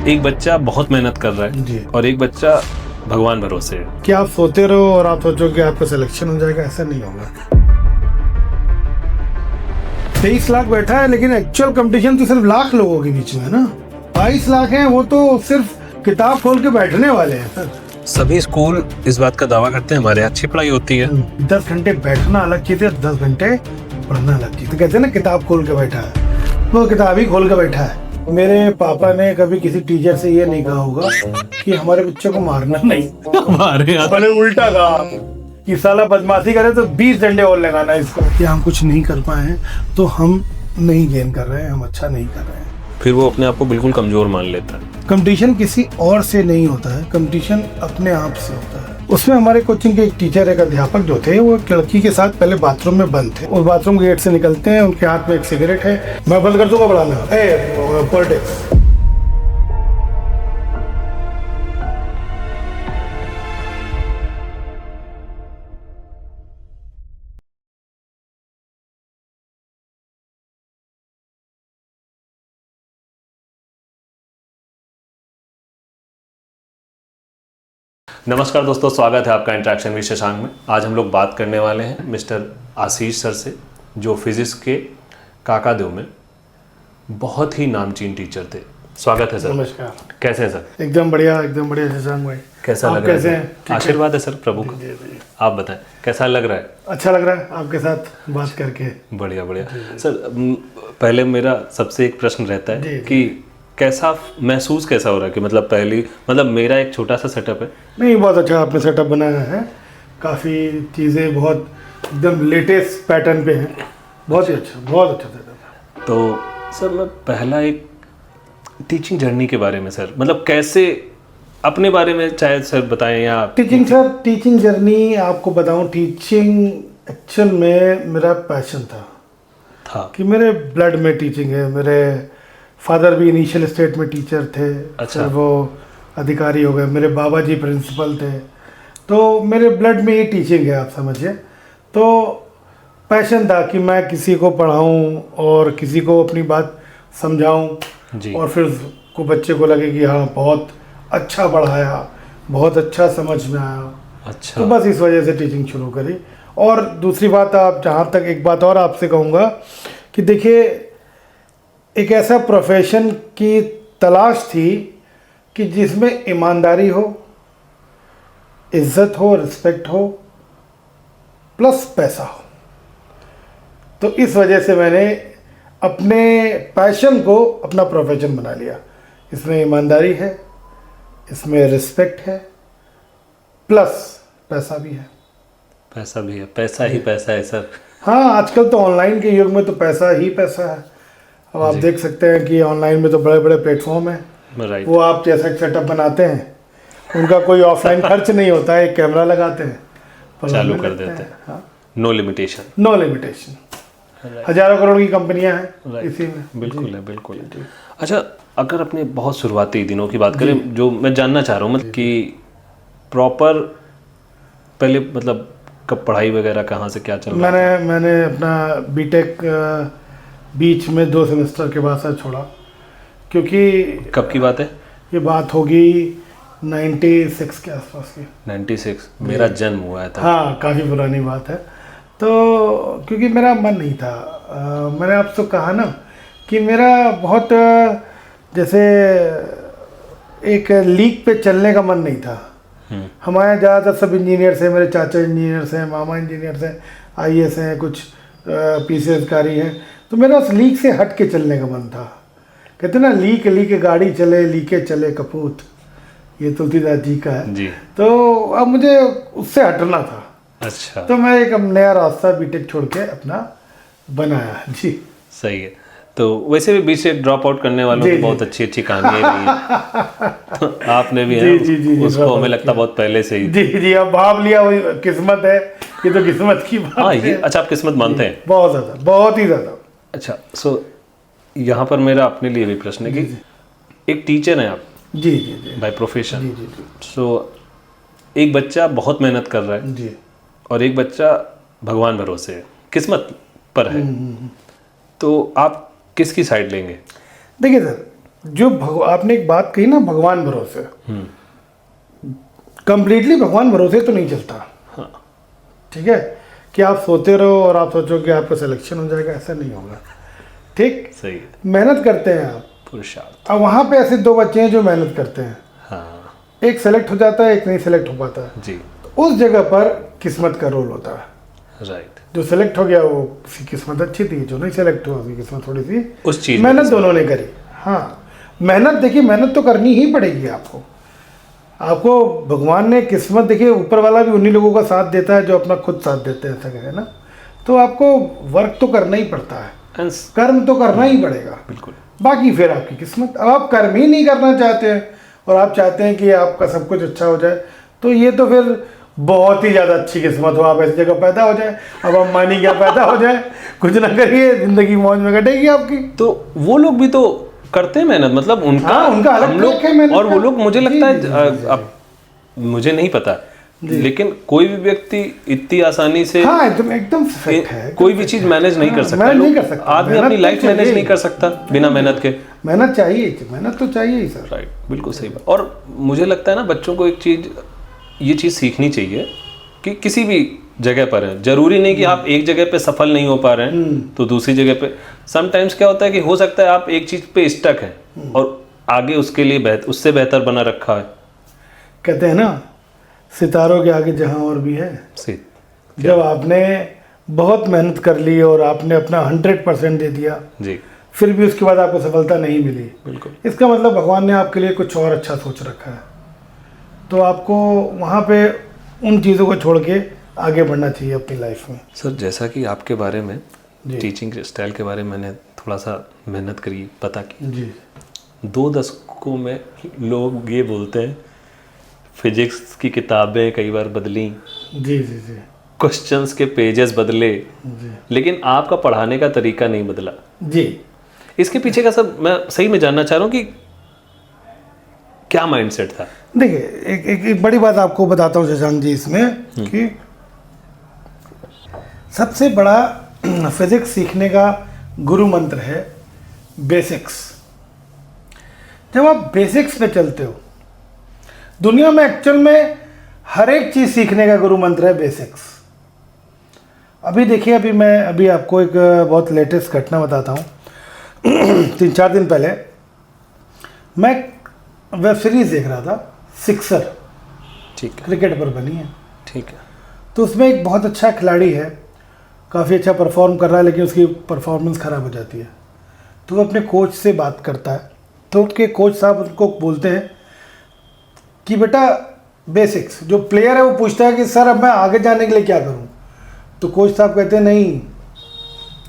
एक बच्चा बहुत मेहनत कर रहा है जी। और एक बच्चा भगवान भरोसे है। कि आप सोते रहो और आप सोचो कि आपका सिलेक्शन हो जाएगा, ऐसा नहीं होगा। 23 लाख बैठा है, लेकिन एक्चुअल कंपटीशन तो सिर्फ लाख लोगों के बीच में है ना। 22 लाख हैं, वो तो सिर्फ किताब खोल के बैठने वाले हैं। सभी स्कूल इस बात का दावा करते हैं हमारे यहाँ अच्छी पढ़ाई होती है। 10 घंटे बैठना अलग चीज है, 10 घंटे पढ़ना अलग चीज है। कहते हैं ना किताब खोल के बैठा है, वो किताब ही खोल के बैठा है। मेरे पापा ने कभी किसी टीचर से ये नहीं कहा होगा कि हमारे बच्चे को मारना नहीं। हमारे यहाँ भले उल्टा कहा कि साला बदमाशी करे तो 20 डंडे और लगाना इसको। कि हम कुछ नहीं कर पाए हैं तो हम नहीं गेन कर रहे हैं, हम अच्छा नहीं कर रहे हैं। फिर वो अपने आप को बिल्कुल कमजोर मान लेता है। कंपटीशन किसी और से नहीं होता है, कंपटीशन अपने आप से होता है। उसमें हमारे कोचिंग के एक टीचर, एक अध्यापक जो थे, वो एक लड़की के साथ पहले बाथरूम में बंद थे। उस बाथरूम गेट से निकलते हैं, उनके हाथ में एक सिगरेट है। मैं बंद कर दूंगा पढ़ाना पॉलिटिक्स। नमस्कार दोस्तों, स्वागत है आपका इंटरेक्शन विद शशांक में। आज हम लोग बात करने वाले हैं मिस्टर आशीष सर से, जो फिजिक्स के काकादेव में बहुत ही नामचीन टीचर थे। स्वागत है सर। नमस्कार। कैसे हैं सर? एकदम बढ़िया शशांक भाई। कैसा आप लग रहा कैसे है? हैं? ठीक है। आशीर्वाद है सर प्रभु का। आप बताएं कैसा लग रहा है? अच्छा लग रहा है आपके साथ बात करके। बढ़िया बढ़िया सर। पहले मेरा सबसे एक प्रश्न रहता है जी। कि कैसा महसूस कैसा हो रहा है कि मतलब मेरा एक छोटा सा सेटअप है। नहीं, बहुत अच्छा आपने सेटअप बनाया है। काफ़ी चीज़ें बहुत एकदम लेटेस्ट पैटर्न पे हैं। बहुत ही अच्छा, बहुत अच्छा सेटअप है। तो सर मैं पहला एक टीचिंग जर्नी के बारे में सर, मतलब कैसे अपने बारे में चाहे सर बताएं या टीचिंग जर्नी आपको बताऊं। टीचिंग एक्चुअल में मेरा पैशन था कि मेरे ब्लड में टीचिंग है। मेरे फादर भी इनिशियल स्टेट में टीचर थे। अच्छा। फिर वो अधिकारी हो गए। मेरे बाबा जी प्रिंसिपल थे। तो मेरे ब्लड में ये टीचिंग है, आप समझिए। तो पैशन था कि मैं किसी को पढ़ाऊं और किसी को अपनी बात समझाऊं जी। और फिर को बच्चे को लगे कि हाँ बहुत अच्छा पढ़ाया, बहुत अच्छा समझ में आया। अच्छा। तो बस इस वजह से टीचिंग शुरू करी। और दूसरी बात, आप जहाँ तक एक बात और आपसे कहूँगा कि देखिए, एक ऐसा प्रोफेशन की तलाश थी कि जिसमें ईमानदारी हो, इज्जत हो, रिस्पेक्ट हो, प्लस पैसा हो। तो इस वजह से मैंने अपने पैशन को अपना प्रोफेशन बना लिया। इसमें ईमानदारी है, इसमें रिस्पेक्ट है, प्लस पैसा भी है। पैसा भी है, पैसा ही पैसा है सर। हाँ, आजकल तो ऑनलाइन के युग में तो पैसा ही पैसा है। अब आप देख सकते हैं कि ऑनलाइन में तो बड़े बड़े प्लेटफॉर्म हैं। राइट। वो आप जैसा सेटअप बनाते हैं, उनका कोई ऑफलाइन खर्च नहीं होता है। एक कैमरा लगाते हैं, चालू कर देते हैं। हाँ, नो लिमिटेशन। No limitation. हजारों करोड़ की कंपनियां हैं इसी में। बिल्कुल है, बिल्कुल है। अच्छा, अगर अपने बहुत शुरुआती दिनों की बात करें, जो मैं जानना चाह रहा हूँ मतलब कि प्रॉपर पहले मतलब कब पढ़ाई वगैरह कहाँ से क्या चल रहा था? मैंने अपना बीटेक बीच में 2 सेमेस्टर के बाद से छोड़ा। क्योंकि कब की बात है? ये बात होगी 96 के आसपास की। 96 मेरा जन्म हुआ था। हाँ, काफ़ी पुरानी बात है। तो क्योंकि मेरा मन नहीं था, मैंने आपसे कहा ना कि मेरा बहुत जैसे एक लीक पे चलने का मन नहीं था। हमारे ज़्यादातर सब इंजीनियर्स हैं, मेरे चाचा इंजीनियर्स हैं, मामा इंजीनियर्स हैं, आईएएस हैं, कुछ पीसी अधिकारी हैं। तो मेरा उस लीक से हट के चलने का मन था। कहते ना, लीक गाड़ी चले, लीके चले कपूत, ये तुलसीदास जी का है जी। तो अब मुझे उससे हटना था। अच्छा। तो मैं एक नया रास्ता बीटेक छोड़ के अपना बनाया। जी, सही है। तो वैसे भी बीच से ड्रॉप आउट करने वालों की बहुत अच्छी अच्छी कहानियां भी हैं। तो आपने भी है जी, उसको हमें लगता बहुत पहले से ही। जी, अब भाव लिया, वही किस्मत है। ये तो किस्मत की बात हाँ, है। ये अच्छा, आप किस्मत मानते हैं? बहुत ज़्यादा, बहुत ही ज़्यादा। अच्छा, सो यहाँ पर मेरा अपने लिए भी प्रश्न है कि एक टीचर हैं आप जी जी जी बाय प्रोफेशन। जी जी सो एक बच्चा बहुत मेहनत कर रहा है जी। और एक बच्चा भगवान भरोसे है, किस्मत पर है। तो आप किसकी साइड लेंगे? देखिए सर, जो आपने एक बात कही ना, भगवान भरोसे, कंप्लीटली भगवान भरोसे तो नहीं चलता। हाँ। ठीक है, कि आप सोते रहो और आप सोचो कि आपका सिलेक्शन हो जाएगा, ऐसा नहीं होगा। ठीक, सही है। मेहनत करते हैं आप। पुरुषार्थ। अब वहाँ पे ऐसे दो बच्चे हैं जो मेहनत करते हैं, हाँ एक सेलेक्ट हो जाता है, एक नहीं सेलेक्ट हो पाता है। जी। तो उस जगह पर किस्मत का रोल होता है। राइट। जो सेलेक्ट हो गया वो उसकी किस्मत अच्छी थी, जो नहीं सेलेक्ट हुआ उसकी किस्मत थोड़ी सी, उस चीज मेहनत दोनों ने करी। हाँ, मेहनत देखिए, मेहनत तो करनी ही पड़ेगी आपको। आपको भगवान ने किस्मत, देखिए ऊपर वाला भी उन्हीं लोगों का साथ देता है जो अपना खुद साथ देते हैं, ऐसा कहे ना। तो आपको वर्क तो करना ही पड़ता है, कर्म तो करना ही पड़ेगा। बिल्कुल। बाकी फिर आपकी किस्मत। अब आप कर्म ही नहीं करना चाहते हैं और आप चाहते हैं कि आपका सब कुछ अच्छा हो जाए, तो ये तो फिर बहुत ही ज़्यादा अच्छी किस्मत हो, आप ऐसी जगह पैदा हो जाए। अब अंबानी क्या पैदा हो जाए, कुछ ना करिए, जिंदगी मौज में कटेगी आपकी। तो वो लोग भी तो करते हैं मेहनत, मतलब उनका, हाँ, उनका अलग हम लोग ट्रैक है मेहनत और वो का। लोग, मुझे जी, लगता जी, है जी, अब मुझे नहीं पता, लेकिन कोई भी व्यक्ति इतनी आसानी से हाँ, एकदम फैक्ट है। कोई भी चीज मैनेज नहीं कर सकता। मैनेज नहीं कर सकता। आदमी अपनी लाइफ मैनेज नहीं कर सकता बिना मेहनत के। मेहनत चाहिए, मेहनत तो चाहिए ही सर। राइट, बिल्कुल सही बात। और मुझे लगता है ना, बच्चों को एक चीज, ये चीज सीखनी चाहिए कि किसी भी जगह पर है, जरूरी नहीं कि आप एक जगह पे सफल नहीं हो पा रहे हैं तो दूसरी जगह पे, समटाइम्स क्या होता है कि हो सकता है आप एक चीज पे स्टक हैं और आगे उसके लिए उससे बेहतर बना रखा है। कहते हैं ना, सितारों के आगे जहां और भी है। जब आपने बहुत मेहनत कर ली और आपने अपना 100% दे दिया जी, फिर भी उसके बाद आपको सफलता नहीं मिली, बिल्कुल, इसका मतलब भगवान ने आपके लिए कुछ और अच्छा सोच रखा है। तो आपको वहाँ पे उन चीज़ों को छोड़ के आगे बढ़ना चाहिए अपनी लाइफ में। सर जैसा कि आपके बारे में, जी। टीचिंग स्टाइल के बारे में मैंने थोड़ा सा मेहनत करी, पता की। जी 2 दशकों में लोग ये बोलते हैं फिजिक्स की किताबें कई बार बदली, जी जी जी क्वेश्चंस के पेजेस बदले, जी लेकिन आपका पढ़ाने का तरीका नहीं बदला। जी। इसके पीछे का सब मैं सही में जानना चाह रहा हूँ कि क्या माइंडसेट था। देखिए, एक बड़ी बात आपको बताता हूँ शशांक जी इसमें, कि सबसे बड़ा फिजिक्स सीखने का गुरु मंत्र है बेसिक्स। जब आप बेसिक्स पे चलते हो, दुनिया में एक्चुअल में हर एक चीज़ सीखने का गुरु मंत्र है बेसिक्स। अभी देखिए, अभी आपको एक बहुत लेटेस्ट घटना बताता हूँ। 3-4 दिन पहले मैं वेब सीरीज़ देख रहा था, सिक्सर, ठीक है, क्रिकेट पर बनी है। ठीक है। तो उसमें एक बहुत अच्छा खिलाड़ी है, काफ़ी अच्छा परफॉर्म कर रहा है, लेकिन उसकी परफॉर्मेंस ख़राब हो जाती है। तो वो अपने कोच से बात करता है, तो उनके कोच साहब उनको बोलते हैं कि बेटा बेसिक्स, जो प्लेयर है वो पूछता है कि सर अब मैं आगे जाने के लिए क्या करूं? तो कोच साहब कहते हैं नहीं,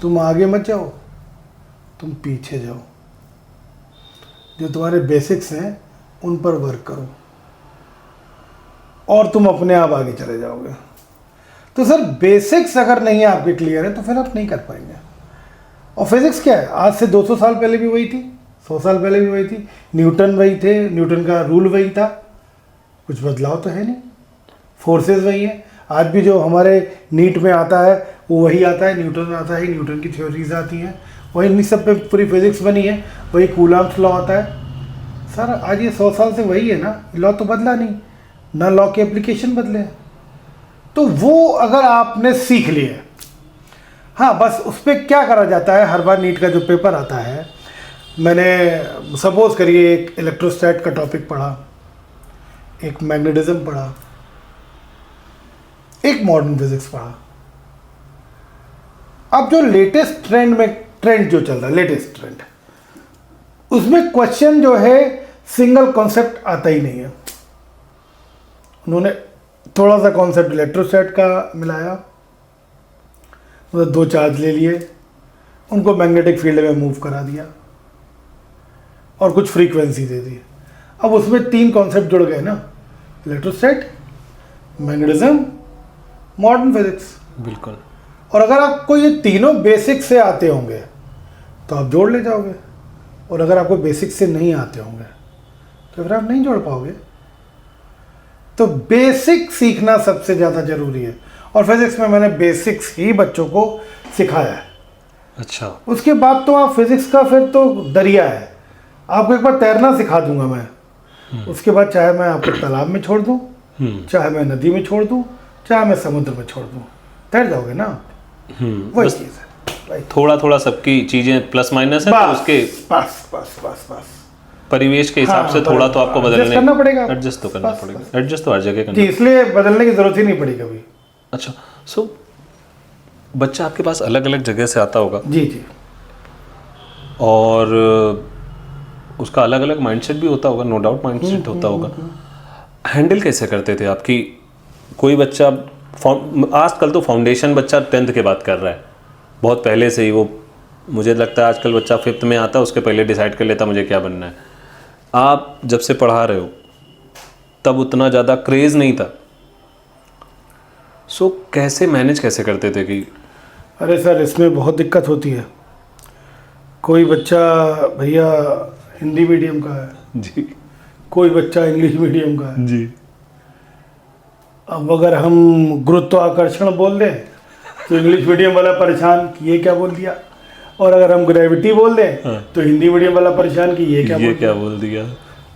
तुम आगे मत जाओ, तुम पीछे जाओ, जो तुम्हारे बेसिक्स हैं उन पर वर्क करो और तुम अपने आप आगे चले जाओगे। तो सर बेसिक्स अगर नहीं है आपके क्लियर है तो फिर आप नहीं कर पाएंगे। और फिजिक्स क्या है, आज से 200 साल पहले भी वही थी, 100 साल पहले भी वही थी, न्यूटन वही थे, न्यूटन का रूल वही था, कुछ बदलाव तो है नहीं, फोर्सेस वही है। आज भी जो हमारे नीट में आता है वो वही आता है, न्यूटन आता है, न्यूटन की थ्योरीज आती हैं, वही इन सब पे पूरी फिजिक्स बनी है, वही कूलम्ब्स लॉ आता है। सर आज ये 100 साल से वही है ना, लॉ तो बदला नहीं, ना लॉ के एप्लीकेशन बदले। तो वो अगर आपने सीख लिया, हाँ बस उस पर क्या करा जाता है, हर बार नीट का जो पेपर आता है, मैंने सपोज करिए एक इलेक्ट्रोस्टैट का टॉपिक पढ़ा, एक मैग्नेटिज्म पढ़ा, एक मॉडर्न फिजिक्स पढ़ा। अब जो लेटेस्ट ट्रेंड जो चल रहा है, लेटेस्ट ट्रेंड, उसमें क्वेश्चन जो है सिंगल कॉन्सेप्ट आता ही नहीं है। उन्होंने थोड़ा सा कॉन्सेप्ट इलेक्ट्रोस्टैट का मिलाया, मतलब 2 चार्ज ले लिए, उनको मैग्नेटिक फील्ड में मूव करा दिया और कुछ फ्रीक्वेंसी दे दी। अब उसमें 3 कॉन्सेप्ट जुड़ गए ना, इलेक्ट्रोस्टैट, मैग्नेटिज्म, मॉडर्न फिजिक्स। बिल्कुल। और अगर आपको ये तीनों बेसिक से आते होंगे तो आप जोड़ ले जाओगे, और अगर आपको बेसिक से नहीं आते होंगे तो फिर आप नहीं जोड़ पाओगे। तो बेसिक सीखना सबसे ज़्यादा ज़रूरी है, और फिजिक्स में मैंने बेसिक्स ही बच्चों को सिखाया है। अच्छा। उसके बाद तो आप फिजिक्स का फिर तो दरिया है, आपको एक बार तैरना सिखा दूंगा मैं, उसके बाद चाहे मैं आपको तालाब में छोड़ दूं, चाहे मैं नदी में छोड़ दूं, चाहे मैं समुद्र में छोड़ दूं, तैर जाओगे ना। वही बस चीज़ है। थोड़ा थोड़ा सबकी चीजें प्लस माइनस है, तो उसके बस बस बस बस परिवेश के हिसाब से थोड़ा तो आपको एडजस्ट बदलने करना पड़ेगा, एडजस्ट तो करना पड़ेगा। एडजस्ट तो हर जगह करना। जी, इसलिए बदलने की जरूरत ही नहीं पड़ी कभी। अच्छा, सो बच्चा आपके पास अलग अलग जगह से आता होगा, जी जी। और उसका अलग अलग माइंडसेट भी होता होगा, नो डाउट माइंडसेट होता होगा। हैंडल कैसे करते थे आपकी? कोई बच्चा आजकल तो फाउंडेशन बच्चा 10th के बाद कर रहा है, बहुत पहले से ही वो, मुझे लगता है आजकल बच्चा 5th में आता है, उसके पहले डिसाइड कर लेता मुझे क्या बनना है। आप जब से पढ़ा रहे हो तब उतना ज़्यादा क्रेज़ नहीं था, सो कैसे मैनेज कैसे करते थे कि? अरे सर, इसमें बहुत दिक्कत होती है। कोई बच्चा भैया हिंदी मीडियम का है जी कोई बच्चा इंग्लिश मीडियम का है। जी। अब अगर हम गुरुत्वाकर्षण बोल दें तो इंग्लिश मीडियम वाला परेशान कि ये क्या बोल दिया, और अगर हम ग्रेविटी बोल दें तो हिंदी मीडियम वाला परेशान कि ये क्या बोल दिया।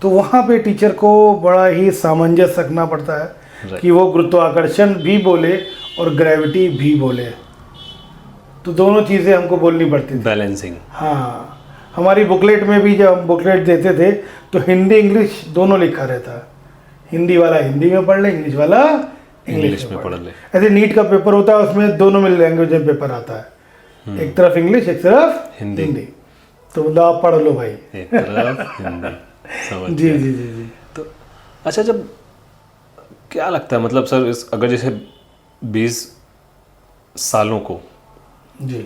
तो वहाँ पे टीचर को बड़ा ही सामंजस्य रखना पड़ता है कि वो गुरुत्वाकर्षण भी बोले और ग्रेविटी भी बोले, तो दोनों चीज़ें हमको बोलनी पड़ती थी। बैलेंसिंग। हाँ, हमारी बुकलेट में भी जब हम बुकलेट देते थे तो हिंदी इंग्लिश दोनों लिखा रहता है। हिंदी वाला हिंदी में पढ़ ले, इंग्लिश वाला इंग्लिश में पढ़ ले। ऐसे नीट का पेपर होता है, उसमें दोनों में लैंग्वेज में पेपर आता है, एक तरफ इंग्लिश एक तरफ हिंदी। तो मतलब आप पढ़ लो भाई, एक तरफ हिंदी। समझ जी गया। जी जी जी। तो अच्छा, जब क्या लगता है, मतलब सर इस अगर जैसे 20 सालों को जी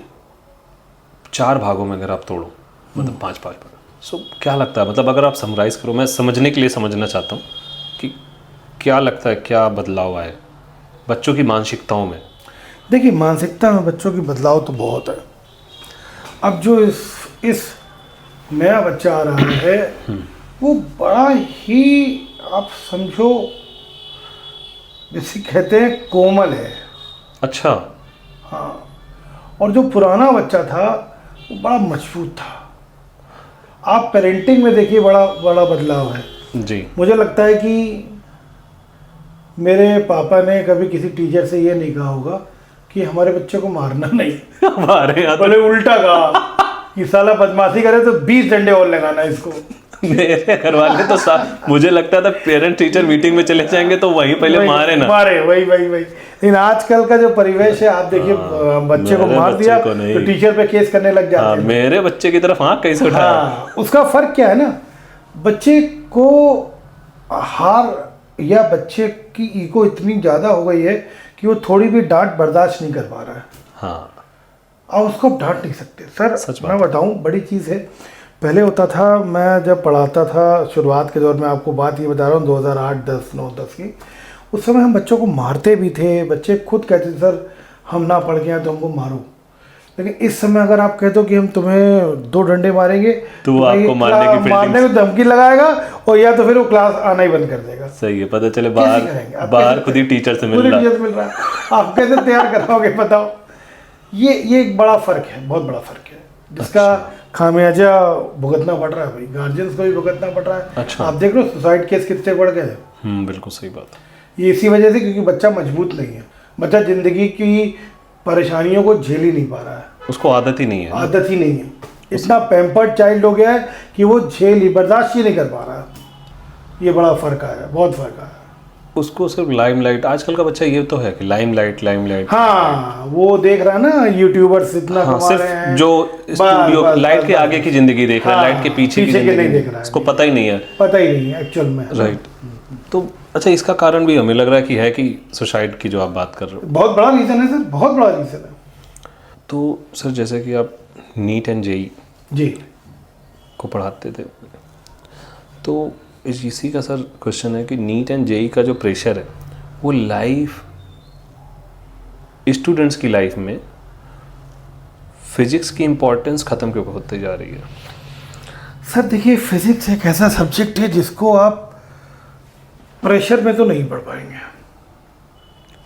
4 भागों में अगर आप तोड़ो, मतलब 5-5 भाग, सो क्या लगता है, मतलब अगर आप समराइज करो, मैं समझने के लिए समझना चाहता हूँ कि क्या लगता है, क्या बदलाव आए बच्चों की मानसिकताओं में? देखिए, मानसिकता में बच्चों की बदलाव तो बहुत है। अब जो इस नया बच्चा आ रहा है वो बड़ा ही, आप समझो, जैसे कहते हैं कोमल है। अच्छा। हाँ, और जो पुराना बच्चा था वो बड़ा मजबूत था। आप पेरेंटिंग में देखिए बड़ा बड़ा बदलाव है। जी। मुझे लगता है कि मेरे पापा ने कभी किसी टीचर से ये नहीं कहा होगा कि हमारे बच्चे को मारना नहीं। हमारे यहाँ बोले उल्टा कहा कि साला बदमाशी करे तो 20 डंडे और लगाना इसको। मेरे घर वाले तो मुझे लगता था पेरेंट टीचर मीटिंग में चले जाएंगे तो वहीं पहले मारे ना, मारे, वही वही वही। लेकिन आजकल का जो परिवेश है, आप देखिए, बच्चे को मार दिया तो टीचर पे केस करने लग जाते हैं। मेरे बच्चे की तरफ आँख कैसे उठाया? हाँ, उसका फर्क क्या है ना, बच्चे को हार या बच्चे की ईगो इतनी ज़्यादा हो गई है कि वो थोड़ी भी डांट बर्दाश्त नहीं कर पा रहा है। हाँ, और उसको आप डांट नहीं सकते सर। सच मैं बताऊं, बड़ी चीज़ है। पहले होता था, मैं जब पढ़ाता था शुरुआत के दौर में, आपको बात ये बता रहा हूँ 2008, 10, 9, 10 की, उस समय हम बच्चों को मारते भी थे। बच्चे खुद कहते थे सर हम ना पढ़ के आए तो हमको मारो। लेकिन इस समय अगर आप कहते हो कि हम तुम्हें 2 डंडे मारेंगे तो वो आपको मारने में धमकी लगाएगा, और या तो फिर वो क्लास आना ही बंद कर देगा। सही है, पता चले बाहर खुद ही टीचर से मिल रहा है। आप कैसे तैयार कराओगे बताओ? ये एक बड़ा फर्क है, बहुत बड़ा फर्क है, जिसका खामियाजा भुगतना पड़ रहा है भाई। गार्जियंस को भी भुगतना पड़ रहा है। अच्छा। आप देख लो सुसाइड केस कितने बढ़ गए। बिल्कुल सही बात। ये इसी वजह से, क्योंकि बच्चा मजबूत नहीं है। बच्चा जिंदगी की परेशानियों को झेल ही नहीं पा रहा है, उसको आदत ही नहीं है। आदत ही नहीं है। इतना पैम्पर्ड चाइल्ड हो गया है कि वो झेल ही, बर्दाश्त ही नहीं कर पा रहा है। ये बड़ा फर्क आया, बहुत फर्क आया। उसको सिर्फ लाइमलाइट, आजकल का बच्चा ये तो है कि लाइमलाइट। हाँ, वो देख रहा है ना, यूट्यूबर्स इतना कमा रहे हैं, जो स्टूडियो लाइट के आगे की जिंदगी देख रहा है, लाइट के पीछे की जिंदगी नहीं देख रहा है। उसको पता ही नहीं है, पता ही नहीं है एक्चुअल में। राइट। तो अच्छा, इसका कारण भी हमें लग रहा है कि सुसाइड की जो आप बात कर रहे हो, बहुत बड़ा रीजन है सर, बहुत बड़ा रीजन है। तो सर जैसे कि आप नीट एंड जेई जी को पढ़ाते थे, तो इसी का सर क्वेश्चन है कि नीट एंड जेई का जो प्रेशर है वो लाइफ, स्टूडेंट्स की लाइफ में फिजिक्स की इम्पोर्टेंस ख़त्म क्यों होती जा रही है? सर देखिए, फिजिक्स एक ऐसा सब्जेक्ट है जिसको आप प्रेशर में तो नहीं पढ़ पाएंगे।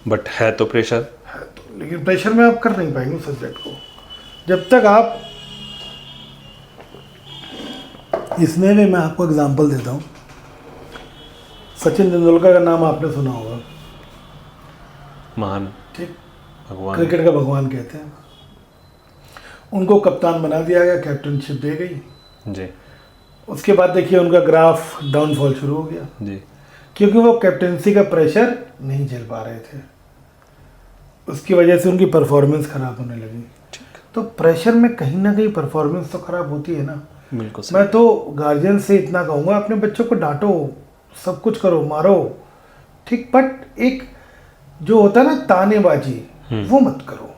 बट है तो प्रेशर है तो, लेकिन प्रेशर में आप कर नहीं पाएंगे सब्जेक्ट को, जब तक आप इसमें भी मैं आपको एग्जांपल देता हूँ। सचिन तेंदुलकर का नाम आपने सुना होगा, महान ठीक, भगवान। क्रिकेट का भगवान कहते हैं। उनको कप्तान बना दिया गया, कैप्टनशिप दे गई। जी उसके बाद देखिए उनका ग्राफ डाउनफॉल शुरू हो गया, जी। क्योंकि वो कैप्टनसी का प्रेशर नहीं झेल पा रहे थे। उसकी वजह से उनकी परफॉर्मेंस खराब होने लगी। तो प्रेशर में कहीं ना कहीं परफॉर्मेंस तो खराब होती है ना। बिल्कुल सही। मैं तो गार्जियन से इतना कहूँगा, अपने बच्चों को डांटो, सब कुछ करो, मारो, ठीक, बट एक जो होता है ना तानेबाजी, वो मत करो।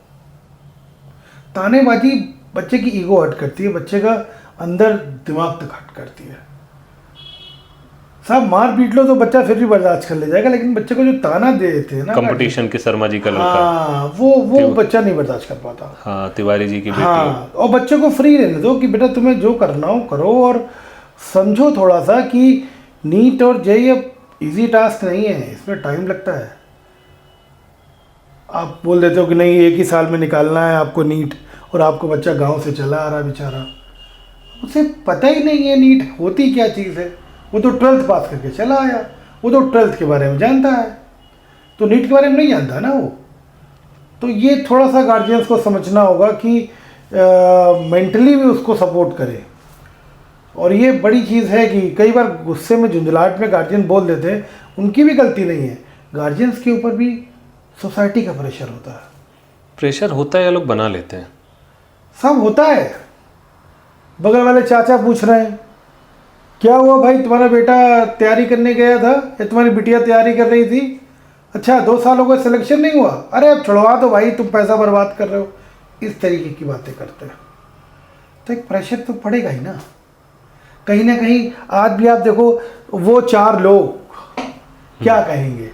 तानेबाजी बच्चे की ईगो हर्ट करती है, बच्चे का अंदर दिमाग तक हर्ट करती है। साहब मार पीट लो तो बच्चा फिर भी बर्दाश्त कर ले जाएगा, लेकिन बच्चे को जो ताना दे देते हैं ना कंपटीशन के शर्मा जी का लड़का। हाँ, वो बच्चा नहीं बर्दाश्त कर पाता। हाँ, तिवारी जी की बेटी। हाँ, और बच्चे को फ्री रहने दो कि बेटा तुम्हें जो करना हो करो, और समझो थोड़ा सा कि नीट और जेईई अब इजी टास्क नहीं है, इसमें टाइम लगता है। आप बोल देते हो कि नहीं एक ही साल में निकालना है आपको नीट, और आपको बच्चा गांव से चला आ रहा बेचारा, उसे पता ही नहीं है नीट होती क्या चीज़ है। वो तो 12th पास करके चला आया, वो तो 12th के बारे में जानता है, तो नीट के बारे में नहीं जानता ना वो। तो ये थोड़ा सा गार्जियंस को समझना होगा कि मेंटली भी उसको सपोर्ट करें। और ये बड़ी चीज़ है कि कई बार गुस्से में झुंझलाहट में गार्जियन बोल देते हैं, उनकी भी गलती नहीं है, गार्जियंस के ऊपर भी सोसाइटी का प्रेशर होता है। प्रेशर होता है या लोग बना लेते हैं? सब होता है। बगल वाले चाचा पूछ रहे हैं क्या हुआ भाई, तुम्हारा बेटा तैयारी करने गया था या तुम्हारी बिटिया तैयारी कर रही थी? अच्छा 2 साल हो गए सिलेक्शन नहीं हुआ, अरे अब छुड़वा दो भाई, तुम पैसा बर्बाद कर रहे हो। इस तरीके की बातें करते हैं, तो एक प्रेशर तो पड़ेगा ही ना कहीं ना कहीं। आज भी आप देखो वो 4 लोग क्या कहेंगे,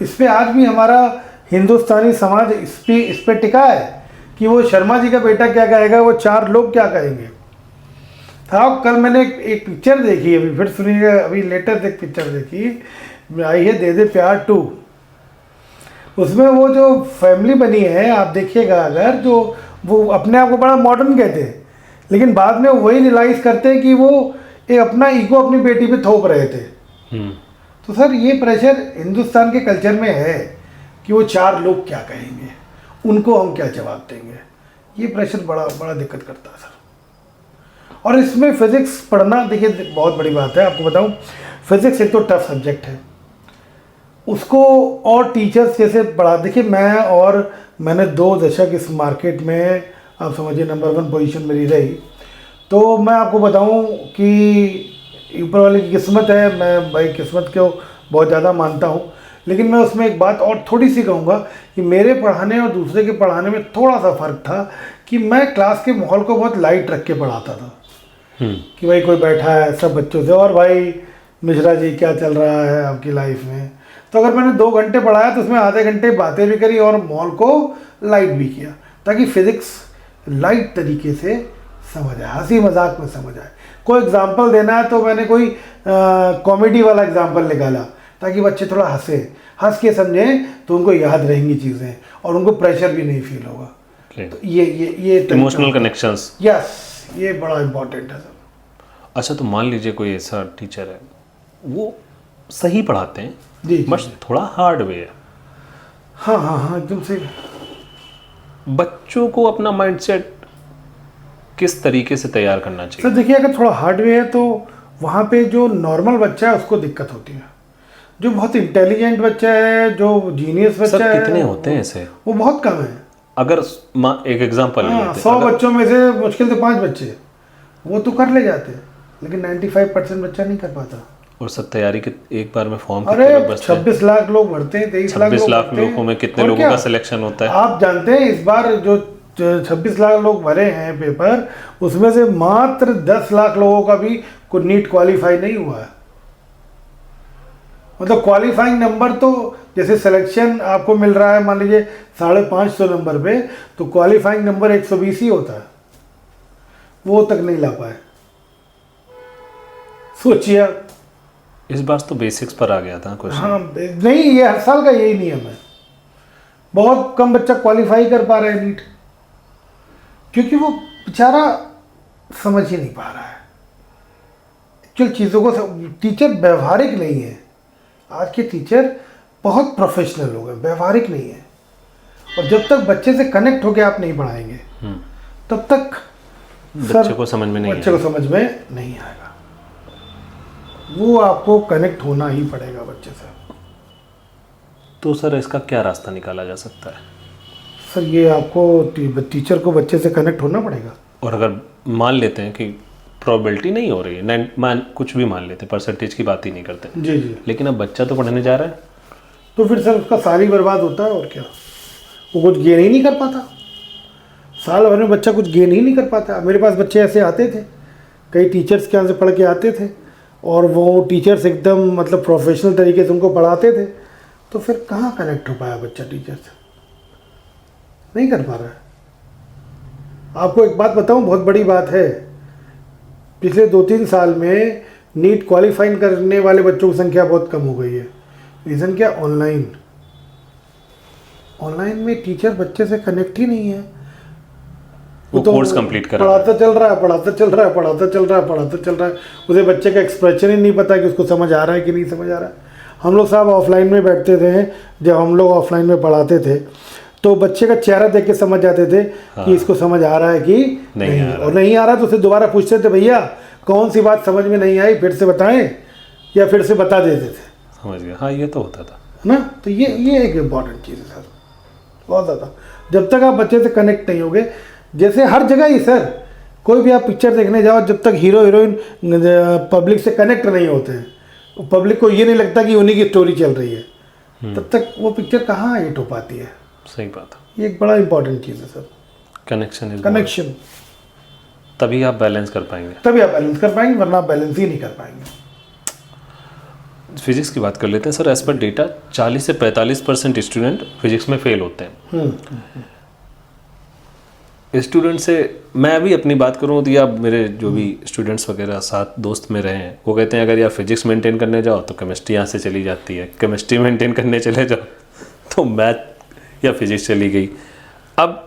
इस पे आज भी हमारा हिंदुस्तानी समाज इस पे टिका है कि वो शर्मा जी का बेटा क्या कहेगा, वो 4 लोग क्या कहेंगे। था कल मैंने एक पिक्चर देखी, अभी फिर सुनिएगा, अभी लेटेस्ट एक पिक्चर देखी आई है, दे दे प्यार 2। उसमें वो जो फैमिली बनी है आप देखिएगा, अगर जो वो अपने आप को बड़ा मॉडर्न कहते हैं, लेकिन बाद में वही रियलाइज़ करते हैं कि वो एक अपना ईगो अपनी बेटी पे थोप रहे थे। तो सर ये प्रेशर हिंदुस्तान के कल्चर में है कि वो 4 लोग क्या कहेंगे, उनको हम क्या जवाब देंगे। ये प्रेशर बड़ा बड़ा दिक्कत करता है सर। और इसमें फिज़िक्स पढ़ना देखिए बहुत बड़ी बात है। आपको बताऊं, फिज़िक्स एक तो टफ सब्जेक्ट है, उसको और टीचर्स जैसे पढ़ा, देखिए मैंने 2 दशक इस मार्केट में, आप समझिए नंबर 1 पोजीशन मेरी रही। तो मैं आपको बताऊं कि ऊपर वाले की किस्मत है, मैं भाई किस्मत को बहुत ज़्यादा मानता हूं, लेकिन मैं उसमें एक बात और थोड़ी सी कहूँगा कि मेरे पढ़ाने और दूसरे के पढ़ाने में थोड़ा सा फ़र्क था कि मैं क्लास के माहौल को बहुत लाइट रख के पढ़ाता था। कि भाई कोई बैठा है सब बच्चों से, और भाई मिश्रा जी क्या चल रहा है आपकी लाइफ में। तो अगर मैंने 2 घंटे पढ़ाया तो उसमें आधे घंटे बातें भी करी और माहौल को लाइट भी किया, ताकि फिज़िक्स लाइट तरीके से समझ आए, हंसी मजाक में समझ आए। कोई एग्जाम्पल देना है तो मैंने कोई कॉमेडी वाला एग्जाम्पल निकाला, ताकि बच्चे थोड़ा हंस के समझें, तो उनको याद रहेंगी चीज़ें और उनको प्रेशर भी नहीं फील होगा। तो ये इमोशनल कनेक्शंस, यस, ये बड़ा इम्पोर्टेंट है सर। अच्छा, तो मान लीजिए कोई ऐसा टीचर है, वो सही पढ़ाते हैं जी, बस थोड़ा हार्ड वे है। हाँ, एकदम सही। बच्चों को अपना माइंडसेट किस तरीके से तैयार करना चाहिए? सर देखिए, अगर थोड़ा हार्ड वे है तो वहाँ पे जो नॉर्मल बच्चा है उसको दिक्कत होती है। जो बहुत इंटेलिजेंट बच्चा है, जो जीनियस बच्चा है, कितने होते हैं ऐसे? वो बहुत कम है। अगर एक एग्जांपल लेते हैं, 100 बच्चों में से मुश्किल से 5 बच्चे वो तो कर ले जाते हैं, लेकिन 95% बच्चा नहीं कर पाता। और सब तैयारी के एक बार में फॉर्म अरे 26 लाख लोग भरते हैं, 23 लाख लोगों में कितने लोगों का सिलेक्शन होता है? आप जानते हैं इस बार जो 26 लाख लोग भरे हैं पेपर, उसमें से मात्र 10 लाख लोगों का भी कोई नीट क्वालिफाई नहीं हुआ है। मतलब क्वालिफाइंग नंबर तो जैसे सिलेक्शन आपको मिल रहा है मान लीजिए 550 नंबर पे, तो क्वालिफाइंग नंबर 120 ही होता है, वो तक नहीं ला पाए। सोचिए, इस बार तो बेसिक्स पर आ गया था क्वेश्चन। हाँ, नहीं, ये हर साल का यही नियम है। बहुत कम बच्चा क्वालिफाई कर पा रहा है नीट, क्योंकि वो बेचारा समझ ही नहीं पा रहा है। एक्चुअल चीज़ों को टीचर व्यवहारिक नहीं है। आज के टीचर बहुत प्रोफेशनल हो गए, व्यवहारिक नहीं है। और जब तक बच्चे से कनेक्ट होकर आप नहीं पढ़ाएंगे तब तक बच्चे को समझ में नहीं बच्चे को समझ में नहीं आएगा। वो आपको कनेक्ट होना ही पड़ेगा बच्चे से। तो सर इसका क्या रास्ता निकाला जा सकता है? सर ये आपको टीचर को बच्चे से कनेक्ट होना पड़ेगा। और अगर मान लेते हैं कि प्रोबेबिलिटी नहीं हो रही है, कुछ भी मान लेते हैं, परसेंटेज की बात ही नहीं करते, जी जी, लेकिन अब बच्चा तो पढ़ने जा रहा है, तो फिर सर उसका साल ही बर्बाद होता है। और क्या, वो कुछ गेन ही नहीं कर पाता। साल भर में बच्चा कुछ गेन ही नहीं कर पाता। मेरे पास बच्चे ऐसे आते थे, कई टीचर्स के यहाँ से पढ़ के आते थे, और वो टीचर्स एकदम मतलब प्रोफेशनल तरीके से उनको पढ़ाते थे, तो फिर कहाँ कनेक्ट हो पाया बच्चा टीचर से? नहीं कर पा रहा है। आपको एक बात बताऊं, बहुत बड़ी बात है, पिछले 2-3 साल में नीट क्वालिफाइंग करने वाले बच्चों की संख्या बहुत कम हो गई है। रीज़न क्या? ऑनलाइन में टीचर बच्चे से कनेक्ट ही नहीं है। वो तो कोर्स कंप्लीट कर पढ़ाता चल रहा है, उसे बच्चे का एक्सप्रेशन ही नहीं पता कि उसको समझ आ रहा है कि नहीं समझ आ रहा है। हम लोग साहब ऑफलाइन में बैठते थे, जब हम लोग ऑफलाइन में पढ़ाते थे तो बच्चे का चेहरा देख के समझ जाते थे कि इसको समझ आ रहा है कि नहीं और नहीं आ रहा, तो उसे दोबारा पूछते थे, भैया कौन सी बात समझ में नहीं आई, फिर से बताएं, या फिर से बता देते थे। समझ गया, हाँ ये तो होता था ना। तो ये एक इम्पॉर्टेंट चीज़ है सर, बहुत ज़्यादा। जब तक आप बच्चे से कनेक्ट नहीं होगे, जैसे हर जगह ही सर, कोई भी आप पिक्चर देखने जाओ, जब तक हीरो हीरोइन पब्लिक से कनेक्ट नहीं होते हैं, पब्लिक को ये नहीं लगता कि उन्हीं की स्टोरी चल रही है, तब तक वो पिक्चर कहाँ हिट हो पाती है। सही बात है, ये एक बड़ा इंपॉर्टेंट चीज़ है सर, कनेक्शन। तभी आप बैलेंस कर पाएंगे, वरना आप बैलेंस ही नहीं कर पाएंगे। फिजिक्स की बात कर लेते हैं सर। एज पर डेटा 40 से 45% स्टूडेंट फिजिक्स में फेल होते हैं। स्टूडेंट से मैं भी अपनी बात करूँ तो, या मेरे जो भी स्टूडेंट्स वगैरह साथ दोस्त में रहे हैं, वो कहते हैं अगर यार फिजिक्स मेंटेन करने जाओ तो केमिस्ट्री यहाँ से चली जाती है, केमिस्ट्री मेंटेन करने चले जाओ तो मैथ या फिजिक्स चली गई। अब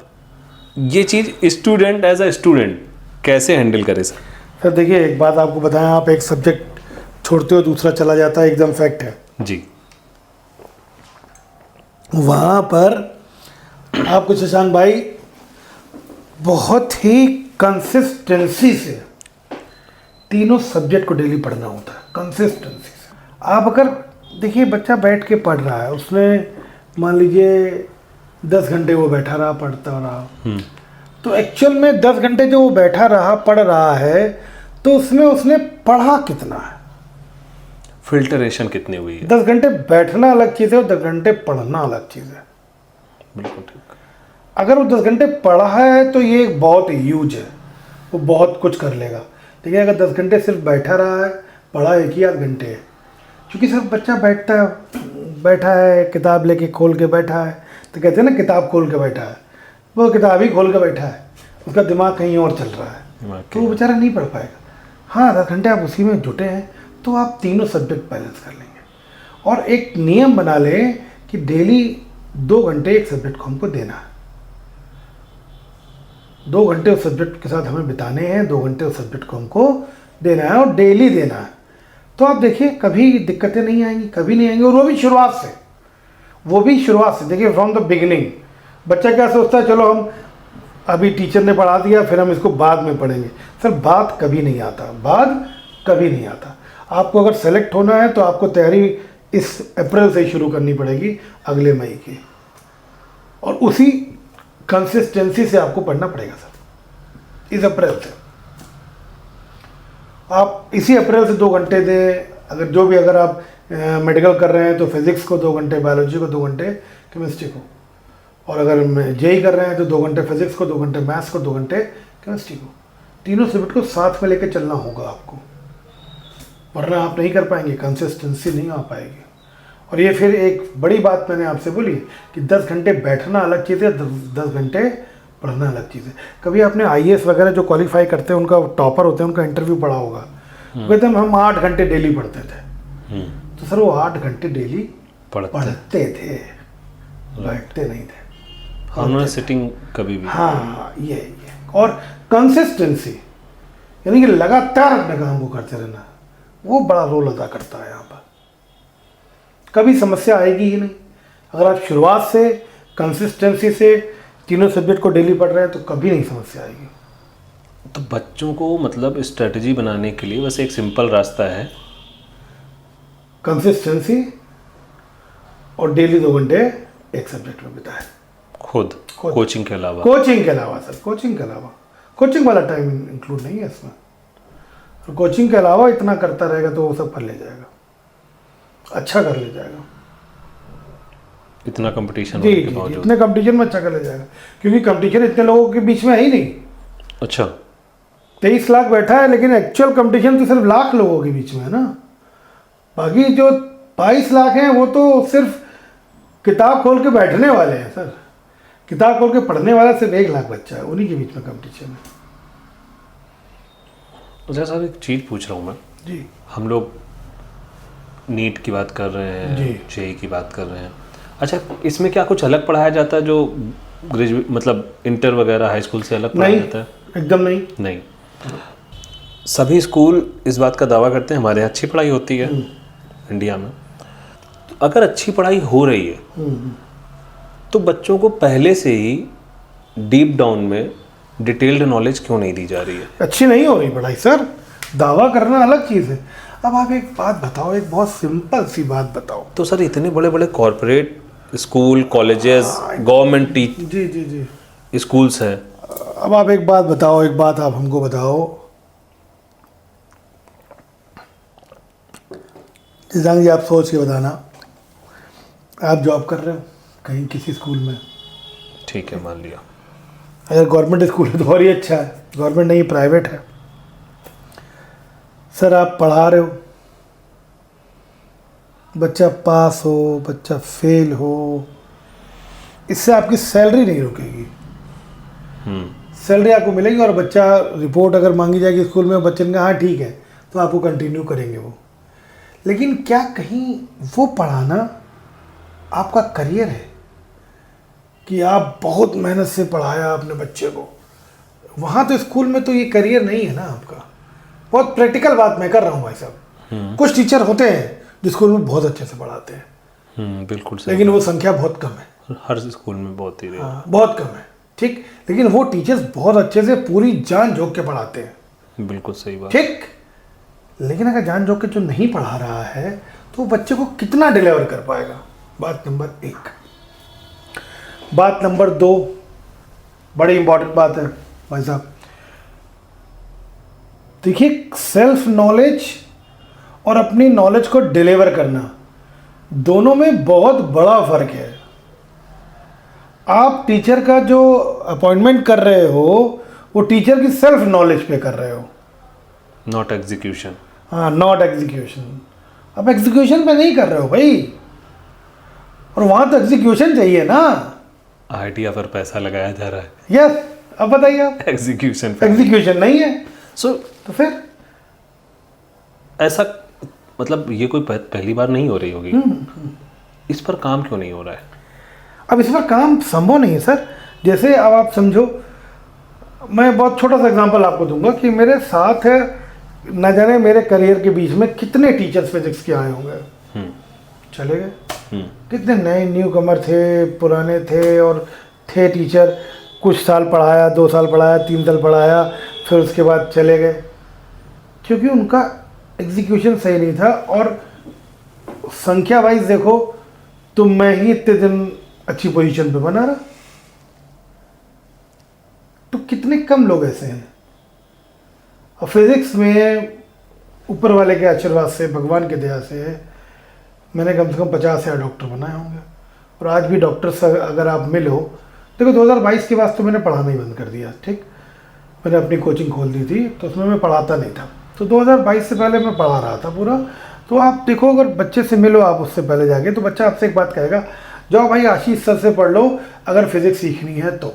ये चीज़ स्टूडेंट एज अ स्टूडेंट कैसे हैंडल करे सर? सर देखिए, एक बात आपको बताएं, आप एक सब्जेक्ट छोड़ते हो दूसरा चला जाता है, एकदम फैक्ट है जी। वहाँ पर आपको शशांक भाई बहुत ही कंसिस्टेंसी से तीनों सब्जेक्ट को डेली पढ़ना होता है, कंसिस्टेंसी से। आप अगर देखिए, बच्चा बैठ के पढ़ रहा है, उसने मान लीजिए 10 घंटे वो बैठा रहा, पढ़ता रहा, तो एक्चुअल में 10 घंटे जो वो बैठा रहा पढ़ रहा है, तो उसमें उसने पढ़ा कितना है, फिल्टरेशन कितनी हुई है। 10 घंटे बैठना अलग चीज़ है और 10 घंटे पढ़ना अलग चीज़ है। बिल्कुल ठीक। अगर वो 10 घंटे पढ़ा है तो ये एक बहुत ह्यूज है, वो बहुत कुछ कर लेगा। देखिए, अगर 10 घंटे सिर्फ बैठा रहा है, पढ़ा 1 ही आध घंटे है, क्योंकि सिर्फ बच्चा बैठा है किताब लेके खोल के बैठा है, तो कहते हैं ना किताब खोल के बैठा है, वो किताब ही खोल के बैठा है, उसका दिमाग कहीं और चल रहा है, तो वो बेचारा नहीं पढ़ पाएगा। हाँ, 10 घंटे आप उसी में जुटे हैं तो आप तीनों सब्जेक्ट बैलेंस कर लेंगे। और एक नियम बना लें कि डेली 2 घंटे एक सब्जेक्ट को हमको देना है, 2 घंटे उस सब्जेक्ट के साथ हमें बिताने हैं, 2 घंटे उस सब्जेक्ट को हमको देना है और डेली देना है। तो आप देखिए, कभी दिक्कतें नहीं आएंगी, कभी नहीं आएंगी। और वो भी शुरुआत से देखिए, फ्रॉम द बिगिनिंग। बच्चा क्या सोचता है, चलो हम अभी टीचर ने पढ़ा दिया, फिर हम इसको बाद में पढ़ेंगे। सर बाद कभी नहीं आता, आपको अगर सेलेक्ट होना है तो आपको तैयारी इस अप्रैल से ही शुरू करनी पड़ेगी, अगले मई की, और उसी कंसिस्टेंसी से आपको पढ़ना पड़ेगा सर। इस अप्रैल से आप इसी अप्रैल से 2 घंटे दें। अगर आप मेडिकल कर रहे हैं तो फिजिक्स को 2 घंटे, बायोलॉजी को 2 घंटे, केमिस्ट्री को, और अगर जेई कर रहे हैं तो 2 घंटे फिजिक्स को, 2 घंटे मैथ्स को, 2 घंटे केमिस्ट्री को। तीनों सब्जेक्ट को साथ में लेकर चलना होगा आपको, वरना आप नहीं कर पाएंगे, कंसिस्टेंसी नहीं आ पाएगी। और ये फिर एक बड़ी बात मैंने आपसे बोली कि 10 घंटे बैठना अलग चीज़ है, 10 घंटे पढ़ना अलग चीज़ है। कभी आपने आईएएस वगैरह जो क्वालिफाई करते हैं, उनका टॉपर होते हैं, उनका इंटरव्यू पढ़ा होगा, कहते हैं हम 8 घंटे डेली पढ़ते थे। तो सर वो 8 घंटे डेली पढ़ते थे, बैठते नहीं थे। उन्होंने सिटिंग कभी भी, हाँ ये और कंसिस्टेंसी, यानी कि लगातार अपने काम को करते रहना, वो बड़ा रोल अदा करता है यहाँ पर। कभी समस्या आएगी ही नहीं अगर आप शुरुआत से कंसिस्टेंसी से तीनों सब्जेक्ट को डेली पढ़ रहे हैं, तो कभी नहीं समस्या आएगी। तो बच्चों को मतलब स्ट्रेटजी बनाने के लिए बस एक सिंपल रास्ता है, कंसिस्टेंसी और डेली 2 घंटे एक सब्जेक्ट में बिताए, खुद कोचिंग के अलावा। कोचिंग के अलावा सर, कोचिंग के अलावा, कोचिंग वाला टाइम इंक्लूड नहीं है इसमें। और कोचिंग के अलावा इतना करता रहेगा तो वो सब कर ले जाएगा, अच्छा कर ले जाएगा। इतना कंपटीशन जी होने के जी, बावजूद। इतने कंपटीशन में अच्छा कर ले जाएगा, क्योंकि कंपटीशन इतने लोगों के बीच में है ही नहीं। अच्छा, 23 लाख बैठा है, लेकिन एक्चुअल कंपटीशन तो सिर्फ लाख लोगों के बीच में है ना। बाकी जो 22 लाख हैं वो तो सिर्फ किताब खोल के बैठने वाले हैं सर। किताब खोल के पढ़ने वाला सिर्फ 1 लाख बच्चा है, उन्हीं के बीच में कंपटीशन है। अच्छा सर, एक चीज़ पूछ रहा हूँ मैं। जी, हम लोग नीट की बात कर रहे हैं, जी। जेई की बात कर रहे हैं। अच्छा, इसमें क्या कुछ अलग पढ़ाया जाता है जो ग्रेजुएट मतलब इंटर वगैरह हाई स्कूल से अलग पढ़ाया नहीं, जाता है? एकदम नहीं। नहीं। सभी स्कूल इस बात का दावा करते हैं हमारे यहाँ अच्छी पढ़ाई होती है इंडिया में। तो अगर अच्छी पढ़ाई हो रही है तो बच्चों को पहले से ही डीप डाउन में डिटेल्ड नॉलेज क्यों नहीं दी जा रही है? अच्छी नहीं हो रही पढ़ाई सर, दावा करना अलग चीज़ है। अब आप एक बात बताओ, एक बहुत सिंपल सी बात बताओ। तो सर इतने बड़े बड़े कॉरपोरेट स्कूल, कॉलेजेस, गवर्नमेंट जी जी जी, स्कूल्स हैं। अब आप एक बात बताओ, एक बात आप हमको बताओ, जिजांग जी आप सोच के बताना, आप जॉब कर रहे हो कहीं किसी स्कूल में, ठीक है, मान लिया। अगर गवर्नमेंट स्कूल है तो और ही अच्छा है, गवर्नमेंट नहीं प्राइवेट है। सर आप पढ़ा रहे हो, बच्चा पास हो, बच्चा फेल हो, इससे आपकी सैलरी नहीं रुकेगी। सैलरी आपको मिलेगी, और बच्चा रिपोर्ट अगर मांगी जाएगी स्कूल में, बच्चे ने कहा हाँ ठीक है, तो आपको कंटिन्यू करेंगे वो। लेकिन क्या कहीं वो पढ़ाना आपका करियर है कि आप बहुत मेहनत से पढ़ाया अपने बच्चे को? वहाँ तो स्कूल में तो ये करियर नहीं है ना आपका। बहुत प्रैक्टिकल बात मैं कर रहा हूँ भाई साहब। कुछ टीचर होते हैं जो स्कूल में बहुत अच्छे से पढ़ाते हैं, बिल्कुल सही। लेकिन वो संख्या बहुत कम है। हर स्कूल में बहुत ही हाँ, बहुत कम है, ठीक। लेकिन वो टीचर्स बहुत अच्छे से पूरी जान झोंक के पढ़ाते हैं, बिल्कुल सही बात। ठीक। लेकिन अगर जान झोंक के जो नहीं पढ़ा रहा है तो वो बच्चे को कितना डिलीवर कर पाएगा? बात नंबर 1। बात नंबर 2, बड़ी इंपॉर्टेंट बात है भाई साहब। देखिए, सेल्फ नॉलेज और अपनी नॉलेज को डिलीवर करना, दोनों में बहुत बड़ा फर्क है। आप टीचर का जो अपॉइंटमेंट कर रहे हो वो टीचर की सेल्फ नॉलेज पे कर रहे हो, नॉट एग्जीक्यूशन। हाँ, नॉट एग्जीक्यूशन। अब एग्जीक्यूशन पे नहीं कर रहे हो भाई, और वहां तो एग्जीक्यूशन चाहिए ना। आइडिया पर पैसा लगाया जा रहा है, यस। अब बताइए आप, एग्जीक्यूशन एग्जीक्यूशन नहीं है तो फिर ऐसा मतलब ये कोई पहली बार नहीं हो रही होगी। इस पर काम क्यों नहीं हो रहा है? अब इस पर काम संभव नहीं है सर। जैसे अब आप समझो, मैं बहुत छोटा सा एग्जांपल आपको दूंगा कि मेरे साथ है, न जाने मेरे करियर के बीच में कितने टीचर्स फिजिक्स के आए होंगे, चले गए। कितने नए न्यू कमर थे, पुराने थे, और थे टीचर, कुछ साल पढ़ाया, 2 साल पढ़ाया, 3 साल पढ़ाया, फिर उसके बाद चले गए, क्योंकि उनका एग्जीक्यूशन सही नहीं था। और संख्या वाइज देखो तो मैं ही इतने दिन अच्छी पोजीशन पे बना रहा, तो कितने कम लोग ऐसे हैं। और फिजिक्स में ऊपर वाले के आशीर्वाद से, भगवान के दया से, मैंने कम से कम 50 से डॉक्टर बनाए होंगे। और आज भी डॉक्टर से अगर आप मिलो, देखो 2022 के बाद तो मैंने पढ़ाना ही बंद कर दिया, ठीक। मैंने अपनी कोचिंग खोल दी थी, तो उसमें मैं पढ़ाता नहीं था। तो 2022 से पहले मैं पढ़ा रहा था पूरा। तो आप देखो, अगर बच्चे से मिलो आप उससे पहले जाके, तो बच्चा आपसे एक बात कहेगा, जाओ भाई आशीष सर से पढ़ लो, अगर फिजिक्स सीखनी है तो।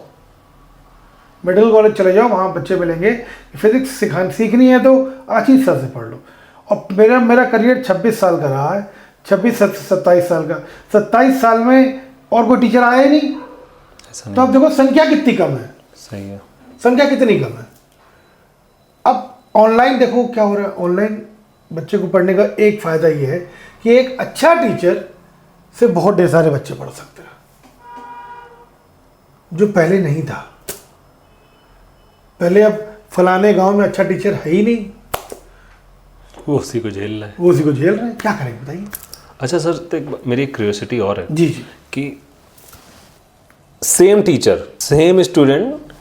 मेडिकल कॉलेज चले जाओ, वहाँ बच्चे मिलेंगे, फिजिक्स सीखनी है तो आशीष सर से पढ़ लो। और मेरा करियर 26 साल का रहा है, 26 से 27 साल का। 27 साल में और कोई टीचर आया ही नहीं। तो आप देखो संख्या कितनी कम है। सही है, संख्या कितनी कम है। अब ऑनलाइन देखो क्या हो रहा है, ऑनलाइन बच्चे को पढ़ने का एक फ़ायदा ये है कि एक अच्छा टीचर से बहुत ढेर सारे बच्चे पढ़ सकते हैं, जो पहले नहीं था। पहले अब फलाने गांव में अच्छा टीचर है ही नहीं, वो उसी को झेल रहा है। वो उसी को झेल रहे हैं, क्या करेंगे बताइए। अच्छा सर, तो मेरी एक क्यूरियोसिटी और है जी जी। कि सेम टीचर सेम स्टूडेंट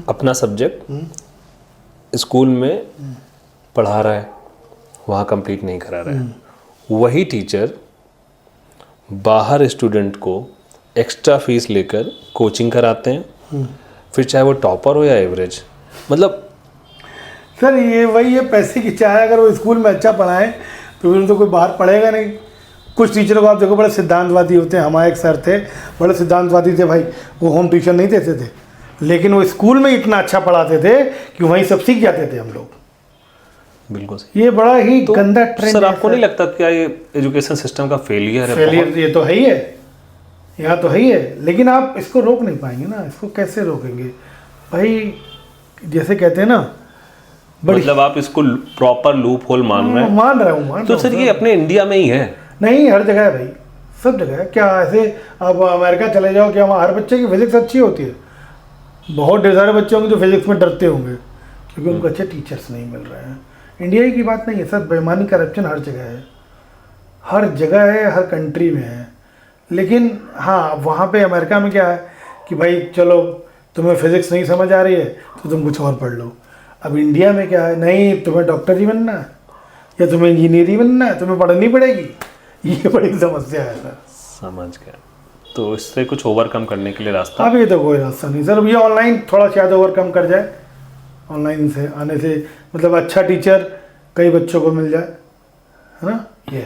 अपना सब्जेक्ट स्कूल में पढ़ा रहा है, वहाँ कंप्लीट नहीं करा रहा है, वही टीचर बाहर स्टूडेंट को एक्स्ट्रा फीस लेकर कोचिंग कराते हैं, फिर चाहे वो टॉपर हो या एवरेज। मतलब सर ये वही है, पैसे की चाह है। अगर वो स्कूल में अच्छा पढ़ाएं तो फिर तो कोई बाहर पढ़ेगा नहीं। कुछ टीचरों को आप देखो बड़े सिद्धांतवादी होते हैं। हमारे एक सर थे, बड़े सिद्धांतवादी थे भाई, वो होम ट्यूशन नहीं देते थे, लेकिन वो स्कूल में इतना अच्छा पढ़ाते थे कि वहीं सब सीख जाते थे हम लोग। बिल्कुल सही। ये बड़ा ही तो गंदा ट्रेंड सर आपको नहीं लगता क्या ये एजुकेशन सिस्टम का फेलियर है? फेलियर ये तो है ही है, यहाँ तो है ही है, लेकिन आप इसको रोक नहीं पाएंगे ना। इसको कैसे रोकेंगे भाई? जैसे कहते हैं ना, मतलब आप इसको प्रॉपर लूप होल मान रहे हैं? मान रहा हूँ। तो सर ये अपने इंडिया में ही है? नहीं, हर जगह है भाई, सब जगह है। क्या ऐसे अब अमेरिका चले जाओ, क्या वहाँ हर बच्चे की फिजिक्स अच्छी होती है? बहुत ढेर सारे बच्चे होंगे जो फिजिक्स में डरते होंगे क्योंकि उनको अच्छे टीचर्स नहीं मिल रहे हैं। इंडिया ही की बात नहीं है सर, बेईमानी करप्शन हर जगह है, हर जगह है, हर कंट्री में है। लेकिन हाँ, वहाँ पे अमेरिका में क्या है कि भाई चलो तुम्हें फिजिक्स नहीं समझ आ रही है तो तुम कुछ और पढ़ लो। अब इंडिया में क्या है, नहीं तुम्हें डॉक्टर ही बनना है या तुम्हें इंजीनियर ही बनना है, तुम्हें पढ़नी पड़ेगी। ये बड़ी समस्या है सर। समझ गया। तो इससे कुछ ओवरकम करने के लिए रास्ता? अब ये तो कोई रास्ता नहीं सर। अब ये ऑनलाइन थोड़ा शायद ओवरकम कर जाए, ऑनलाइन से आने से मतलब अच्छा टीचर कई बच्चों को मिल जाए, है ना। ये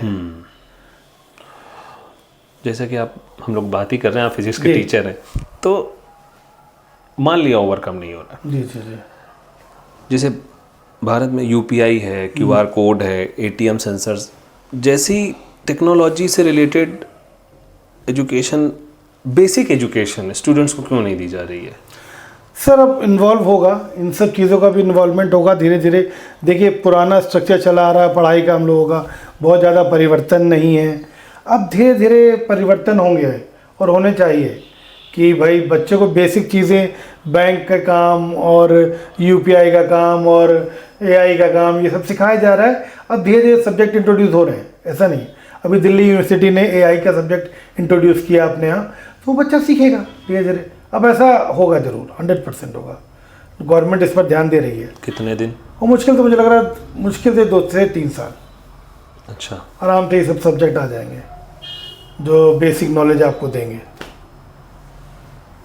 जैसे कि हम लोग बात ही कर रहे हैं, आप फिजिक्स के टीचर हैं, तो मान लिया ओवरकम नहीं हो रहा। जी जी जी। जैसे भारत में यूपीआई है, क्यूआर कोड है, एटीएम सेंसर्स जैसी टेक्नोलॉजी से related education, basic education students को क्यों नहीं दी जा रही है? सर अब इन्वॉल्व होगा, इन सब चीज़ों का भी इन्वॉल्वमेंट होगा धीरे धीरे। देखिए पुराना स्ट्रक्चर चला आ रहा है पढ़ाई का हम लोगों का, बहुत ज़्यादा परिवर्तन नहीं है। अब धीरे धीरे परिवर्तन होंगे और होने चाहिए कि भाई बच्चों को बेसिक चीज़ें, बैंक का काम और यूपीआई का काम और एआई का काम, ये सब सिखाया जा रहा है। अब धीरे धीरे सब्जेक्ट इंट्रोड्यूस हो रहे हैं, ऐसा नहीं। अभी दिल्ली यूनिवर्सिटी ने एआई का सब्जेक्ट इंट्रोड्यूस किया अपने यहाँ, तो वो बच्चा सीखेगा धीरे धीरे। अब ऐसा होगा जरूर, 100% होगा। गवर्नमेंट इस पर ध्यान दे रही है। कितने दिन? और मुश्किल तो मुझे लग रहा है मुश्किल से 2 से 3 साल। अच्छा। आराम से ये सब सब्जेक्ट आ जाएंगे जो बेसिक नॉलेज आपको देंगे।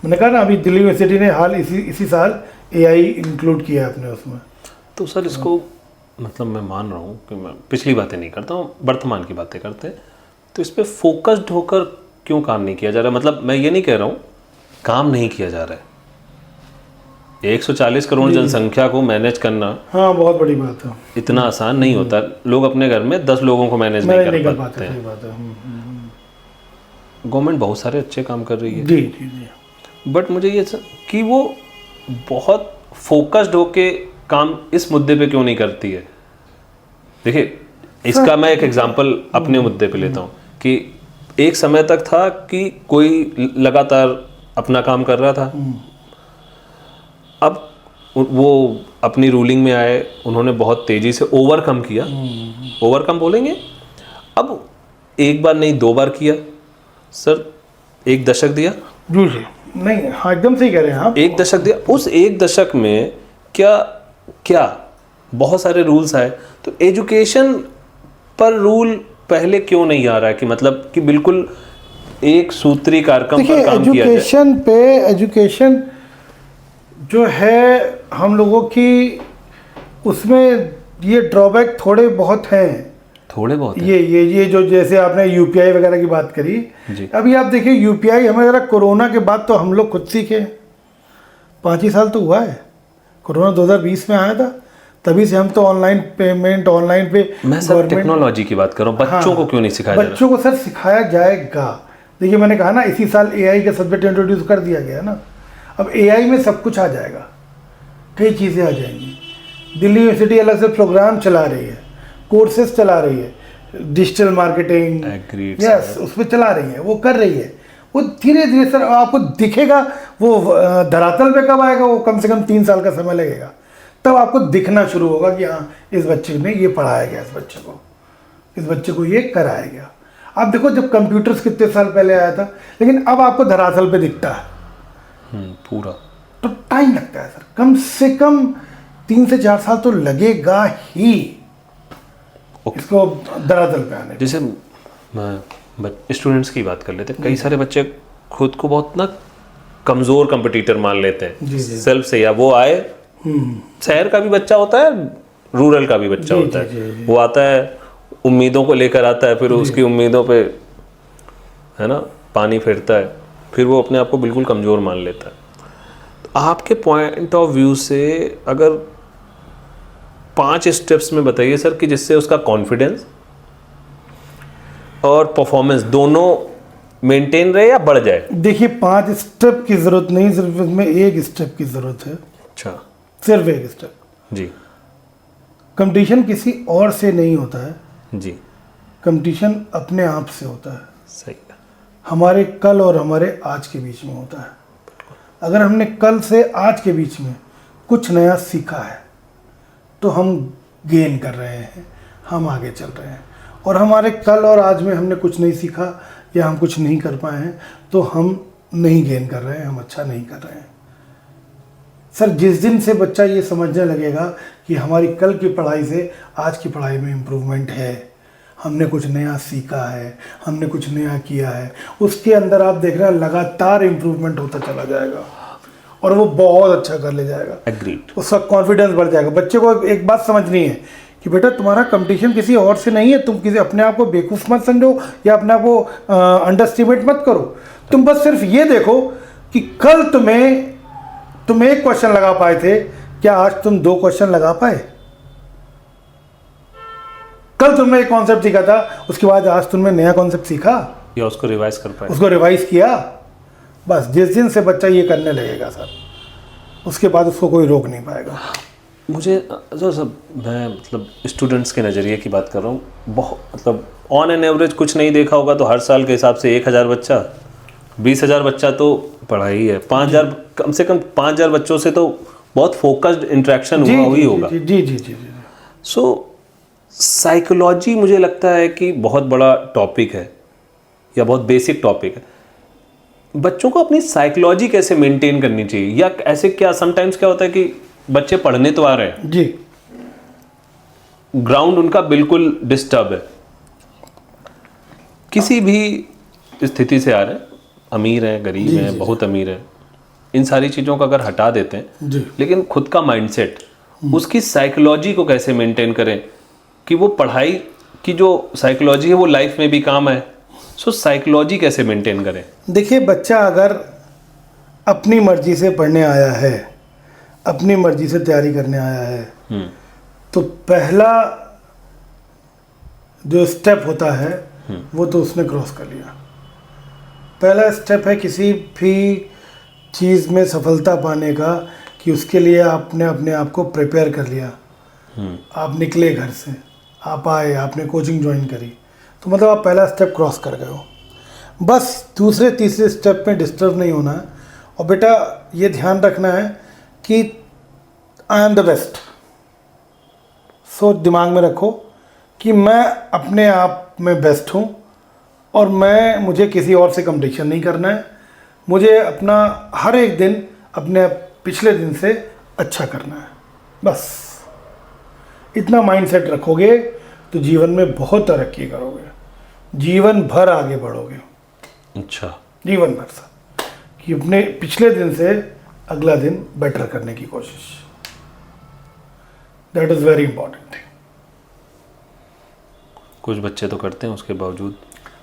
मैंने कहा ना, अभी दिल्ली यूनिवर्सिटी ने हाल इसी साल एआई इंक्लूड किया है अपने उसमें। तो सर इसको मतलब मैं मान रहा हूँ कि मैं पिछली बातें नहीं करता हूँ, वर्तमान की बातें करते हैं, तो इस पर फोकस्ड होकर क्यों काम नहीं किया जा रहा? मतलब मैं ये नहीं कह रहा हूँ काम नहीं किया जा रहा है। 140 करोड़ जनसंख्या को मैनेज करना, हाँ बहुत बड़ी बात है। इतना आसान नहीं होता। लोग अपने घर में 10 लोगों को मैनेज नहीं कर पाते हैं। सही बात है। गवर्नमेंट बहुत सारे अच्छे काम कर रही है, जी जी जी। बट मुझे ये कि वो बहुत फोकस्ड होके काम इस मुद्दे पे क्यों नहीं करती है? देखिए इसका मैं एक एग्जांपल अपने मुद्दे पे लेता हूँ कि एक समय तक था कि कोई लगातार अपना काम कर रहा था, अब वो अपनी रूलिंग में आए, उन्होंने बहुत तेजी से ओवरकम किया। ओवरकम बोलेंगे, अब एक बार नहीं 2 बार किया सर, 1 दशक दिया। जी जी, नहीं हाँ एकदम सही कह रहे हैं आप। 1 दशक दिया। उस 1 दशक में क्या बहुत सारे रूल्स आए, तो एजुकेशन पर रूल पहले क्यों नहीं आ रहा है कि मतलब कि बिल्कुल एक सूत्री कार्यक्रम पर काम किया जाए? एजुकेशन पे एजुकेशन जो है हम लोगों की, उसमें ये ड्रॉबैक थोड़े बहुत हैं। थोड़े बहुत हैं। ये जो जैसे आपने यूपीआई वगैरह की बात करी जी। अभी आप देखिए यूपीआई हमें ज़रा कोरोना के बाद तो हम लोग खुद सीखे, 5 ही साल तो हुआ है। कोरोना 2020 में आया था, तभी से हम तो ऑनलाइन पेमेंट, ऑनलाइन पे। मैं सर टेक्नोलॉजी की बात कर रहा हूँ, बच्चों को क्यों नहीं सिखाया जा रहा? बच्चों को सर सिखाया जाएगा। देखिए मैंने कहा ना, इसी साल एआई का सब्जेक्ट इंट्रोड्यूस कर दिया गया ना। अब एआई में सब कुछ आ जाएगा, कई चीज़ें आ जाएंगी। दिल्ली यूनिवर्सिटी अलग से प्रोग्राम चला रही है, कोर्सेज चला रही है, डिजिटल मार्केटिंग, Agreed, यस उस पर चला रही है, वो कर रही है। वो धीरे धीरे सर आपको दिखेगा, वो धरातल पे कब आएगा, वो कम से कम 3 साल का समय लगेगा, तब आपको दिखना शुरू होगा कि हाँ इस बच्चे ने ये पढ़ाया गया, इस बच्चे को ये कराया गया। आप देखो जब कंप्यूटर्स कितने साल पहले आया था, लेकिन अब आपको धरातल पे दिखता है। पूरा तो टाइम लगता है सर, कम से कम 3 से 4 साल तो लगेगा ही इसको धरातल पे आने। जैसे स्टूडेंट्स की बात कर लेते हैं, कई सारे बच्चे खुद को बहुत ना कमज़ोर कंपटीटर मान लेते हैं सेल्फ से, या वो आए शहर का भी बच्चा होता है, रूरल का भी बच्चा होता है, वो आता है उम्मीदों को लेकर आता है, फिर उसकी उम्मीदों पे है ना पानी फेरता है, फिर वो अपने आप को बिल्कुल कमज़ोर मान लेता है। तो आपके पॉइंट ऑफ व्यू से अगर 5 स्टेप्स में बताइए सर कि जिससे उसका कॉन्फिडेंस और परफॉर्मेंस दोनों मेंटेन रहे या बढ़ जाए। देखिए 5 स्टेप की ज़रूरत नहीं, सिर्फ इसमें 1 स्टेप की ज़रूरत है। अच्छा, सिर्फ 1 स्टेप। जी कंपटीशन किसी और से नहीं होता है जी, कंपटीशन अपने आप से होता है। सही है। हमारे कल और हमारे आज के बीच में होता है। अगर हमने कल से आज के बीच में कुछ नया सीखा है तो हम गेन कर रहे हैं, हम आगे चल रहे हैं। और हमारे कल और आज में हमने कुछ नहीं सीखा या हम कुछ नहीं कर पाए हैं तो हम नहीं गेन कर रहे हैं, हम अच्छा नहीं कर रहे हैं। सर जिस दिन से बच्चा ये समझने लगेगा कि हमारी कल की पढ़ाई से आज की पढ़ाई में इम्प्रूवमेंट है, हमने कुछ नया सीखा है, हमने कुछ नया किया है, उसके अंदर आप देख रहे हैं लगातार इम्प्रूवमेंट होता चला जाएगा और वो बहुत अच्छा कर ले जाएगा। एग्रीड। उसका कॉन्फिडेंस बढ़ जाएगा। बच्चे को एक बात समझनी है कि बेटा तुम्हारा कंपटीशन किसी और से नहीं है, तुम किसी अपने आप को बेवकूफ़ मत समझो या अपने आप को अंडरस्टिमेट मत करो। तुम बस सिर्फ ये देखो कि कल तुम 1 क्वेश्चन लगा पाए थे, क्या आज तुम 2 क्वेश्चन लगा पाए? कल तुमने एक कॉन्सेप्ट सीखा था, उसके बाद आज तुमने नया कॉन्सेप्ट सीखा या उसको रिवाइज कर पाए, उसको रिवाइज किया। बस जिस दिन से बच्चा ये करने लगेगा सर, उसके बाद उसको कोई रोक नहीं पाएगा। मुझे सर सब मैं मतलब स्टूडेंट्स के नज़रिए की बात कर रहा हूँ, बहुत मतलब ऑन एन एवरेज कुछ नहीं देखा होगा तो हर साल के हिसाब से 1000 बच्चा 20,000 बच्चा तो पढ़ा ही है, 5000 कम से कम 5000 बच्चों से तो बहुत फोकस्ड इंटरेक्शन हुआ ही होगा। जी जी जी जी। सो साइकोलॉजी मुझे लगता है कि बहुत बड़ा टॉपिक है या बहुत बेसिक टॉपिक है। बच्चों को अपनी साइकोलॉजी कैसे मेंटेन करनी चाहिए, या ऐसे क्या समटाइम्स क्या होता है कि बच्चे पढ़ने तो आ रहे हैं जी, ग्राउंड उनका बिल्कुल डिस्टर्ब है, किसी भी स्थिति से आ रहे हैं, अमीर है गरीब है बहुत अमीर है, इन सारी चीज़ों को अगर हटा देते हैं जी। लेकिन खुद का माइंडसेट, उसकी साइकोलॉजी को कैसे मेंटेन करें कि वो पढ़ाई की जो साइकोलॉजी है वो लाइफ में भी काम आए। सो साइकोलॉजी कैसे मेंटेन करें? देखिए बच्चा अगर अपनी मर्जी से पढ़ने आया है, अपनी मर्जी से तैयारी करने आया है, तो पहला जो स्टेप होता है वो तो उसने क्रॉस कर लिया। पहला स्टेप है किसी भी चीज़ में सफलता पाने का कि उसके लिए आपने अपने आप को प्रिपेयर कर लिया। आप निकले घर से, आप आए, आपने कोचिंग ज्वाइन करी, तो मतलब आप पहला स्टेप क्रॉस कर गए हो। बस दूसरे तीसरे स्टेप में डिस्टर्ब नहीं होना है और बेटा ये ध्यान रखना है कि आई एम द बेस्ट। सो दिमाग में रखो कि मैं अपने आप में बेस्ट हूँ और मुझे किसी और से कंपटीशन नहीं करना है। मुझे अपना हर एक दिन अपने पिछले दिन से अच्छा करना है। बस इतना माइंडसेट रखोगे तो जीवन में बहुत तरक्की करोगे, जीवन भर आगे बढ़ोगे। अच्छा, जीवन भर सर कि अपने पिछले दिन से अगला दिन बेटर करने की कोशिश, that is very important thing. कुछ बच्चे तो करते हैं उसके बावजूद।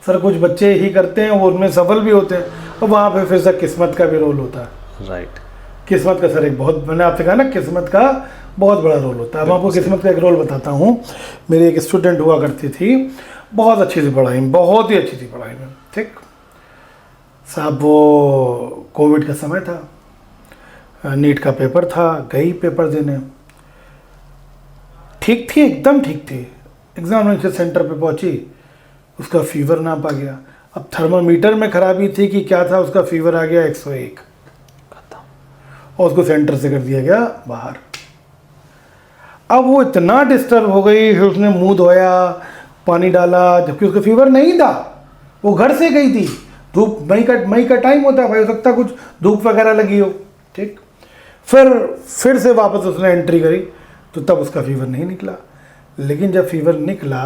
सर कुछ बच्चे ही करते हैं और उनमें सफल भी होते हैं, और वहाँ पे फिर सर किस्मत का भी रोल होता है। राइट। किस्मत का सर एक बहुत, मैंने आपसे कहा ना किस्मत का बहुत बड़ा रोल होता है। मैं आपको किस्मत का एक रोल बताता हूँ। मेरी एक स्टूडेंट हुआ करती थी, बहुत अच्छी थी पढ़ाई में, बहुत ही अच्छी थी पढ़ाई में, ठीक साहब। वो कोविड का समय था, नीट का पेपर था, गई पेपर देने, ठीक थी, एकदम ठीक थी। एग्जामिनेशन सेंटर पे पहुंची, उसका फीवर नापा गया। अब थर्मामीटर में खराबी थी कि क्या था, उसका फीवर आ गया 101 और उसको सेंटर से कर दिया गया बाहर। अब वो इतना डिस्टर्ब हो गई, फिर उसने मुंह धोया, पानी डाला, जबकि उसका फीवर नहीं था, वो घर से गई थी। धूप, मई का टाइम होता है भाई, हो सकता है कुछ धूप वगैरह लगी हो, ठीक। फिर से वापस उसने एंट्री करी, तो तब उसका फीवर नहीं निकला। लेकिन जब फीवर निकला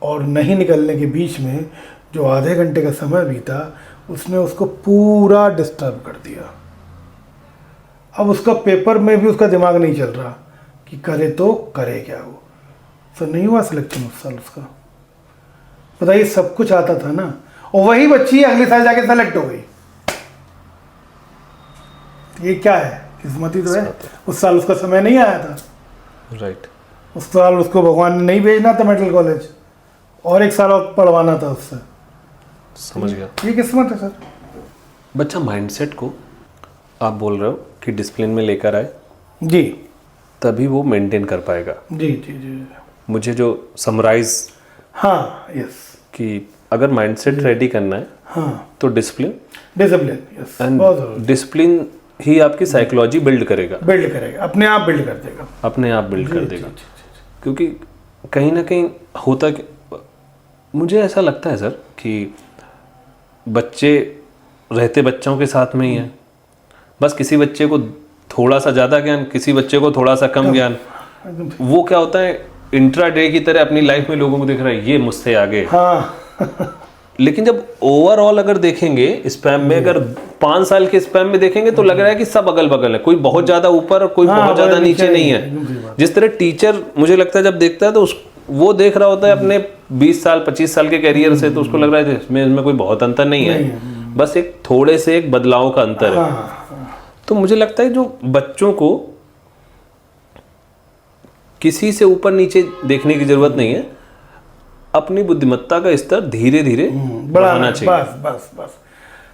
और नहीं निकलने के बीच में जो आधे घंटे का समय बीता, उसने उसको पूरा डिस्टर्ब कर दिया। अब उसका पेपर में भी उसका दिमाग नहीं चल रहा कि करे तो करे क्या वो। सर नहीं हुआ सिलेक्शन उस साल उसका, बताइए। सब कुछ आता था ना, और वही बच्ची अगले साल जाके सेलेक्ट हो गई। ये क्या है, किस्मत ही तो है। उस साल उसका समय नहीं आया था, राइट। उस साल उसको भगवान ने नहीं भेजना था मेडिकल कॉलेज, और एक साल और पढ़वाना था उससे। समझ गया। ये किस्मत है सर। बच्चा माइंडसेट को आप बोल रहे हो कि डिसिप्लिन में लेकर आए, जी तभी वो मेंटेन कर पाएगा। जी जी जी। मुझे जो समराइज, हाँ, यस, कि अगर माइंडसेट रेडी करना है हाँ, तो डिसिप्लिन, यस, बहुत जरूरी। डिसिप्लिन ही आपकी साइकोलॉजी बिल्ड करेगा, अपने आप बिल्ड कर देगा, अपने आप बिल्ड कर जी, देगा। जी, जी, जी। क्योंकि कहीं ना कहीं होता कि मुझे ऐसा लगता है सर कि बच्चे रहते बच्चों के साथ में ही हैं, बस किसी बच्चे को थोड़ा सा ज़्यादा ज्ञान, किसी बच्चे को थोड़ा सा कम ज्ञान। वो क्या होता है, इंट्रा डे की तरह अपनी लाइफ में लोगों को दिख रहा है ये मुझसे आगे। हाँ। लेकिन जब ओवरऑल अगर देखेंगे स्पैम में, अगर 5 साल के स्पैम में देखेंगे तो लग रहा है कि सब अगल बगल है, कोई बहुत ज्यादा ऊपर और कोई बहुत ज्यादा नीचे नहीं है। जिस तरह टीचर मुझे लगता है जब देखता है तो वो देख रहा होता है अपने 20 साल 25 साल के कैरियर से, तो उसको लग रहा है इसमें कोई बहुत अंतर नहीं है, बस एक थोड़े से एक बदलाव का अंतर है। तो मुझे लगता है जो बच्चों को किसी से ऊपर नीचे देखने की जरूरत नहीं है, अपनी बुद्धिमत्ता का स्तर धीरे धीरे बढ़ाना चाहिए। बस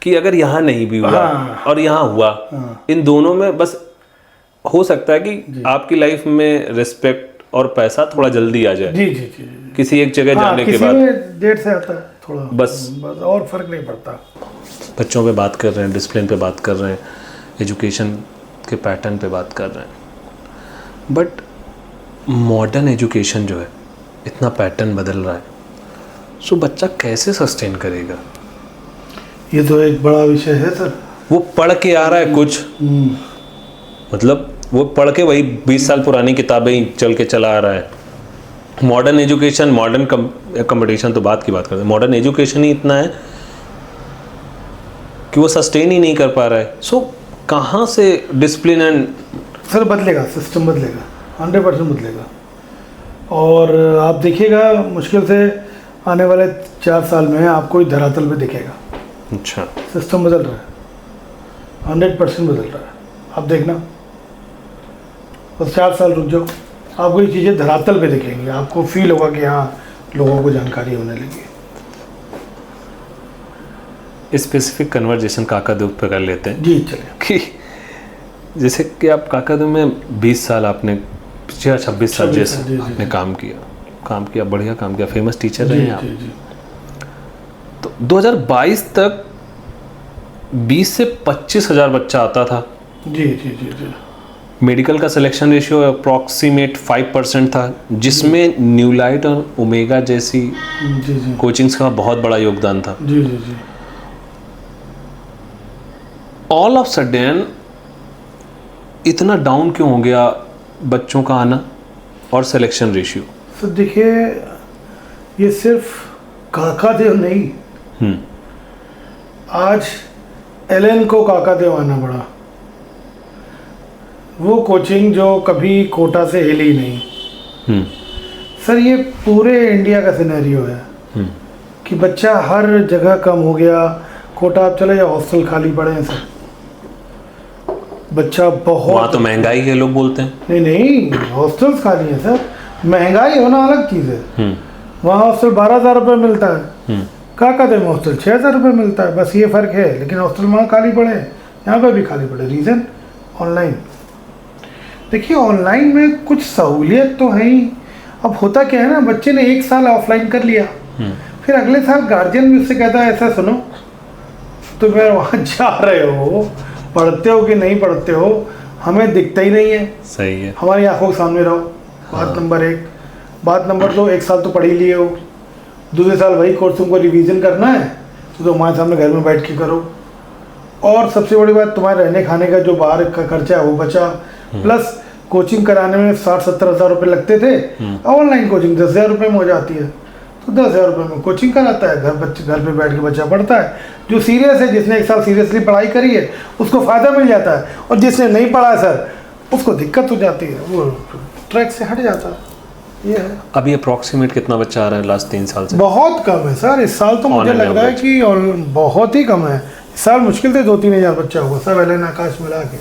कि अगर यहाँ नहीं भी हुआ और यहाँ हुआ, इन दोनों में बस हो सकता है कि आपकी लाइफ में रिस्पेक्ट और पैसा थोड़ा जल्दी आ जाए। जी जी जी। किसी एक जगह जाने के बाद देर से आता है थोड़ा, बस और फर्क नहीं पड़ता। बच्चों पे बात कर रहे हैं, डिसिप्लिन पे बात कर रहे हैं, एजुकेशन के पैटर्न पे बात कर रहे हैं, बट मॉडर्न एजुकेशन जो है इतना पैटर्न बदल रहा है, सो बच्चा कैसे सस्टेन करेगा? ये तो एक बड़ा विषय है सर। वो पढ़ के आ रहा है कुछ, मतलब वो पढ़ के वही 20 साल पुरानी किताबें ही चल के चला आ रहा है। मॉडर्न एजुकेशन, मॉडर्न कंपटीशन तो बात की बात करते हैं, मॉडर्न एजुकेशन ही इतना है कि वो सस्टेन ही नहीं कर पा रहा है। सो कहाँ से डिसिप्लिन एंड सर बदलेगा, सिस्टम बदलेगा, 100% बदलेगा। और आप देखिएगा मुश्किल से आने वाले 4 साल में आपको इस धरातल पे दिखेगा। अच्छा, सिस्टम बदल रहा है, 100% बदल रहा है। आप देखना, बस 4 साल रुक जाओ, आपको ये चीज़ें धरातल पे दिखेंगी, आपको फील होगा कि हाँ लोगों को जानकारी होने लगी। स्पेसिफिक कन्वर्जेशन काकादूब पे कर लेते हैं जी चलिए। कि जैसे कि आप काकादूब में 20 साल आपने, 26 साल जैसे आपने काम किया, बढ़िया काम किया, फेमस टीचर रहे हैं आप। तो 2022 तक 20 से 25 हज़ार बच्चा आता था। जी जी जी जी। मेडिकल का सिलेक्शन रेशियो अप्रॉक्सीमेट 5% था, जिसमें न्यूलाइट और ओमेगा जैसी जी जी कोचिंग्स का बहुत बड़ा योगदान था। जी जी जी। ऑल ऑफ सडन इतना डाउन क्यों हो गया बच्चों का आना और सिलेक्शन रेशियो? तो देखिए, ये सिर्फ काकादेव नहीं, आज एलन को काकादेव आना पड़ा। वो कोचिंग जो कभी कोटा से हिली नहीं। सर ये पूरे इंडिया का सिनेरियो है कि बच्चा हर जगह कम हो गया। कोटा आप चले जाओ, हॉस्टल खाली पड़े हैं सर, बच्चा बहुत, वहाँ तो महंगाई है लोग बोलते हैं। नहीं हॉस्टल्स खाली हैं सर, महंगाई होना अलग चीज़ है। वहाँ हॉस्टल 12,000 रुपये मिलता है, काकादेव में हॉस्टल 6,000 रुपये मिलता है, बस ये फ़र्क है। लेकिन हॉस्टल वहाँ खाली पड़े, यहाँ पर भी खाली पड़े। Reason online. देखिए ऑनलाइन में कुछ सहूलियत तो है ही, अब होता क्या है ना, बच्चे ने 1 साल ऑफलाइन कर लिया, फिर अगले साल गार्जियन भी उससे कहता है ऐसा सुनो तो मैं वहाँ जा रहे हो, पढ़ते हो कि नहीं पढ़ते हो हमें दिखता ही नहीं है, सही है, हमारी आंखों के सामने रहो। बात नंबर 1। बात नंबर 2, 1 साल तो पढ़ ही लिए हो, दूसरे साल वही कोर्स तुमको रिवीजन करना है तो हमारे सामने घर में बैठ के करो। और सबसे बड़ी बात, तुम्हारे रहने खाने का जो बाहर का खर्चा है वो बचा, प्लस कोचिंग कराने में 60-70 हज़ार रुपये लगते थे, ऑनलाइन कोचिंग 10,000 रुपये में हो जाती है, तो 10,000 रुपये में कोचिंग कराता है, घर पे बैठ के बच्चा पढ़ता है। जो सीरियस है, जिसने 1 साल सीरियसली पढ़ाई करी है उसको फ़ायदा मिल जाता है, और जिसने नहीं पढ़ा है सर उसको दिक्कत हो जाती है, वो ट्रैक से हट जाता है। ये है। अभी अप्रॉक्सीमेट कितना बच्चा आ रहा है लास्ट 3 साल से? बहुत कम है सर, इस साल तो मुझे लग रहा है कि बहुत ही कम है। इस साल मुश्किल से 2-3 हज़ार बच्चा होगा सब एलन आकाश मिला के।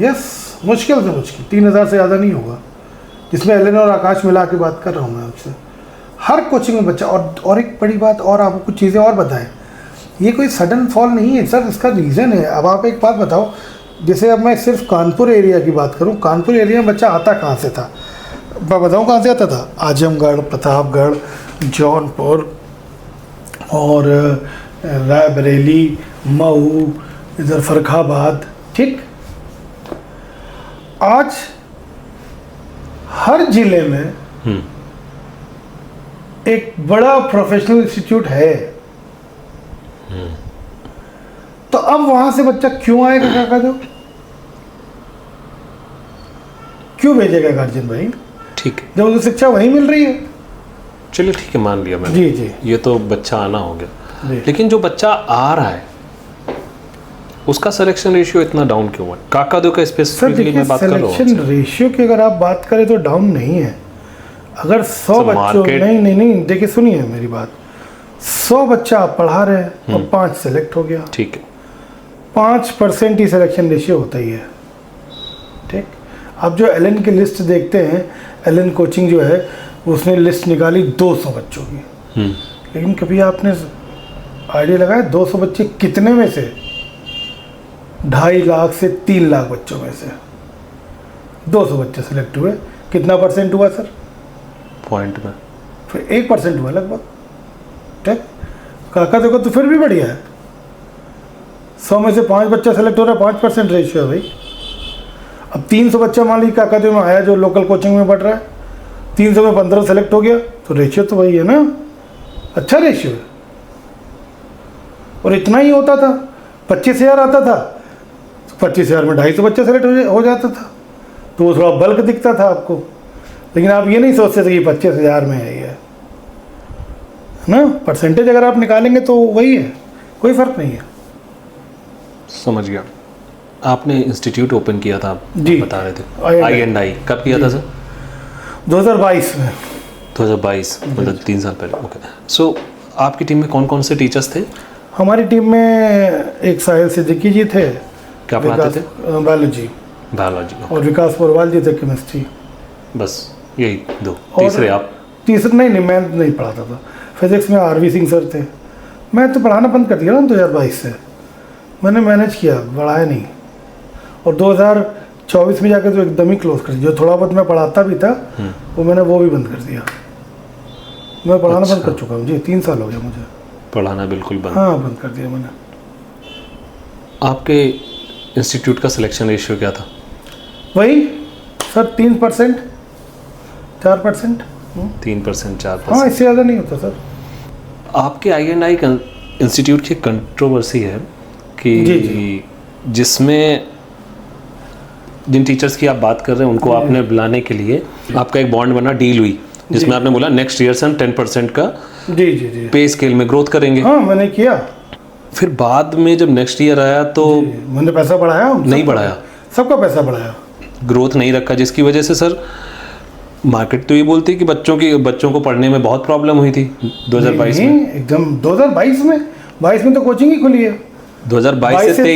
यस, मुश्किल से मुश्किल 3 हज़ार से ज़्यादा नहीं होगा, जिसमें एलन और आकाश मिला के बात कर रहा हूँ मैं आपसे। हर कोचिंग में बच्चा। और एक बड़ी बात, और आपको कुछ चीज़ें और बताएं, ये कोई सडन फॉल नहीं है सर, इसका रीज़न है। अब आप एक बात बताओ, जैसे अब मैं सिर्फ कानपुर एरिया की बात करूँ, कानपुर एरिया में बच्चा आता कहाँ से था? मैं बताऊँ कहाँ से आता था? आजमगढ़, प्रतापगढ़, जौनपुर और रायबरेली, मऊ, इधर फर्रुखाबाद। ठीक, आज हर जिले में एक बड़ा प्रोफेशनल इंस्टीट्यूट है, तो अब वहां से बच्चा क्यों आएगा काका जो? क्यों भेजेगा गार्जियन भाई? ठीक है, जब उसे शिक्षा वहीं मिल रही है। चलिए ठीक है, मान लिया मैंने। जी जी, ये तो बच्चा आना हो गया, जी। लेकिन जो बच्चा आ रहा है उसका सिलेक्शन रेशियो इतना डाउन क्यों है? काकादो का सर स्पेसिफिकली देखिए, मैं बात कर रहा हूँ। सिलेक्शन रेशियो की अगर आप बात करें तो डाउन नहीं है। अगर 100 बच्चों, मार्केट- नहीं, देखिए सुनिए मेरी बात, 100 बच्चा आप पढ़ा रहे हैं और 5 सेलेक्ट हो गया, ठीक है, 5% ही सिलेक्शन रेशियो होता ही है। ठीक, आप जो एलन की लिस्ट देखते हैं, एलन कोचिंग जो है उसने लिस्ट निकाली 200 बच्चों की, लेकिन कभी आपने आइडिया लगाया 200 बच्चे कितने में से? 2.5 लाख से 3 लाख बच्चों में से 200 बच्चे सेलेक्ट हुए। कितना परसेंट हुआ सर? पॉइंट में फिर 1% हुआ लगभग। ठीक, काका देखो तो फिर भी बढ़िया है। 100 में से 5 बच्चा सेलेक्ट हो रहा है, 5% रेशियो है भाई। अब 300 बच्चा मान लीजिए काका में आया जो लोकल कोचिंग में पढ़ रहा है, 300 में 15 सेलेक्ट हो गया, तो रेशियो तो वही है ना, अच्छा रेशियो है। और इतना ही होता था, 25,000 आता था, 25,000 में 250 बच्चा सेलेक्ट हो जाता था, तो वो थोड़ा बल्क दिखता था आपको। लेकिन आप ये नहीं सोचते थे कि 25,000 में है ये ना। परसेंटेज अगर आप निकालेंगे तो वही है, कोई फ़र्क नहीं है। समझ गया। आपने इंस्टीट्यूट ओपन किया था, आप जी, बता रहे थे, I&I I&I कब किया था सर? 2022 में। 2022, मतलब 3 साल पहले। ओके, सो आपकी टीम में कौन कौन से टीचर्स थे? हमारी टीम में एक साहिल सिद्दीकी जी थे, क्या पढ़ाते थे? Biology, biology. और विकास पोरवाल जी थे, केमिस्ट्री। बस यही 2। और तीसरे आप? तीसरा नहीं, मैं नहीं पढ़ाता था। फिजिक्स में आरवी सिंह सर थे। मैं तो पढ़ाना बंद कर दिया ना 2022 से, मैंने मैनेज किया, बढ़ाया नहीं। और 2024 में जाकर तो एकदम ही क्लोज कर दिया। जो थोड़ा बहुत मैं पढ़ाता भी था वो मैंने वो भी बंद कर दिया। मैं पढ़ाना बंद कर चुका हूँ जी, 3 साल हो गया मुझे पढ़ाना बिल्कुल बंद? हाँ, बंद कर दिया मैंने। आपके इंस्टीट्यूट का सिलेक्शन रेशियो क्या था? वही सर 3%, 4%। 3%, 4%? हाँ, इससे ज़्यादा नहीं होता सर। आपके I&I इंस्टीट्यूट की कंट्रोवर्सी है कि जी। जिसमें जिन टीचर्स की आप बात कर रहे हैं उनको आपने बुलाने के लिए आपका एक बॉन्ड बना, डील हुई, जिसमें आपने बोला नेक्स्ट ईयर से हम 10% का जी जी जी पे स्केल में ग्रोथ करेंगे। हाँ, मैंने किया। फिर बाद में जब नेक्स्ट ईयर आया तो मैंने पैसा बढ़ाया, नहीं बढ़ाया, सबका पैसा बढ़ाया, ग्रोथ नहीं रखा, जिसकी वजह से सर मार्केट तो ये बोलती है कि बच्चों को पढ़ने में बहुत प्रॉब्लम हुई थी 2022 में। एकदम 2022 में, 22 में तो कोचिंग ही खुली है। 2022 से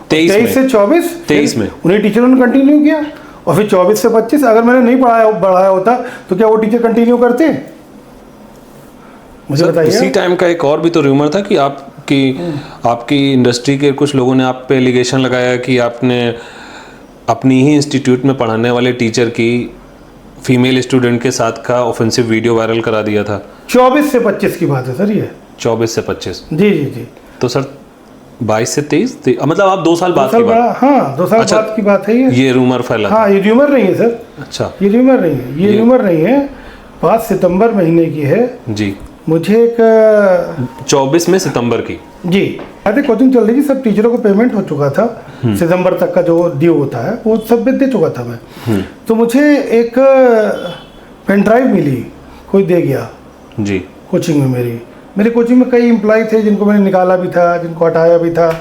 23 से 24 में उन्हीं टीचरों ने कंटिन्यू किया, और फिर 24 से 25 अगर मैंने नहीं बढ़ाया होता तो क्या वो टीचर कंटिन्यू करते? मुझे सर, बताइए। उसी टाइम का एक और भी तो रूमर था कि आपकी इंडस्ट्री के कुछ लोगों ने आप पे एलिगेशन लगाया कि आपने अपनी ही इंस्टीट्यूट में पढ़ाने वाले टीचर की फीमेल स्टूडेंट के साथ का ऑफेंसिव वीडियो वायरल करा दिया था। 24 से 25 की बात है सर ये। 24 से 25। जी जी जी। तो सर 22 से 23 मतलब आप 2 साल बाद की बात। हाँ 2 साल अच्छा, बाद की बात है ये रूमर फैला था। हाँ ये र्यूमर नहीं है सर। अच्छा, ये र्यूमर नहीं है, ये र्यूमर नहीं है। 5 सितंबर महीने की है। जी। मुझे एक 24 में सितंबर की। जी आधे कोचिंग चल रही थी, सब टीचरों को पेमेंट हो चुका था। सितंबर तक का जो ड्यू होता है वो सब दे चुका था मैं। तो मुझे एक पेन ड्राइव मिली, कोई दे गया जी कोचिंग में। मेरे कोचिंग में कई एम्प्लॉय थे जिनको मैंने निकाला भी था, जिनको हटाया भी था।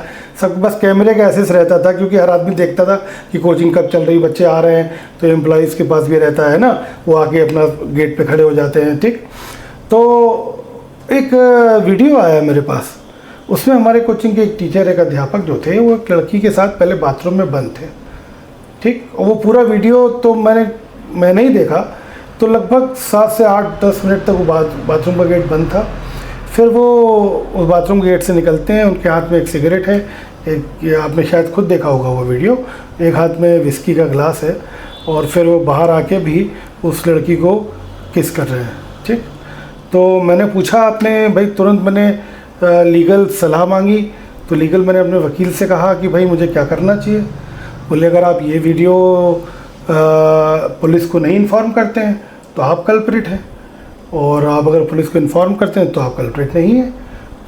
सब बस कैमरे का एक्सेस रहता था, क्योंकि हर आदमी देखता था कि कोचिंग कब चल रही, बच्चे आ रहे हैं, तो एम्प्लॉयज़ के पास भी रहता है ना, वो आके अपना गेट पे खड़े हो जाते हैं। ठीक, तो एक वीडियो आया मेरे पास, उसमें हमारे कोचिंग के एक टीचर, एक अध्यापक जो थे, वो एक लड़की के साथ पहले बाथरूम में बंद थे। ठीक, और वो पूरा वीडियो तो मैंने ही देखा, तो लगभग 7 से 8-10 मिनट तक वो बाथरूम का गेट बंद था। फिर वो उस बाथरूम गेट से निकलते हैं, उनके हाथ में एक सिगरेट है, एक आपने शायद खुद देखा होगा वो वीडियो, एक हाथ में विस्की का ग्लास है, और फिर वो बाहर आके भी उस लड़की को किस कर रहे हैं। ठीक, तो मैंने पूछा आपने भाई, तुरंत मैंने लीगल सलाह मांगी। तो लीगल मैंने अपने वकील से कहा कि भाई मुझे क्या करना चाहिए। बोले अगर आप ये वीडियो पुलिस को नहीं इन्फॉर्म करते हैं तो आप कल्प्रिट हैं, और आप अगर पुलिस को इन्फॉर्म करते हैं तो आप कल्प्रिट नहीं हैं।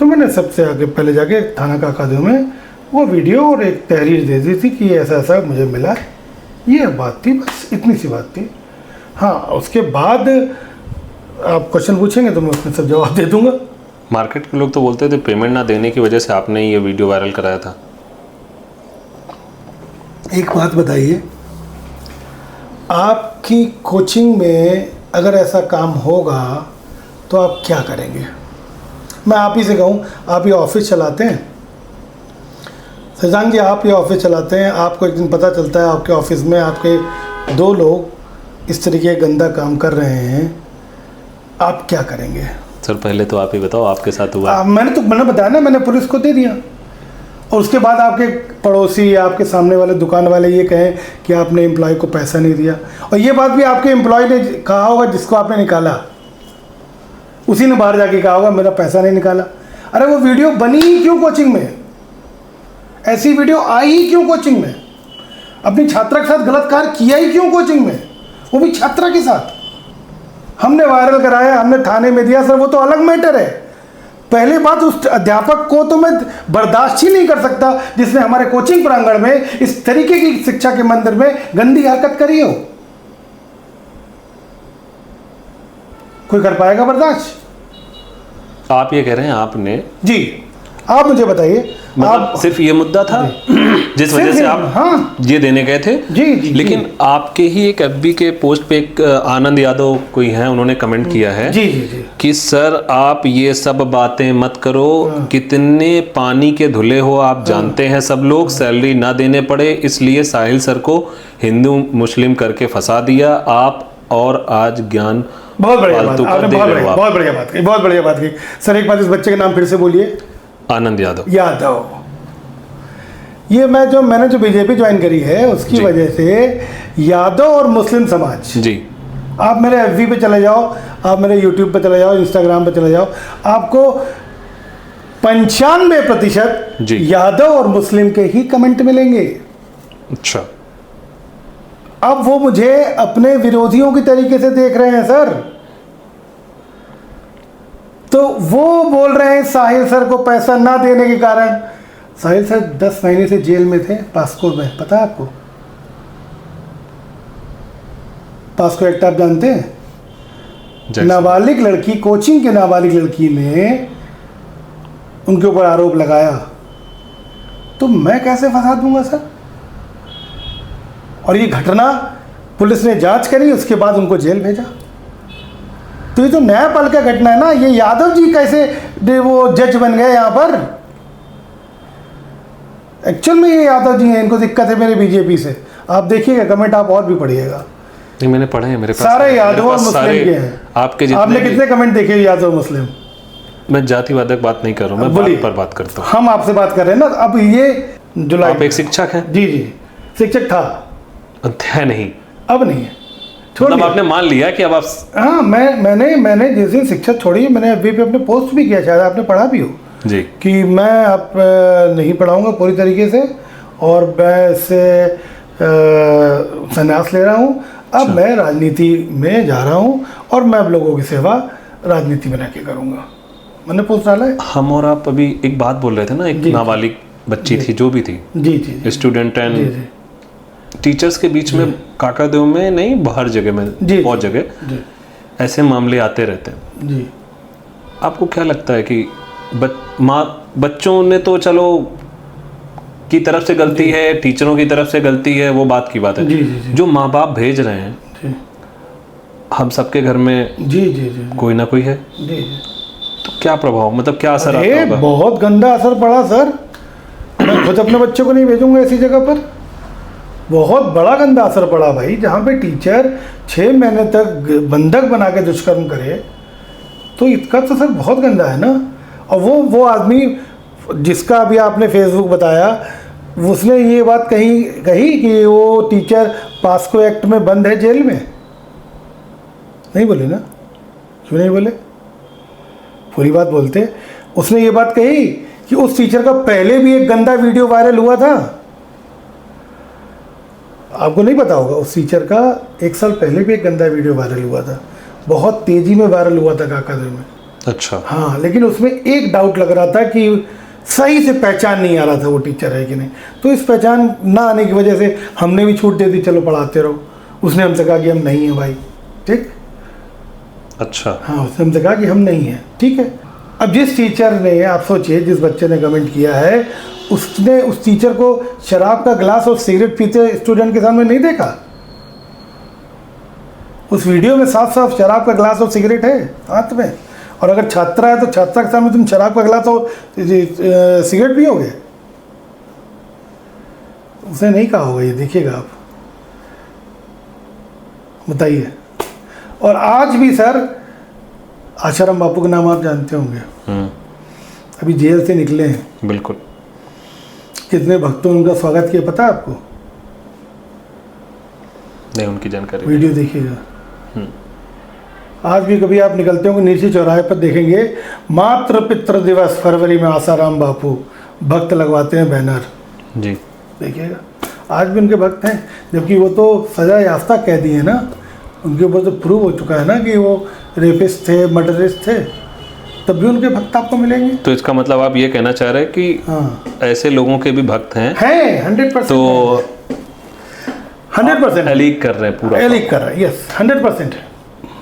तो मैंने सबसे आगे पहले जाके थाना काकादेव में वो वीडियो और एक तहरीर दे दी थी कि ऐसा ऐसा मुझे मिला। ये बात थी, बस इतनी सी बात थी। हाँ, उसके बाद आप क्वेश्चन पूछेंगे तो मैं उसमें सब जवाब दे दूंगा। मार्केट के लोग तो बोलते थे पेमेंट ना देने की वजह से आपने ये वीडियो वायरल कराया था। एक बात बताइए, आपकी कोचिंग में अगर ऐसा काम होगा तो आप क्या करेंगे? मैं आप ही से कहूँ, आप ये ऑफिस चलाते हैं, शशांक जी आप ये ऑफिस चलाते हैं, आपको एक दिन पता चलता है आपके ऑफिस में आपके 2 लोग इस तरीके गंदा काम कर रहे हैं, आप क्या करेंगे? सर पहले तो आप ही बताओ, आपके साथ हुआ? मैंने बताया ना, मैंने पुलिस को दे दिया, और उसके बाद आपके पड़ोसी, आपके सामने वाले दुकान वाले ये कहें कि आपने एम्प्लॉय को पैसा नहीं दिया, और ये बात भी आपके एम्प्लॉय ने कहा होगा जिसको आपने निकाला, उसी ने बाहर जाके कहा होगा मेरा पैसा नहीं निकाला। अरे वो वीडियो बनी ही क्यों कोचिंग में? ऐसी वीडियो आई ही क्यों कोचिंग में? अपनी छात्रा के साथ गलत कार्य किया ही क्यों कोचिंग में, वो भी छात्रा के साथ? हमने वायरल कराया, हमने थाने में दिया सर, वो तो अलग मैटर है। पहली बात, उस अध्यापक को तो मैं बर्दाश्त ही नहीं कर सकता जिसने हमारे कोचिंग प्रांगण में इस तरीके की शिक्षा के मंदिर में गंदी हरकत करी हो। कोई कर पाएगा बर्दाश्त? आप ये कह रहे हैं आपने? जी, आप मुझे बताइए। मतलब सिर्फ ये मुद्दा था जिस वजह से आप हाँ ये देने गए थे? जी। लेकिन आपके ही एक एफबी के पोस्ट पे एक आनंद यादव कोई है, उन्होंने कमेंट किया है जी कि सर आप ये सब बातें मत करो, कितने पानी के धुले हो आप जानते हैं सब लोग, सैलरी ना देने पड़े इसलिए साहिल सर को हिंदू मुस्लिम करके फंसा दिया आप, और आज ज्ञान बहुत बढ़िया बात, बहुत बढ़िया बात की। सर एक बात, इस बच्चे का नाम फिर से बोलिए। आनंद यादव। ये मैंने जो बीजेपी ज्वाइन करी है उसकी वजह से यादव और मुस्लिम समाज जी, आप मेरे एफबी पे चले जाओ, आप मेरे यूट्यूब पे चले जाओ, इंस्टाग्राम पे चले जाओ, आपको 95% यादव और मुस्लिम के ही कमेंट मिलेंगे। अच्छा, अब वो मुझे अपने विरोधियों की तरीके से देख रहे हैं सर, तो वो बोल रहे हैं साहिल सर को पैसा ना देने के कारण। साहिल सर 10 महीने से जेल में थे पास्को में, पता है आपको? पास्को एक्ट आप जानते हैं? नाबालिग लड़की, कोचिंग के नाबालिग लड़की ने उनके ऊपर आरोप लगाया, तो मैं कैसे फंसा दूंगा सर? और ये घटना पुलिस ने जांच करी, उसके बाद उनको जेल भेजा। तो ये तो नया पल का घटना है ना। ये यादव जी कैसे वो जज बन गए यहाँ पर? एक्चुअल में ये यादव जी हैं, इनको दिक्कत है मेरे बीजेपी से। आप देखिएगा कमेंट, आप और भी पढ़िएगा। नहीं मैंने पढ़े हैं, मेरे पास सारे यादव और मुस्लिम के हैं। आपके आपने कितने कमेंट देखे यादव मुस्लिम? मैं जातिवादक बात नहीं कर रहा हूँ, मैं बात पर बात करता हूँ। हम आपसे बात कर रहे हैं ना। अब ये जुलाई, आप एक शिक्षक हैं? जी, शिक्षक था, है नहीं, अब नहीं है। मतलब दिया। आपने मान लिया कि अब आप हाँ, मैंने जिस दिन शिक्षा छोड़ी, मैंने एफबी पे अपने पोस्ट भी किया, शायद आपने पढ़ा भी हो, जी कि मैं अब नहीं पढ़ाऊंगा पूरी तरीके से, और मैं इससे संन्यास ले रहा हूँ। अब मैं राजनीति में जा रहा हूँ और मैं अब लोगों की सेवा राजनीति में रह के करूँगा। मैंने पोस्ट डाला है। हम और आप अभी एक बात बोल रहे थे ना, एक जी, नाबालिग बच्ची थी जो भी थी, जी जी जी स्टूडेंट जी एंड जी टीचर्स के बीच में काकादेव में नहीं, हर जगह में, जी, बहुत जगह जी ऐसे मामले आते रहते हैं। जी। आपको क्या लगता है कि बच्चों ने तो चलो की तरफ से गलती है, टीचरों की तरफ से गलती है, वो बात की बात है। जी जी जी जो माँ बाप भेज रहे हैं, जी हम सबके घर में जी जी जी कोई ना कोई है, जी जी। तो क्या प्रभाव, मतलब क्या असर आता अरे होगा? बहुत गंदा असर पड़ा सर। मैं खुद अपने बच्चों को नहीं भेजूंगा ऐसी जगह पर। बहुत बड़ा गंदा असर पड़ा भाई, जहाँ पे टीचर 6 महीने तक बंधक बना के दुष्कर्म करे, तो इसका तो सर बहुत गंदा है ना। और वो आदमी जिसका अभी आपने फेसबुक बताया, उसने ये बात कही कि वो टीचर पास्को एक्ट में बंद है जेल में। नहीं बोले ना? क्यों नहीं बोले? पूरी बात बोलते। उसने ये बात कही कि उस टीचर का पहले भी एक गंदा वीडियो वायरल हुआ था। आपको नहीं पता होगा, उस टीचर का 1 साल पहले भी एक गंदा वीडियो वायरल हुआ था, बहुत तेजी में वायरल हुआ था काकादेव में। अच्छा। हाँ, लेकिन उसमें एक डाउट लग रहा था कि सही से पहचान नहीं आ रहा था वो टीचर है कि नहीं। तो इस पहचान ना आने की वजह से हमने भी छूट दे दी, चलो पढ़ाते रहो। उसने हमसे कहा कि हम नहीं हैं भाई, ठीक। अच्छा। हाँ, उसने हमसे कहा कि हम नहीं हैं, ठीक है। अब जिस टीचर ने, आप सोचिए, जिस बच्चे ने कमेंट किया है, उसने उस टीचर को शराब का गिलास और सिगरेट पीते स्टूडेंट के सामने नहीं देखा। उस वीडियो में साफ साफ शराब का गिलास और सिगरेट है हाथ में। और अगर छात्रा है तो छात्रा के सामने तुम शराब का गिलास और सिगरेट पियोगे? उसने नहीं कहा होगा, ये देखिएगा आप, बताइए। और आज भी सर, आशाराम बापू का नाम आप जानते होंगे, अभी जेल से निकले हैं। बिल्कुल। कितने भक्तों ने उनका स्वागत किया पता है आपको? नहीं, उनकी जानकारी वीडियो देखिएगा। आज भी कभी आप निकलते होंगे नीचे चौराहे पर, देखेंगे मातृ पितृ दिवस फरवरी में आसाराम बापू, भक्त लगवाते हैं बैनर, जी, देखिएगा। आज भी उनके भक्त हैं, जबकि वो तो सजा याफ्ता कैदी है ना। उनके ऊपर तो प्रूव हो चुका है ना कि वो रेपिस्ट थे, मर्डरिस्ट थे, तब भी उनके भक्त आपको मिलेंगे। तो इसका मतलब आप ये कहना चाह रहे हैं कि हाँ, ऐसे लोगों के भी भक्त हैं, 100%। तो 100% एलीग कर रहे हैं पूरा। एलिक कर रहा है, यस, 100%।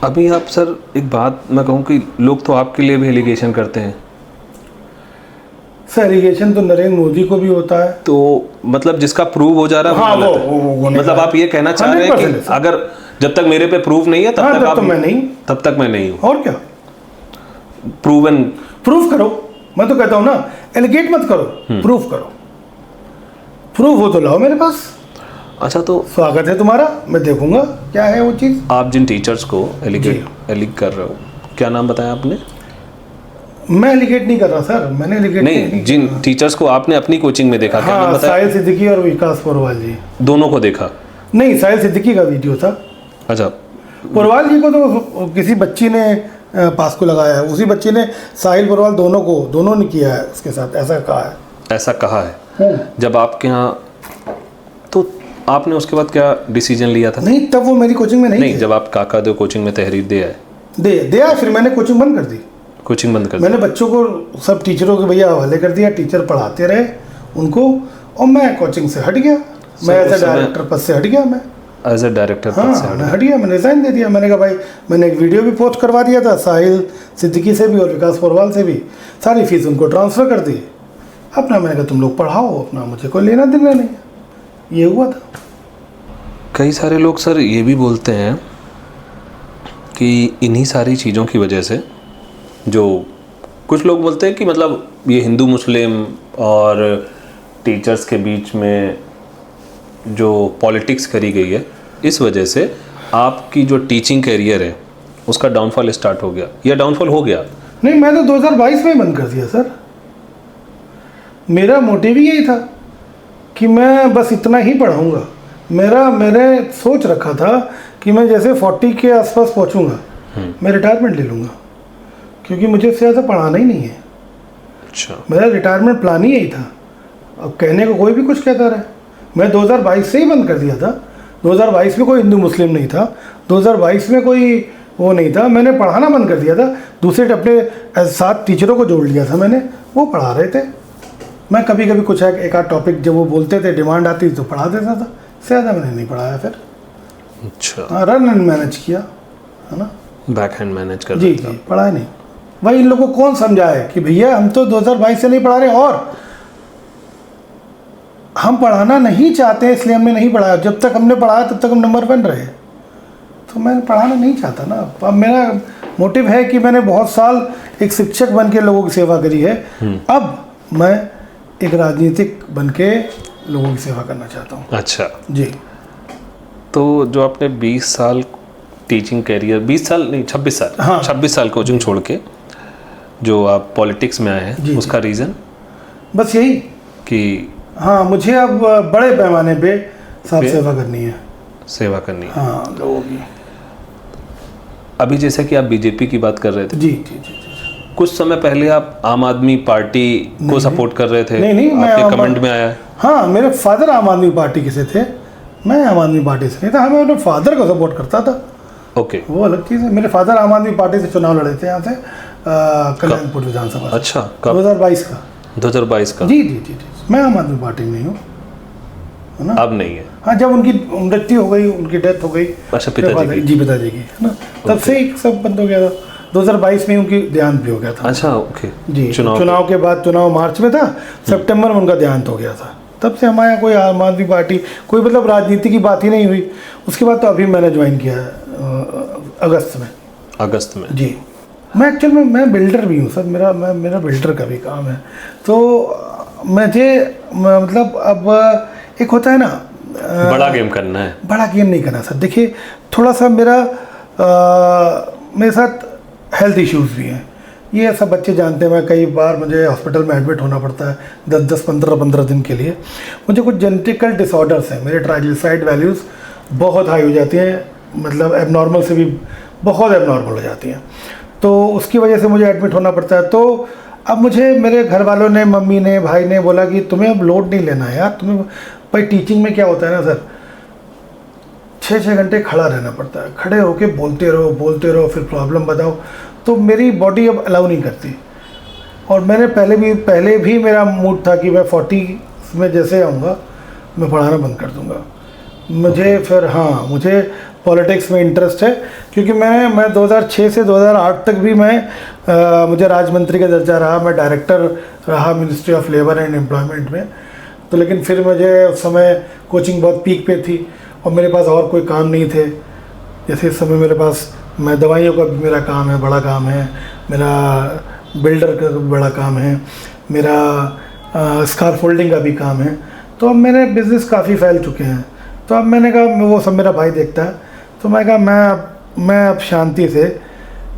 अभी आप सर, एक बात मैं कहूँ कि लोग तो आपके लिए भी एलिगेशन करते हैं, सर एलिगेशन तो नरेंद्र मोदी को भी होता है। तो मतलब जिसका प्रूव हो जा रहा है हाँ, वो गलत है। वो नहीं मतलब है। आप ये कहना चाह रहे हैं 100% कि अगर जब तक मेरे पे प्रूफ नहीं है तब हाँ, तक तब आप तो मैं नहीं। तब तक मैं नहीं हूँ। और क्या, प्रूवन। प्रूफ करो। मैं तो कहता हूँ ना, एलिगेट मत करो, प्रूफ करो। प्रूफ हो तो लाओ मेरे पास, अच्छा, तो स्वागत है तुम्हारा, मैं देखूंगा क्या है वो चीज़। आप जिन टीचर्स को एलिग कर रहे हो, क्या नाम बताया आपने? मैं एलिगेट नहीं कर रहा सर, मैंने एलिगेट नहीं, जिन टीचर्स को आपने अपनी कोचिंग में देखा, क्या नाम हाँ, बताया? साहिल सिद्दीकी और विकास पोरवाल जी। दोनों को देखा? नहीं, साहिल सिद्दीकी का वीडियो था। अच्छा। पोरवाल जी को तो किसी बच्ची ने पास को लगाया है, उसी बच्ची ने साहिल पोरवाल दोनों ने किया है उसके साथ, ऐसा कहा है। ऐसा कहा है? जब आपके यहाँ, तो आपने उसके बाद क्या डिसीजन लिया था? नहीं, तब वो मेरी कोचिंग में नहीं नहीं, थे। जब आप काकादेव कोचिंग में तहरीर दे आए, दिया, फिर मैंने कोचिंग बंद कर दी। कोचिंग बंद कर दी? मैंने बच्चों को सब टीचरों के भैया हवाले कर दिया, टीचर पढ़ाते रहे उनको, और मैं कोचिंग से हट गया। मैं एज ए डायरेक्टर पद से हट गया। मैं एज ए डायरेक्टर पद से हाँ, हट मैं गए। हट गया, मैंने रिजाइन दे दिया। मैंने कहा भाई, मैंने एक वीडियो भी पोस्ट करवा दिया था साहिल सिद्दीकी से भी और विकास पोरवाल से भी, सारी फीस उनको ट्रांसफ़र कर दी अपना। मैंने कहा तुम लोग पढ़ाओ अपना, मुझे कोई लेना देना नहीं है। ये हुआ था। कई सारे लोग सर ये भी बोलते हैं कि इन्हीं सारी चीज़ों की वजह से, जो कुछ लोग बोलते हैं कि मतलब ये हिंदू मुस्लिम और टीचर्स के बीच में जो पॉलिटिक्स करी गई है, इस वजह से आपकी जो टीचिंग कैरियर है उसका डाउनफॉल स्टार्ट हो गया, या डाउनफॉल हो गया? नहीं, मैं तो 2022 में ही बंद कर दिया सर। मेरा मोटिव ही यही था कि मैं बस इतना ही पढ़ाऊँगा। मैंने सोच रखा था कि मैं जैसे 40 के आसपास पहुंचूंगा मैं रिटायरमेंट ले लूँगा, क्योंकि मुझे इससे ज़्यादा पढ़ाना ही नहीं है। अच्छा। मेरा रिटायरमेंट प्लान ही यही था। अब कहने को कोई भी कुछ कहता रहे, मैं 2022 से ही बंद कर दिया था। 2022 में कोई हिंदू मुस्लिम नहीं था, 2022 में कोई वो नहीं था, मैंने पढ़ाना बंद कर दिया था। दूसरे अपने 7 टीचरों को जोड़ लिया था मैंने, वो पढ़ा रहे थे। मैं कभी कभी कुछ एक आध टॉपिक जब वो बोलते थे, डिमांड आती तो पढ़ा देता था, इससे ज़्यादा मैंने नहीं पढ़ाया फिर। अच्छा। हाँ, रन एंड मैनेज किया, है ना, बैक हैंड मैनेज कर जी रहे थे। जी, पढ़ाया नहीं। भाई इन लोगों को कौन समझाए कि भैया हम तो 2022 से नहीं पढ़ा रहे, और हम पढ़ाना नहीं चाहते इसलिए हमने नहीं पढ़ाया। जब तक हमने पढ़ाया तब तक हम नंबर 1 रहे, तो मैं पढ़ाना नहीं चाहता ना। अब मेरा मोटिव है कि मैंने बहुत साल एक शिक्षक बन के लोगों की सेवा करी है, अब मैं एक राजनीतिक बन के लोगों की सेवा करना चाहता हूँ। अच्छा जी। तो जो आपने 20 साल टीचिंग कैरियर, 20 साल नहीं 26 साल, हाँ। 26 साल कोचिंग छोड़ के जो आप पॉलिटिक्स में आए हैं, जी, उसका रीज़न बस यही कि हाँ, मुझे अब बड़े पैमाने पे साफ सेवा करनी है, सेवा करनी है। हाँ, लोगों की। अभी जैसे कि आप बीजेपी की बात कर रहे थे, जी जी जी जी। कुछ समय पहले आप आम आदमी पार्टी को सपोर्ट कर रहे थे। नहीं, मैं आपके कमेंट में आया है। हाँ, मेरे फादर आम आदमी पार्टी के से थे, मैं आम आदमी पार्टी से नहीं था। मैं अपने फादर को सपोर्ट करता था। ओके। वो अलग चीज़ है। मेरे फादर आम आदमी पार्टी से चुनाव लड़े थे यहाँ से, कल्याणपुर विधानसभा से। अच्छा, कब? 2022 का। 2022 का। जी जी जी जी, मैं आम आदमी पार्टी में नहीं हूँ, है ना। अब नहीं है। हाँ, जब उनकी मृत्यु हो गई, उनकी डेथ हो गई, अच्छा, पिताजी की। जी पिताजी की, है ना, तब से ही सब बंद हो गया था। 2022 में उनकी देहांत भी हो गया था। अच्छा, ओके। जी, चुनाव के बाद, चुनाव मार्च में था, सितंबर में उनका देहांत हो गया था। तब से हमारे यहाँ कोई आम आदमी पार्टी, कोई मतलब राजनीति की बात ही नहीं हुई। उसके बाद तो अभी मैंने ज्वाइन किया है अगस्त में। जी, मैं एक्चुअल में मैं बिल्डर भी हूँ सर, मेरा बिल्डर का भी काम है। तो मुझे मतलब अब एक होता है ना, बड़ा गेम करना है। बड़ा गेम नहीं करना सर। देखिए, थोड़ा सा मेरे साथ हेल्थ इश्यूज़ भी हैं। ये सब बच्चे जानते हैं। मैं कई बार मुझे हॉस्पिटल में एडमिट होना पड़ता है 10-10, 15-15 दिन के लिए। मुझे कुछ जेनेटिकल डिसऑर्डर्स हैं। मेरे ट्राइग्लिसराइड वैल्यूज़ बहुत हाई हो जाती हैं, मतलब एबनॉर्मल से भी बहुत एबनॉर्मल हो जाती हैं। तो उसकी वजह से मुझे एडमिट होना पड़ता है। तो अब मुझे मेरे घर वालों ने, मम्मी ने, भाई ने बोला कि तुम्हें अब लोड नहीं लेना है यार। तुम्हें भाई टीचिंग में क्या होता है ना सर, 6-6 घंटे खड़ा रहना पड़ता है, खड़े होके बोलते रहो, फिर प्रॉब्लम बताओ। तो मेरी बॉडी अब अलाउ नहीं करती। और मैंने पहले भी मेरा मूड था कि मैं 40 में जैसे आऊँगा मैं पढ़ाना बंद कर दूँगा। मुझे फिर मुझे पॉलिटिक्स में इंटरेस्ट है, क्योंकि मैं 2006 से 2008 तक भी मुझे राज्य मंत्री का दर्जा रहा। मैं डायरेक्टर रहा ministry of labour and employment में। तो लेकिन फिर मुझे उस समय कोचिंग बहुत पीक पे थी और मेरे पास और कोई काम नहीं थे। जैसे इस समय मेरे पास, मैं दवाइयों का भी मेरा काम है, बड़ा काम है मेरा, बिल्डर का भी बड़ा काम है मेरा, स्कार्फ फोल्डिंग का भी काम है। तो अब मेरे बिज़नेस काफ़ी फैल चुके हैं। तो अब मैंने कहा, वो सब मेरा भाई देखता है, तो मैं कहा मैं अब शांति से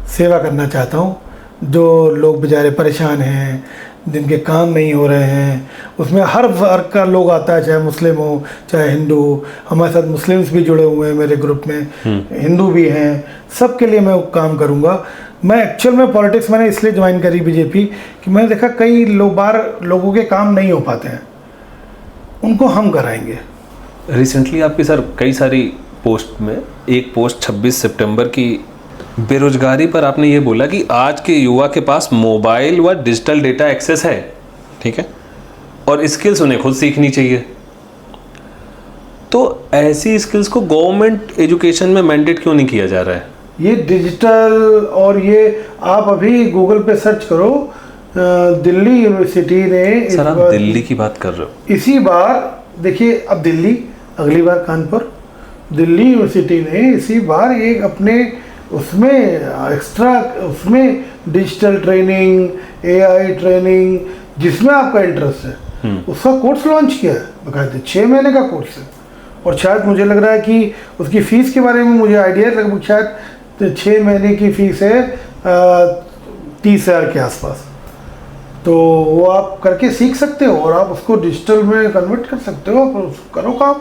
सेवा करना चाहता हूँ। जो लोग बेचारे परेशान हैं, जिनके काम नहीं हो रहे हैं, उसमें हर वर्ग का लोग आता है, चाहे मुस्लिम हो चाहे हिंदू हो। हमारे साथ मुस्लिम्स भी जुड़े हुए हैं मेरे ग्रुप में, हिंदू भी हैं, सबके लिए मैं काम करूँगा। मैं एक्चुअल में पॉलिटिक्स मैंने इसलिए ज्वाइन करी बीजेपी कि मैंने देखा कई लोगों के काम नहीं हो पाते हैं, उनको हम कराएंगे। रिसेंटली आपकी सर कई सारी पोस्ट में, एक पोस्ट 26 सितंबर की बेरोजगारी पर आपने ये बोला कि आज के युवा के पास मोबाइल व डिजिटल डेटा एक्सेस है, ठीक है, और स्किल्स उन्हें खुद सीखनी चाहिए। तो ऐसी स्किल्स को गवर्नमेंट एजुकेशन में मैंडेट क्यों नहीं किया जा रहा है? ये डिजिटल, और ये आप अभी गूगल पे सर्च करो, दिल्ली यूनिवर्सिटी ने, सर आप दिल्ली की बात कर रहे हो, इसी बार देखिए, अब दिल्ली, अगली बार कानपुर, दिल्ली यूनिवर्सिटी ने इसी बार एक अपने उसमें एक्स्ट्रा, उसमें डिजिटल ट्रेनिंग, AI ट्रेनिंग, जिसमें आपका इंटरेस्ट है, उसका कोर्स लॉन्च किया है बकायदे। 6 महीने का कोर्स है। और शायद मुझे लग रहा है कि उसकी फ़ीस के बारे में मुझे आइडिया है, लगभग शायद 6 महीने की फ़ीस है 30,000 के आसपास। तो वो आप करके सीख सकते हो और आप उसको डिजिटल में कन्वर्ट कर सकते हो, और करो काम।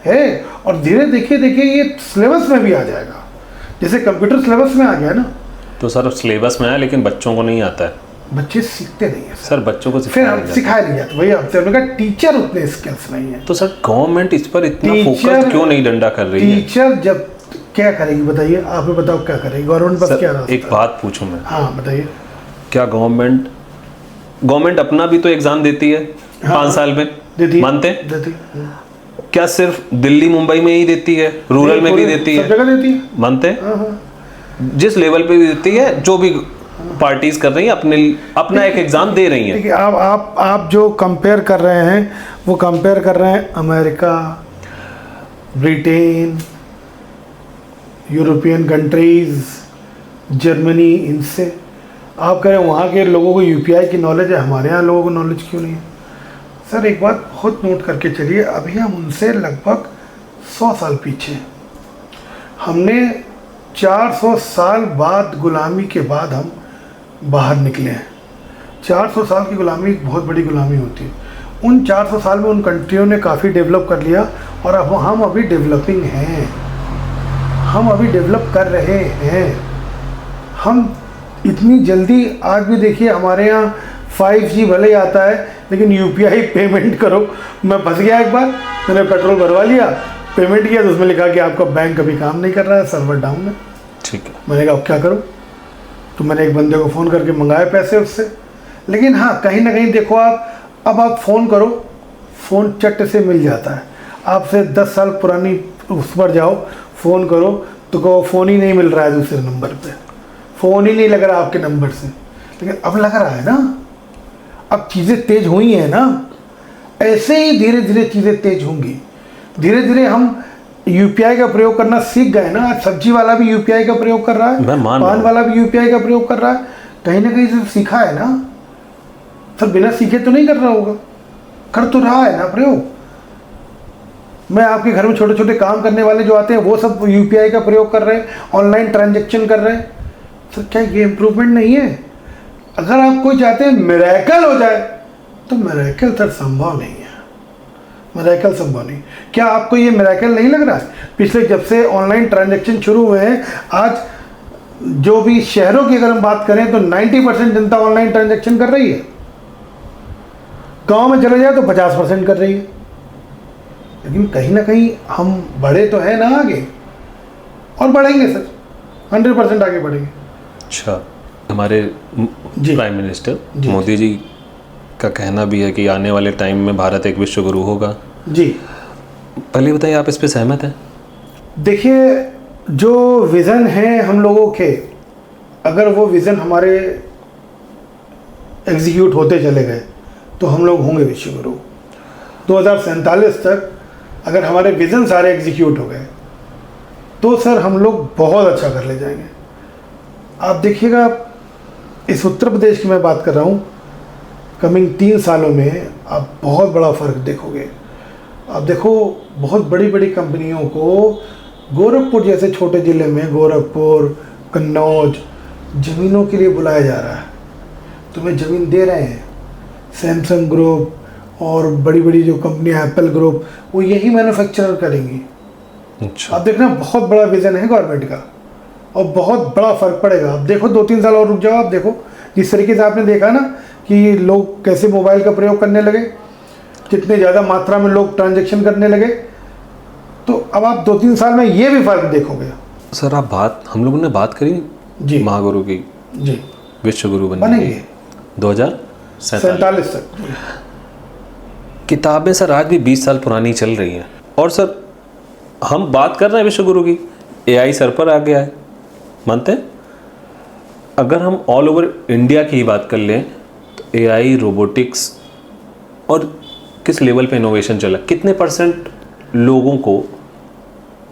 है। और धीरे देखिए ये सिलेबस में भी आ जाएगा, जैसे कंप्यूटर सिलेबस में आ गया ना। तो सर सिलेबस में है लेकिन बच्चों को नहीं आता है। बच्चे सीखते नहीं है सर, बच्चों को फिर हम सिखाया नहीं जाता। वही आपसे हमने कहा टीचर उतने स्किल्स नहीं है। तो सर गवर्नमेंट इस पर इतना फोकस क्यों नहीं डंडा कर रही है? टीचर जब क्या करेगी बताइए, आप ही बताओ क्या करेगी गवर्नमेंट? बस क्या रास्ता? एक बात पूछूं मैं। हाँ बताइए। क्या गवर्नमेंट अपना भी तो एग्जाम देती है? हाँ, 5 साल में देती मानते? देती। क्या सिर्फ दिल्ली मुंबई में ही देती है? रूरल में भी देती है? सब जगह देती है। मानते? जिस लेवल पे भी देती है, जो भी पार्टीज कर रही हैं अपना एक एग्जाम दे रही हैं। देखिए आप जो कंपेयर कर रहे हैं वो कंपेयर कर रहे हैं America, Britain, European countries, Germany, इनसे। आप कह रहे हैं वहाँ के लोगों को यूपीआई की नॉलेज है, हमारे यहाँ लोगों को नॉलेज क्यों नहीं है? सर एक बात बहुत नोट करके चलिए, अभी हम उनसे लगभग 100 साल पीछे। हमने 400 साल बाद गुलामी के बाद हम बाहर निकले हैं। 400 साल की गुलामी एक बहुत बड़ी गुलामी होती है। उन 400 साल में उन कंट्रियों ने काफ़ी डेवलप कर लिया और अब हम अभी डेवलपिंग हैं, हम अभी डेवलप कर रहे हैं। हम इतनी जल्दी आज भी देखिए हमारे यहाँ 5G भले ही आता है लेकिन यूपीआई पेमेंट करो। मैं फंस गया एक बार, मैंने पेट्रोल भरवा लिया, पेमेंट किया तो उसमें लिखा कि आपका बैंक अभी काम नहीं कर रहा है, सर्वर डाउन है। ठीक है। मैंने कहा अब क्या करूं? तो मैंने एक बंदे को फ़ोन करके मंगाए पैसे उससे। लेकिन हाँ कहीं ना कहीं देखो अब आप फ़ोन करो, फ़ोन चट से मिल जाता है। आपसे 10 साल पुरानी उस पर जाओ, फ़ोन करो तो कहो फ़ोन ही नहीं मिल रहा है, दूसरे नंबर पे फ़ोन ही नहीं लग रहा आपके नंबर से। लेकिन अब लग रहा है ना, अब चीज़ें तेज़ हुई हैं ना। ऐसे ही धीरे धीरे चीज़ें तेज़ होंगी। धीरे धीरे हम यूपीआई का प्रयोग करना सीख गए ना। आज सब्जी वाला भी यूपीआई का प्रयोग कर रहा है, पान वाला भी यूपीआई का प्रयोग कर रहा है। कहीं ना कहीं से सीखा है ना। सर बिना सीखे तो नहीं कर रहा होगा, कर तो रहा है ना प्रयोग। मैं आपके घर में छोटे छोटे काम करने वाले जो आते हैं वो सब यूपीआई का प्रयोग कर रहे हैं, ऑनलाइन ट्रांजैक्शन कर रहे हैं। सर क्या ये इम्प्रूवमेंट नहीं है? अगर आप कोई चाहते हैं मिरेकल हो जाए तो मिरेकल सर संभव नहीं है, मिरेकल संभव नहीं। क्या आपको ये मिरेकल नहीं लग रहा है? पिछले जब से ऑनलाइन ट्रांजैक्शन शुरू हुए हैं, आज जो भी शहरों की अगर हम बात करें तो 90% जनता ऑनलाइन ट्रांजैक्शन कर रही है। गांव में चले जाए तो 50% कर रही है। लेकिन कहीं ना कहीं हम बढ़े तो हैं ना आगे, और बढ़ेंगे सर, 100% आगे बढ़ेंगे। अच्छा, हमारे प्राइम मिनिस्टर मोदी जी का कहना भी है कि आने वाले टाइम में भारत एक विश्व गुरु होगा। जी पहले बताइए, आप इस पे सहमत हैं? देखिए जो विज़न है हम लोगों के, अगर वो विज़न हमारे एग्जीक्यूट होते चले गए तो हम लोग होंगे विश्व गुरु। 2047 तक अगर हमारे विज़न सारे एग्जीक्यूट हो गए तो सर हम लोग बहुत अच्छा कर ले जाएंगे। आप देखिएगा, इस उत्तर प्रदेश की मैं बात कर रहा हूँ, कमिंग 3 सालों में आप बहुत बड़ा फ़र्क देखोगे। आप देखो बहुत बड़ी बड़ी कंपनियों को गोरखपुर जैसे छोटे ज़िले में, गोरखपुर, कन्नौज, ज़मीनों के लिए बुलाया जा रहा है। तुम्हें ज़मीन दे रहे हैं। सैमसंग ग्रुप और बड़ी बड़ी जो कंपनियां, एप्पल ग्रुप, वो यही मैन्युफैक्चरर करेंगी। अच्छा। आप देखना बहुत बड़ा विज़न है गवर्नमेंट का और बहुत बड़ा फ़र्क पड़ेगा। आप देखो 2-3 साल और रुक जाओ, आप देखो जिस तरीके से आपने देखा ना कि लोग कैसे मोबाइल का प्रयोग करने लगे, कितने ज़्यादा मात्रा में लोग ट्रांजैक्शन करने लगे, तो अब आप 2-3 साल में ये भी फ़र्क देखोगे। सर हम लोगों ने बात करी जी महागुरु की, जी विश्व गुरु बनेंगे 2047 तक। किताबें सर आज भी 20 साल पुरानी चल रही हैं। और सर हम बात कर रहे हैं विश्व गुरु की, एआई सर पर आ गया है, मानते हैं? अगर हम ऑल ओवर इंडिया की ही बात कर लें तो एआई, रोबोटिक्स और किस लेवल पे इनोवेशन चला, कितने परसेंट लोगों को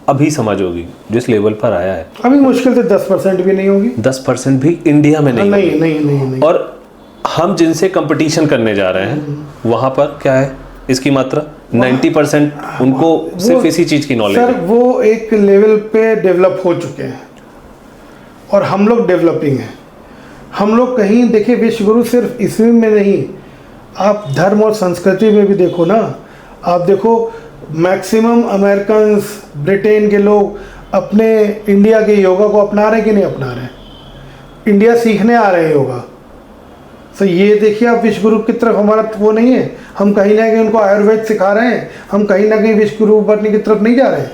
अभी समझ होगी जिस लेवल पर आया है? अभी मुश्किल से 10% भी नहीं होगी। 10% भी इंडिया में नहीं होगी। नहीं। और हम जिनसे कंपटीशन करने जा रहे हैं वहाँ पर क्या है इसकी मात्रा? 90% उनको सिर्फ इसी चीज़ की नॉलेज है। सर वो एक लेवल पे डेवलप हो चुके हैं और हम लोग डेवलपिंग हैं। हम लोग कहीं देखिए, विश्व गुरु सिर्फ इसमें में नहीं, आप धर्म और संस्कृति में भी देखो ना। आप देखो मैक्सिमम अमेरिकन, ब्रिटेन के लोग अपने इंडिया के योगा को अपना रहे हैं कि नहीं अपना रहे हैं? इंडिया सीखने आ रहे हैं योगा। तो ये देखिए आप विश्व गुरु की तरफ हमारा वो नहीं है, हम कहीं ना कहीं उनको आयुर्वेद सिखा रहे हैं, हम कहीं ना कहीं विश्व गुरु बनने की तरफ नहीं जा रहे हैं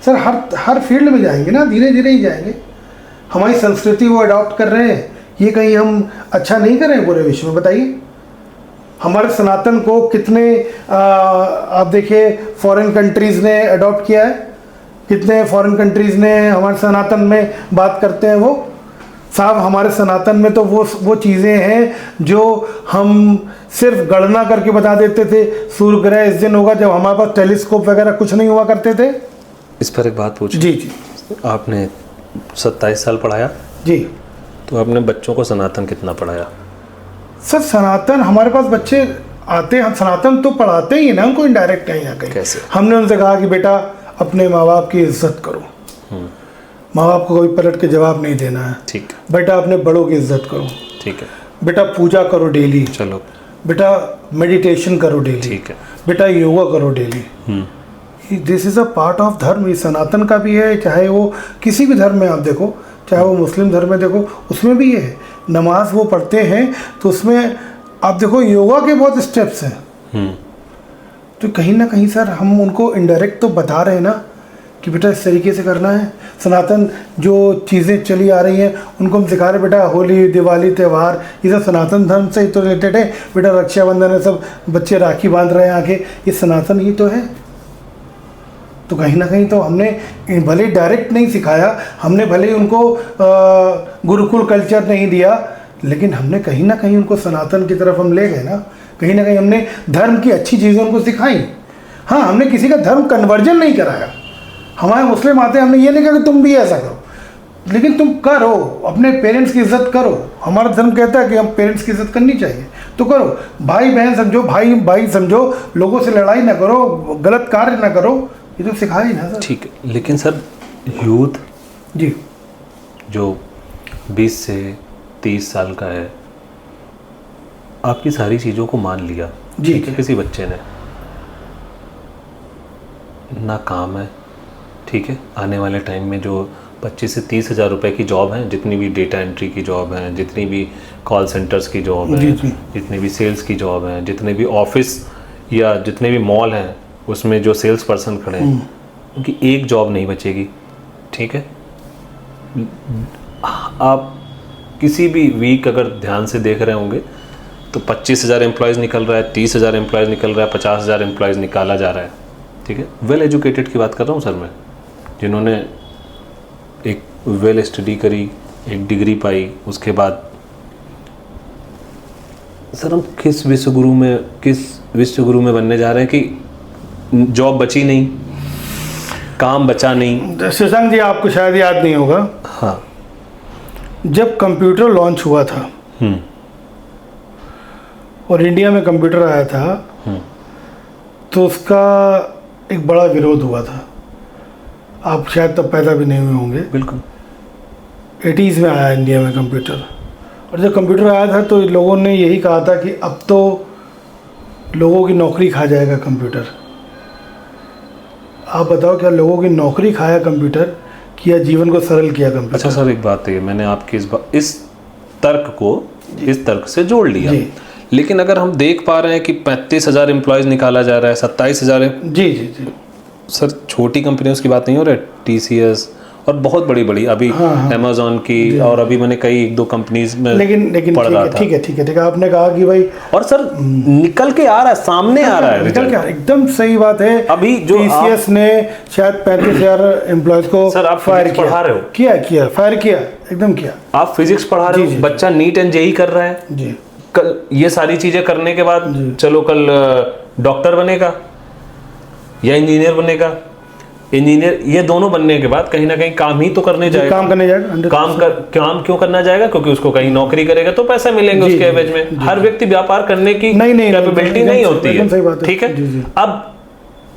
सर। हर फील्ड में जाएंगे ना, धीरे धीरे ही जाएंगे। हमारी संस्कृति वो अडॉप्ट कर रहे हैं, ये कहीं हम अच्छा नहीं कर रहे हैं पूरे विश्व में? बताइए। हमारे सनातन को कितने आप देखिए फॉरेन कंट्रीज़ ने अडॉप्ट किया है, कितने फॉरेन कंट्रीज़ ने हमारे सनातन में बात करते हैं। वो साहब हमारे सनातन में तो वो चीज़ें हैं जो हम सिर्फ गणना करके बता देते थे, सूर्य ग्रह इस दिन होगा, जब हमारे पास टेलीस्कोप वगैरह कुछ नहीं हुआ करते थे। इस पर एक बात पूछी। जी जी। आपने 27 साल पढ़ाया जी, तो आपने बच्चों को सनातन कितना पढ़ाया? सर सनातन हमारे पास बच्चे आते हैं, हम सनातन तो पढ़ाते ही ना उनको, इनडायरेक्ट कहीं ना कहीं। कैसे? हमने हमने उनसे कहा कि बेटा अपने माँ बाप की इज्जत करो, माँ बाप को कोई पलट के जवाब नहीं देना है। ठीक है, बेटा अपने बड़ों की इज्जत करो। ठीक है, बेटा पूजा करो डेली। चलो बेटा मेडिटेशन करो डेली। ठीक है। बेटा योगा करो daily. This is a part of धर्म। ये सनातन का भी है, चाहे वो किसी भी धर्म में आप देखो, चाहे वो मुस्लिम धर्म में देखो, उसमें भी ये है। नमाज वो पढ़ते हैं तो उसमें आप देखो योगा के बहुत स्टेप्स हैं। तो कहीं ना कहीं सर हम उनको इनडायरेक्ट तो बता रहे हैं ना कि बेटा इस तरीके से करना है। सनातन जो चीज़ें चली आ रही हैं उनको हम सिखा रहे हैं, बेटा होली दिवाली त्यौहार ये सब सनातन धर्म से ही तो रिलेटेड है। बेटा रक्षाबंधन है, सब बच्चे राखी बांध रहे हैं आगे, ये सनातन ही तो है। तो कहीं ना कहीं तो हमने भले डायरेक्ट नहीं सिखाया, हमने भले ही उनको गुरुकुल कल्चर नहीं दिया, लेकिन हमने कहीं ना कहीं उनको सनातन की तरफ हम ले गए ना। कहीं ना कहीं हमने धर्म की अच्छी चीज़ें उनको सिखाई। हाँ, हमने किसी का धर्म कन्वर्जन नहीं कराया। हमारे मुस्लिम आते हैं, हमने ये नहीं कहा कि तुम भी ऐसा करो, लेकिन तुम करो, अपने पेरेंट्स की इज्जत करो। हमारा धर्म कहता है कि हम पेरेंट्स की इज्जत करनी चाहिए, तो करो। भाई बहन समझो, भाई भाई समझो, लोगों से लड़ाई ना करो, गलत कार्य ना करो, ये तो सिखाया ही ना सर। ठीक है, लेकिन सर यूथ जी जो 20 से 30 साल का है, आपकी सारी चीज़ों को मान लिया, जी, ठीक है, किसी बच्चे ने ना काम है, ठीक है, आने वाले टाइम में जो 25 से 30 हज़ार रुपये की जॉब हैं, जितनी भी डेटा एंट्री की जॉब हैं, जितनी भी कॉल सेंटर्स की जॉब जी, हैं, जी। जितनी भी सेल्स की जॉब हैं, जितने भी ऑफिस या जितने भी मॉल हैं उसमें जो सेल्स पर्सन खड़े हैं, उनकी एक जॉब नहीं बचेगी। ठीक है, आप किसी भी वीक अगर ध्यान से देख रहे होंगे तो 25,000 एम्प्लॉयज़ निकल रहा है, 30,000 एम्प्लॉयज़ निकल रहा है, 50,000 एम्प्लॉयज़ निकाला जा रहा है। ठीक है, वेल एजुकेटेड की बात कर रहा हूँ सर मैं, जिन्होंने एक वेल स्टडी करी, एक डिग्री पाई, उसके बाद सर हम किस विश्वगुरु में बनने जा रहे हैं कि जॉब बची नहीं, काम बचा नहीं। शशांक जी आपको शायद याद नहीं होगा, हाँ, जब कंप्यूटर लॉन्च हुआ था और इंडिया में कंप्यूटर आया था, तो उसका एक बड़ा विरोध हुआ था। आप शायद तब पैदा भी नहीं हुए होंगे। बिल्कुल 80s में आया इंडिया में कंप्यूटर, और जब कंप्यूटर आया था तो लोगों ने यही कहा था कि अब तो लोगों की नौकरी खा जाएगा कंप्यूटर। आप बताओ क्या लोगों की नौकरी खाया कंप्यूटर, किया जीवन को सरल किया कंप्यूटर? अच्छा सर, एक बात है, मैंने आपकी इस तर्क को इस तर्क से जोड़ लिया, लेकिन अगर हम देख पा रहे हैं कि 35,000 एम्प्लॉयज़ निकाला जा रहा है, 27,000 जी जी जी सर, छोटी कंपनियों की बात नहीं हो रही, TCS और बहुत बड़ी बड़ी अभी अमेज़ॉन की, और अभी मैंने कई 1-2 कंपनीज में लेकिन पढ़ रहा था। ठीक है, आपने कहा कि भाई, और सर निकल के आ रहा है, सामने आ रहा है निकल रिजल्ट। के एकदम सही बात है। अभी जो TCS ने शायद 35,000 एम्प्लॉयज को सर आप फायर फिजिक्स पढ़ा रहे हो, किया फायर किया, एकदम किया। आप फिजिक्स पढ़ा रहे हो, बच्चा नीट एंड जेईई कर रहा है जी, कल ये सारी चीजें करने के बाद चलो कल डॉक्टर बनेगा या इंजीनियर बनेगा। इंजीनियर ये दोनों बनने के बाद कहीं ना कहीं काम ही तो करने जाएगा, काम करने जाएगा, काम क्यों करना जाएगा? क्योंकि उसको कहीं नौकरी करेगा तो पैसा मिलेंगे उसके एवज में। हर व्यक्ति व्यापार करने की कैपेबिलिटी नहीं होती है, ठीक है। अब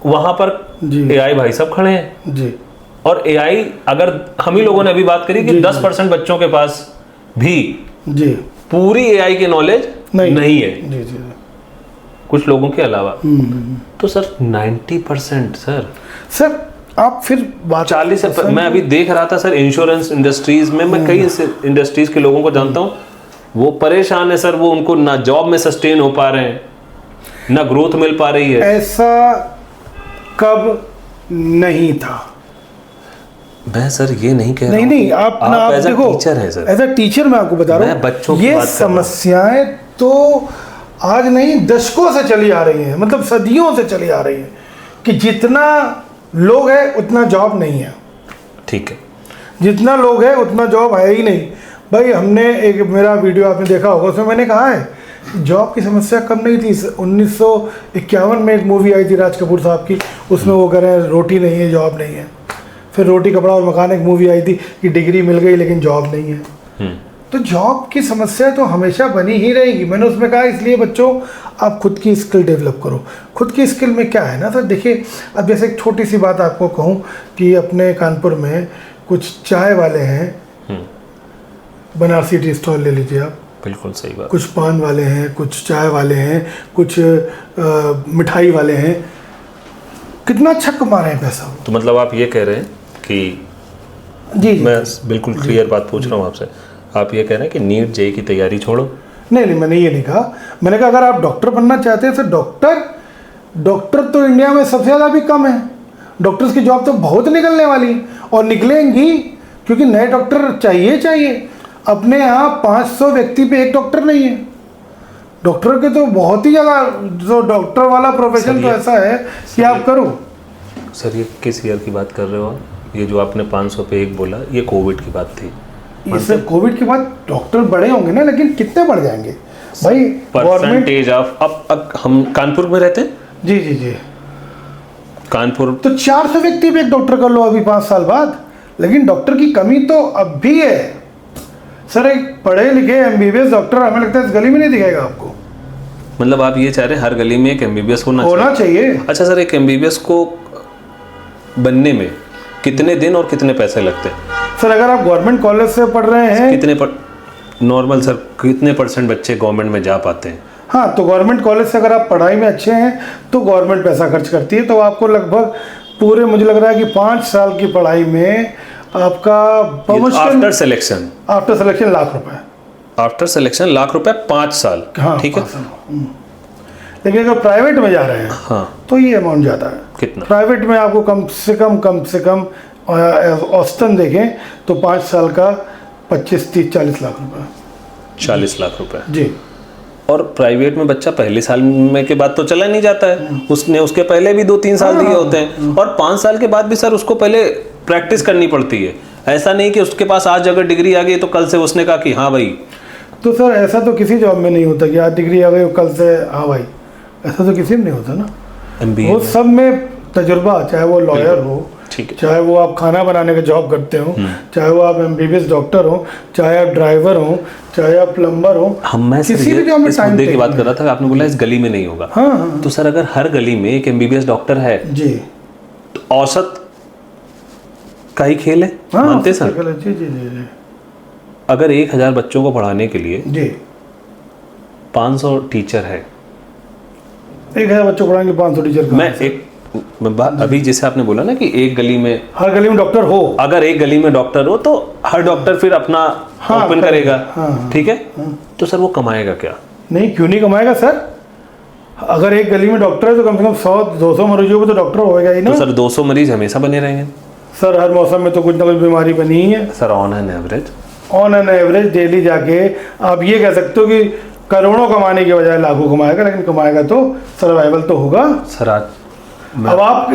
वहां पर AI भाई सब खड़े हैं जी, और AI अगर हम ही लोगों ने अभी बात करी कि 10% बच्चों के पास भी जी पूरी AI की नॉलेज नहीं है, जी जी, कुछ लोगों के अलावा। तो सर 90% सर आप फिर बात 40 से मैं अभी देख रहा था सर इंश्योरेंस इंडस्ट्रीज में, मैं कई इंडस्ट्रीज के लोगों को जानता हूँ, वो परेशान है सर, वो उनको ना जॉब में सस्टेन हो पा रहे हैं, ना ग्रोथ मिल पा रही है। ऐसा कब नहीं था। मैं सर ये नहीं कह रहा हूँ, नहीं आप एज अ देखो, टीचर है सर, एज अ टीचर मैं आपको बता रहा हूँ, बच्चों की ये बात कर रहा हूँ। समस्याएं तो आज नहीं दशकों से चली आ रही हैं, मतलब सदियों से चली आ रही हैं कि जितना लोग है उतना जॉब नहीं है। ठीक है, जितना लोग है उतना जॉब है ही नहीं भाई। हमने एक मेरा वीडियो आपने देखा होगा, उसमें मैंने कहा है जॉब की समस्या कम नहीं थी। 1951 में एक मूवी आई थी राज कपूर साहब की, उसमें वो कह रहे हैं रोटी नहीं है जॉब नहीं है। फिर रोटी कपड़ा और मकान एक मूवी आई थी कि डिग्री मिल गई लेकिन जॉब नहीं है। तो जॉब की समस्या तो हमेशा बनी ही रहेगी। मैंने उसमें कहा इसलिए बच्चों आप खुद की स्किल डेवलप करो। खुद की स्किल में क्या है ना सर, देखिए अब जैसे एक छोटी सी बात आपको कहूँ कि अपने कानपुर में कुछ चाय वाले हैं, बनारसी टी स्टॉल ले लीजिए आप, बिल्कुल सही बात। कुछ पान वाले हैं, कुछ चाय वाले हैं, कुछ मिठाई वाले हैं, कितना अच्छा कमा रहे हैं पैसा। तो मतलब आप ये कह रहे हैं कि जी मैं बिल्कुल क्लियर बात पूछ रहा हूँ आपसे, आप ये कह रहे हैं कि नीट जेईई की तैयारी छोड़ो? नहीं मैंने ये नहीं कहा। मैंने कहा अगर आप डॉक्टर बनना चाहते हैं तो डॉक्टर तो इंडिया में सबसे ज़्यादा भी कम है। डॉक्टर्स की जॉब तो बहुत निकलने वाली और निकलेंगी, क्योंकि नए डॉक्टर चाहिए। अपने यहाँ 500 व्यक्ति पे एक डॉक्टर नहीं है। डॉक्टर के तो बहुत ही ज़्यादा, जो डॉक्टर वाला प्रोफेशन तो ऐसा है कि आप करो। सर ये किस ईयर की बात कर रहे हो? ये जो आपने 500 पे एक बोला, ये कोविड की बात थी। इससे कोविड के बाद डॉक्टर बढ़े होंगे ना, लेकिन कितने बढ़ जाएंगे भाई? परसेंटेज ऑफ अब हम कानपुर में रहते हैं। जी कानपुर तो 400 व्यक्ति भी एक डॉक्टर कर लो अभी 5 साल बाद, लेकिन डॉक्टर की कमी तो अब भी है सर। एक पढ़े लिखे एमबीबीएस डॉक्टर हमें लगता है इस गली में नहीं दिखेगा आपको। मतलब आप ये चाह रहे हैं हर गली में एक एमबीबीएस होना चाहिए। अच्छा सर, एक एमबीबीएस को बनने में कितने दिन और कितने पैसे लगते हैं? सर अगर आप गवर्नमेंट कॉलेज से पढ़ रहे हैं नॉर्मल सर कितने % बच्चे गवर्नमेंट में जा पाते हैं? हाँ, तो गवर्नमेंट कॉलेज से अगर आप पढ़ाई में अच्छे हैं तो गवर्नमेंट पैसा खर्च करती है। तो आपको लगभग पूरे, मुझे लग रहा है कि 5 साल की पढ़ाई में आपका आफ्टर सिलेक्शन लाख रुपए। आफ्टर सिलेक्शन लाख रुपए 5 साल। हाँ, ठीक है। लेकिन अगर प्राइवेट में जा रहे हैं हाँ, तो ये अमाउंट ज़्यादा है। कितना? प्राइवेट में आपको कम से कम औसतन देखें तो 5 साल का 25-30-40 लाख रुपए। 40 लाख रुपए जी। और प्राइवेट में बच्चा पहले साल में के बाद तो चला नहीं जाता है, उसके पहले भी 2-3 साल दिए होते हैं, और 5 साल के बाद भी सर उसको पहले प्रैक्टिस करनी पड़ती है। ऐसा नहीं कि उसके पास आज अगर डिग्री आ गई तो कल से उसने कहा कि हाँ भाई। तो सर ऐसा तो किसी जॉब में नहीं होता कि आज डिग्री आ गई कल से हाँ भाई, ऐसा तो किसी में नहीं होता ना। वो सब में तजुर्बा, चाहे वो लॉयर हो, चाहे वो आप खाना बनाने का जॉब करते हो, चाहे वो आप एमबीबीएस डॉक्टर हो, चाहे आप ड्राइवर हो, चाहे आप प्लम्बर हो, मैं किसी भी जॉब में इस मुद्दे की बात कर रहा था। आपने बोला इस गली में नहीं होगा। हाँ। तो सर अगर हर गली में एक एमबीबीएस डॉक्टर है जी, तो औसत का ही खेल है। मानते सर? जी। अगर 1000 बच्चों को पढ़ाने के लिए जी 500 टीचर है, 1000 बच्चों पढ़ाएंगे 500 टीचर। अभी जैसे आपने बोला ना कि एक गली में, हर गली में डॉक्टर हो, अगर एक गली में डॉक्टर हो तो हर डॉक्टर फिर अपना ओपन करेगा। ठीक है। तो सर वो कमाएगा क्या? नहीं, क्यों नहीं कमाएगा सर? अगर एक गली में डॉक्टर है तो कम से कम 100-200 मरीजों को तो डॉक्टर होएगा ही ना। तो सर 200 मरीज हमेशा बने रहेंगे सर? हर मौसम में तो कुछ ना कुछ बीमारी बनी ही है sir. On an average daily जाके आप ये कह सकते हो कि करोड़ों कमाने के बजाय लाखों कमाएगा, लेकिन कमाएगा तो सर्वाइवल तो होगा सर। अब आप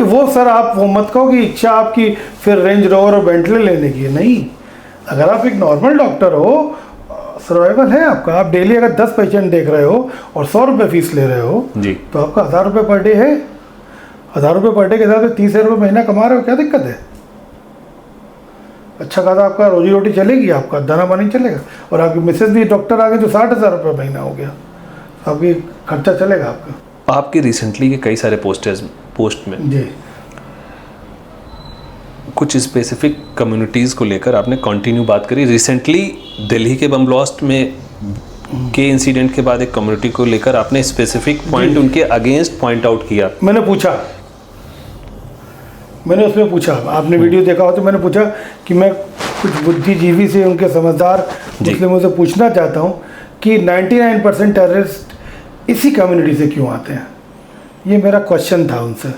वो मत कहो कि इच्छा आपकी फिर रेंज रोवर और बेंटली लेने की है। नहीं, अगर आप एक नॉर्मल डॉक्टर हो, सर्वाइवल है आपका। आप डेली अगर 10 पेशेंट देख रहे हो और 100 रुपये फीस ले रहे हो जी, तो आपका 1000 रुपये पर डे है। 1000 रुपये पर डे के साथ 30,000 रुपये महीना कमा रहे हो, क्या दिक्कत है? अच्छा खासा आपका रोजी रोटी चलेगी, आपका दाना पानी चलेगा, और आपकी मिसेज भी डॉक्टर आ गई तो 60,000 रुपये महीना हो गया, आपकी खर्चा चलेगा आपका। आपकी रिसेंटली के कई सारे पोस्ट में जी कुछ स्पेसिफिक कम्युनिटीज़ को लेकर आपने कंटिन्यू बात करी। रिसेंटली दिल्ली के बम ब्लास्ट में के इंसिडेंट के बाद एक कम्युनिटी को लेकर आपने स्पेसिफिक पॉइंट उनके अगेंस्ट पॉइंट आउट किया। मैंने उसमें पूछा, आपने वीडियो देखा हो तो मैंने पूछा कि मैं कुछ बुद्धिजीवी से, उनके समझदार मुस्लिमों से पूछना चाहता हूँ कि 99% टेररिस्ट इसी कम्युनिटी से क्यों आते हैं। ये मेरा क्वेश्चन था उनसे।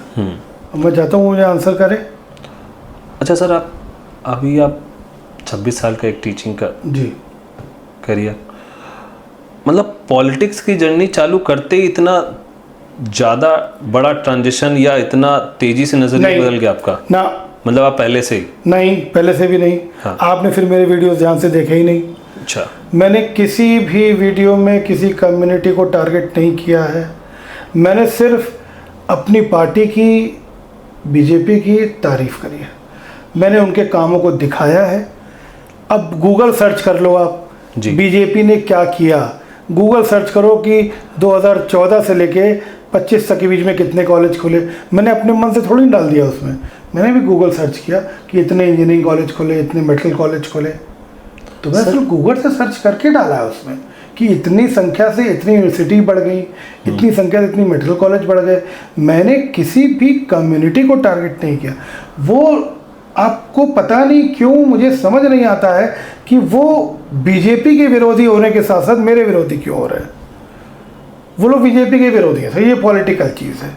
मैं चाहता हूँ मुझे आंसर करें। अच्छा सर, आप 26 साल का एक टीचिंग का जी करियर, मतलब पॉलिटिक्स की जर्नी चालू करते ही इतना ज़्यादा बड़ा ट्रांजिशन या इतना तेजी से नजरिया बदल गया आपका? ना, मतलब आप पहले से ही? नहीं, पहले से भी नहीं। हाँ। आपने फिर मेरे वीडियोस ध्यान से देखे ही नहीं। अच्छा। मैंने किसी भी वीडियो में किसी कम्युनिटी को टारगेट नहीं किया है। मैंने सिर्फ अपनी पार्टी की, बीजेपी की तारीफ करी है। मैंने उनके कामों को दिखाया है। अब गूगल सर्च कर लो आप, बीजेपी ने क्या किया। गूगल सर्च करो कि 2014 से लेके 25 तक के बीच में कितने कॉलेज खुले। मैंने अपने मन से थोड़ी डाल दिया उसमें, मैंने भी गूगल सर्च किया कि इतने इंजीनियरिंग कॉलेज खुले, इतने मेडिकल कॉलेज खुले, तो मैं सिर्फ गूगल से सर्च करके डाला है उसमें कि इतनी संख्या से इतनी यूनिवर्सिटी बढ़ गई, इतनी संख्या से इतनी मेडिकल कॉलेज बढ़ गए। मैंने किसी भी कम्युनिटी को टारगेट नहीं किया। वो आपको पता नहीं क्यों, मुझे समझ नहीं आता है कि वो बीजेपी के विरोधी होने के साथ साथ मेरे विरोधी क्यों हो रहे हैं। वो लोग बीजेपी के विरोधी हैं, ये पॉलिटिकल चीज़ है।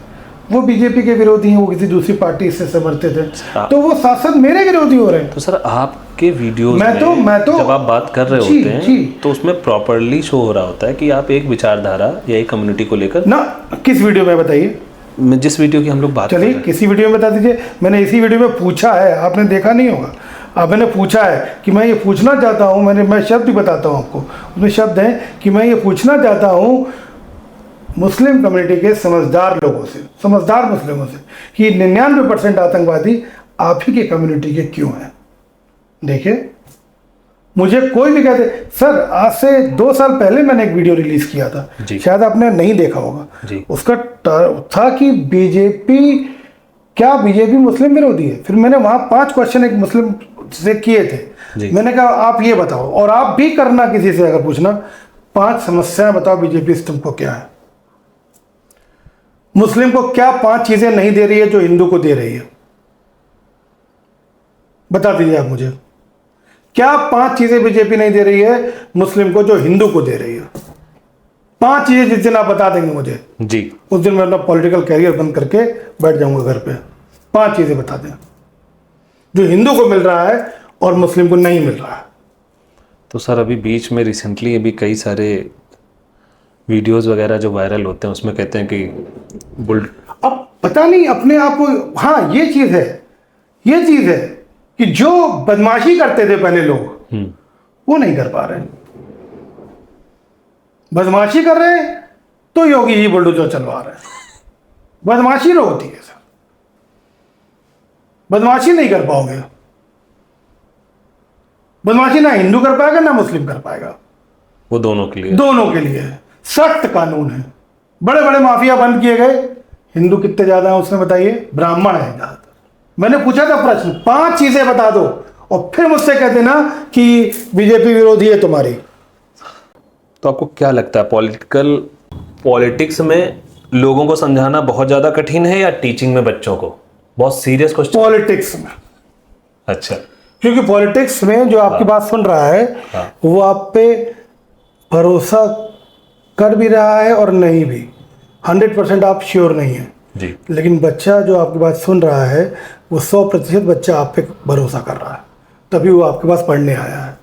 वो बीजेपी के विरोधी हैं, वो किसी दूसरी पार्टी से समर्थित है, तो वो साथ साथ मेरे विरोधी हो रहे हैं। तो सर आपके वीडियोस मैं तो जब आप बात कर रहे होते हैं तो उसमें प्रॉपरली शो हो रहा होता है कि आप एक विचारधारा या एक कम्युनिटी को लेकर ना। किस वीडियो में बताइए? जिस वीडियो की हम लोग बात चलिए किसी वीडियो में बता दीजिए। मैंने इसी वीडियो में पूछा है, आपने देखा नहीं होगा। अब मैंने पूछा है कि मैं ये पूछना चाहता हूँ, मैं शब्द भी बताता हूँ आपको, उसमें शब्द हैं कि मैं ये पूछना चाहता हूँ मुस्लिम कम्युनिटी के समझदार लोगों से, समझदार मुस्लिमों से, कि 99% आतंकवादी आप ही के कम्युनिटी के क्यों हैं। देखिए, मुझे कोई भी कहते, सर आज से 2 साल पहले मैंने एक वीडियो रिलीज किया था, शायद आपने नहीं देखा होगा। उसका था कि बीजेपी मुस्लिम विरोधी है। फिर मैंने वहां 5 क्वेश्चन एक मुस्लिम से किए थे। मैंने कहा आप ये बताओ, और आप भी करना किसी से अगर पूछना, 5 समस्याएं बताओ बीजेपी सिस्टम को क्या है, मुस्लिम को क्या 5 चीजें नहीं दे रही है जो हिंदू को दे रही है। बता दीजिए आप मुझे, क्या 5 चीजें बीजेपी नहीं दे रही है मुस्लिम को जो हिंदू को दे रही है। 5 चीजें जिस दिन आप बता देंगे मुझे जी, उस दिन मैं अपना पॉलिटिकल कैरियर बंद करके बैठ जाऊंगा घर पे। 5 चीजें बता दें जो हिंदू को मिल रहा है और मुस्लिम को नहीं मिल रहा है। तो सर अभी बीच में रिसेंटली अभी कई सारे वीडियोस वगैरह जो वायरल होते हैं उसमें कहते हैं कि अब पता नहीं अपने आप को, हाँ ये चीज है कि जो बदमाशी करते थे पहले लोग वो नहीं कर पा रहे, बदमाशी कर रहे हैं तो योगी जी बुलडोजर चलवा रहे हैं। बदमाशी रो होती है सर, बदमाशी नहीं कर पाओगे। बदमाशी ना हिंदू कर पाएगा ना मुस्लिम कर पाएगा, वो दोनों के लिए सख्त कानून है। बड़े बड़े माफिया बंद किए गए। हिंदू कितने ज्यादा हैं उसमें बताइए? ब्राह्मण है ज्यादातर। मैंने पूछा था प्रश्न, 5 चीजें बता दो, और फिर मुझसे कहते ना कि बीजेपी विरोधी है तुम्हारी। तो आपको क्या लगता है पॉलिटिक्स में लोगों को समझाना बहुत ज्यादा कठिन है या टीचिंग में बच्चों को? बहुत सीरियस क्वेश्चन। पॉलिटिक्स में। अच्छा, क्योंकि पॉलिटिक्स में जो आपकी बात सुन रहा है वो आप पे भरोसा कर भी रहा है और नहीं भी, 100% आप श्योर नहीं है जी। लेकिन बच्चा जो आपकी बात सुन रहा है वो 100% बच्चा आप पे भरोसा कर रहा है, तभी वो आपके पास पढ़ने आया है।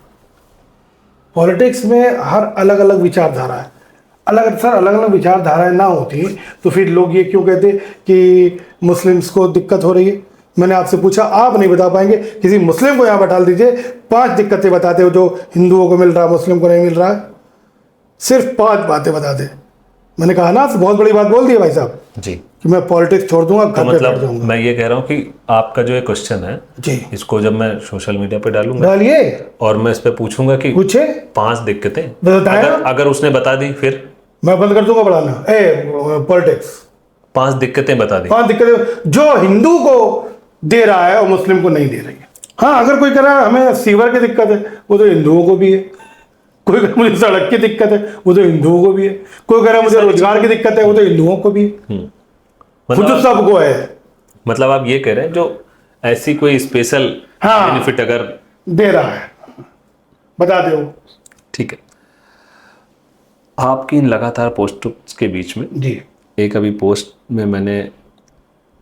पॉलिटिक्स में हर अलग अलग विचारधारा है। अलग अलग विचारधाराएं ना होती तो फिर लोग ये क्यों कहते कि मुस्लिम्स को दिक्कत हो रही है। मैंने आपसे पूछा, आप नहीं बता पाएंगे, किसी मुस्लिम को यहाँ बैठा दीजिए, 5 दिक्कतें बताते हो जो हिंदुओं को मिल रहा है मुस्लिम को नहीं मिल रहा है। सिर्फ 5 बातें बता दे। मैंने कहा ना, आपसे बहुत बड़ी बात बोल दी भाई साहब जी कि मैं पॉलिटिक्स छोड़ दूंगा, तो मतलब मैं ये कह रहा हूँ कि आपका जो ये क्वेश्चन है जी, इसको जब मैं सोशल मीडिया पे डालूंगा, डालिए, और मैं इस पे पूछूंगा कि पूछे 5 दिक्कतें, अगर उसने बता दी फिर मैं बंद कर दूंगा पढ़ाना। पॉलिटिक्स 5 दिक्कतें बता दी, 5 दिक्कतें जो हिंदू को दे रहा है और मुस्लिम को नहीं दे रही है। हाँ, अगर कोई कह रहा है हमें सीवर की दिक्कत है, वो तो हिंदुओं को भी है। कोई कह रहा मुझे सड़क की दिक्कत है, वो तो हिंदुओं को भी है। कोई कह रहा मुझे रोजगार की दिक्कत है, वो तो हिंदुओं को भी है। खुद तो सबको है। मतलब आप ये कह रहे हैं जो ऐसी कोई स्पेशल हाँ। बेनिफिट अगर दे रहा है, बता दो। ठीक है। आपकी इन लगातार पोस्ट्स के बीच में जी एक अभी पोस्ट में मैंने,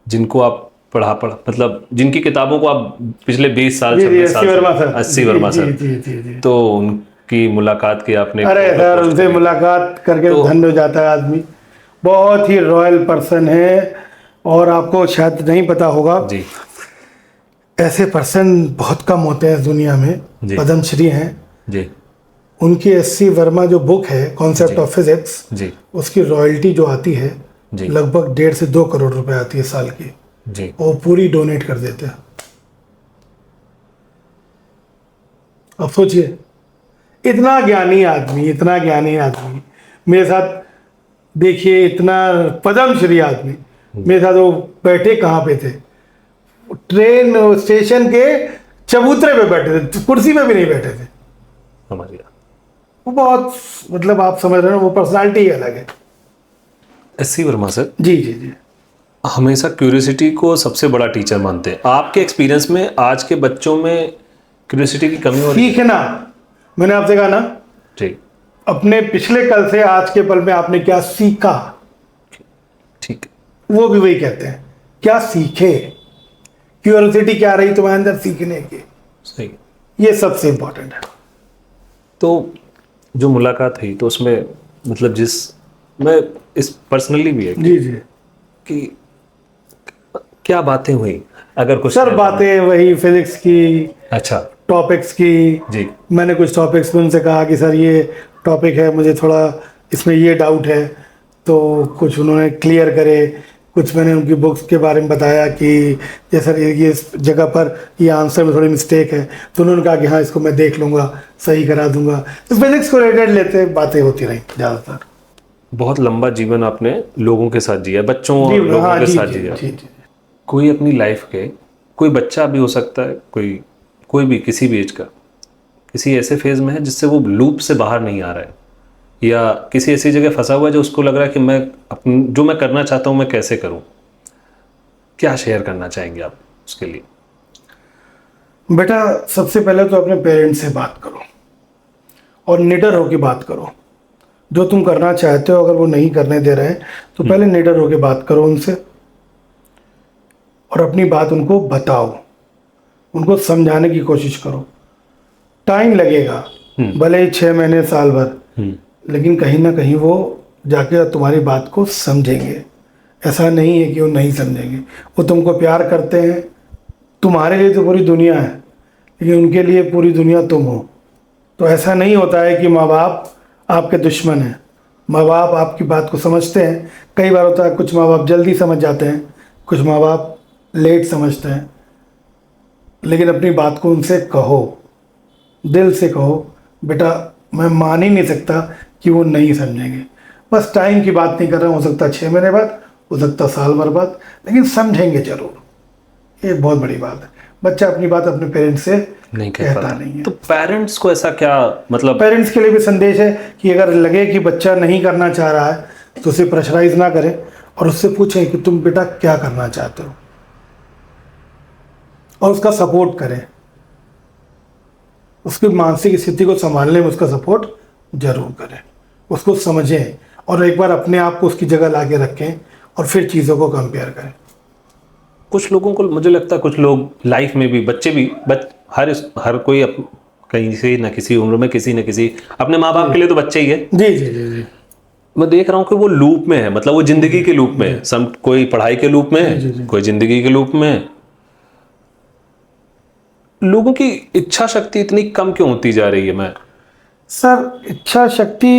जिनको आप पढ़ा मतलब जिनकी किताबों को आप पिछले 20 साल जी, 26 अस्सी वर्मा साल सर। अस्सी वर्मा जी, सर, जी, जी, जी। तो उनकी मुलाकात की आपने अरे फोटो सर, पोस्ट उनसे करी। मुलाकात करके तो- धन्य हो जाता है आदमी। बहुत ही रॉयल पर्सन है, और आपको शायद नहीं पता होगा, जी ऐसे पर्सन बहुत कम होते हैं इस दुनिया में। जी। पद्मश्री हैं। जी उनकी एससी वर्मा जो बुक है कॉन्सेप्ट जी। ऑफ फिजिक्स, जी उसकी रॉयल्टी जो आती है जी लगभग 1.5 से 2 करोड़ रुपए आती है साल की। जी। वो पूरी डोनेट कर देते हैं। अब सोचिए, इतना ज्ञानी आदमी, इतना ज्ञानी आदमी मेरे साथ, देखिए इतना पद्मश्री आदमी मेरे साथ वो बैठे कहाँ पे थे? ट्रेन स्टेशन के चबूतरे पे बैठे थे, कुर्सी पे भी नहीं बैठे थे। समझ गया। वो बहुत, मतलब आप समझ रहे हो, वो पर्सनालिटी ही अलग है। अस्सी वर्मा सर जी जी जी। हमेशा क्यूरियोसिटी को सबसे बड़ा टीचर मानते हैं। आपके एक्सपीरियंस में आज के बच्चों में क्यूरियोसिटी की कमी हो रही है? सीखना, मैंने आपसे कहा ना, जी अपने पिछले कल से आज के पल में आपने क्या सीखा, ठीक है। वो भी वही कहते हैं, क्या सीखे। क्यूरियोसिटी क्या रही तुम्हारे अंदर सीखने की, सही। ये सबसे इंपॉर्टेंट है। तो जो मुलाकात हुई तो उसमें मतलब जिस, मैं इस पर्सनली भी है जी जी कि क्या बातें हुई, अगर कुछ सर, बातें वही फिजिक्स की, अच्छा टॉपिक्स की। जी मैंने कुछ टॉपिक्स में उनसे कहा कि सर ये टॉपिक है, मुझे थोड़ा इसमें ये डाउट है, तो कुछ उन्होंने क्लियर करे। कुछ मैंने उनकी बुक्स के बारे में बताया कि ये सर ये इस जगह पर ये आंसर में थोड़ी मिस्टेक है, तो उन्होंने कहा कि हाँ इसको मैं देख लूँगा, सही करा दूंगा। तो फिजिक्स को रिलेटेड लेते बातें होती रही ज़्यादातर। बहुत लंबा जीवन आपने लोगों के साथ जिया, बच्चों और लोगों हाँ के जी साथ जी जिया। जी जी। कोई अपनी लाइफ के, कोई बच्चा भी हो सकता है, कोई भी किसी भी एज का, किसी ऐसे फेज में है जिससे वो लूप से बाहर नहीं आ रहा है, या किसी ऐसी जगह फंसा हुआ है जो उसको लग रहा है कि मैं जो मैं करना चाहता हूँ मैं कैसे करूँ, क्या शेयर करना चाहेंगे आप उसके लिए? बेटा, सबसे पहले तो अपने पेरेंट्स से बात करो और निडर होकर बात करो। जो तुम करना चाहते हो अगर वो नहीं करने दे रहे हैं तो पहले निडर होकर बात करो उनसे, और अपनी बात उनको बताओ, उनको समझाने की कोशिश करो। टाइम लगेगा, भले ही 6 महीने साल भर, लेकिन कहीं ना कहीं वो जाके तुम्हारी बात को समझेंगे। ऐसा नहीं है कि वो नहीं समझेंगे। वो तुमको प्यार करते हैं, तुम्हारे लिए तो पूरी दुनिया है, लेकिन उनके लिए पूरी दुनिया तुम हो। तो ऐसा नहीं होता है कि माँ बाप आपके दुश्मन हैं। माँ बाप आपकी बात को समझते हैं। कई बार होता है कुछ माँ बाप जल्दी समझ जाते हैं, कुछ माँ बाप लेट समझते हैं, लेकिन अपनी बात को उनसे कहो, दिल से कहो। बेटा, मैं मान ही नहीं सकता कि वो नहीं समझेंगे। बस टाइम की बात नहीं कर रहा हूँ, हो सकता 6 महीने बाद, हो सकता साल भर बाद, लेकिन समझेंगे जरूर। ये बहुत बड़ी बात है। बच्चा अपनी बात अपने पेरेंट्स से नहीं कह कहता पाता। नहीं है। तो पेरेंट्स को ऐसा क्या, मतलब पेरेंट्स के लिए भी संदेश है कि अगर लगे कि बच्चा नहीं करना चाह रहा है तो उसे प्रेशराइज ना करें, और उससे पूछें कि तुम बेटा क्या करना चाहते हो, और उसका सपोर्ट करें। उसकी मानसिक स्थिति को संभालने में उसका सपोर्ट जरूर करें, उसको समझें, और एक बार अपने आप को उसकी जगह ला के रखें, और फिर चीज़ों को कंपेयर करें। कुछ लोगों को, मुझे लगता है कुछ लोग लाइफ में भी, बच्चे भी, हर कोई कहीं से ना किसी उम्र में किसी न किसी अपने माँ बाप के लिए तो बच्चे ही है। जी जी जी जी। मैं देख रहा हूँ कि वो लूप में है, मतलब वो जिंदगी के लूप में है। कोई पढ़ाई के लूप में है, कोई जिंदगी के लूप में है। लोगों की इच्छा शक्ति इतनी कम क्यों होती जा रही है? मैं सर, इच्छा शक्ति,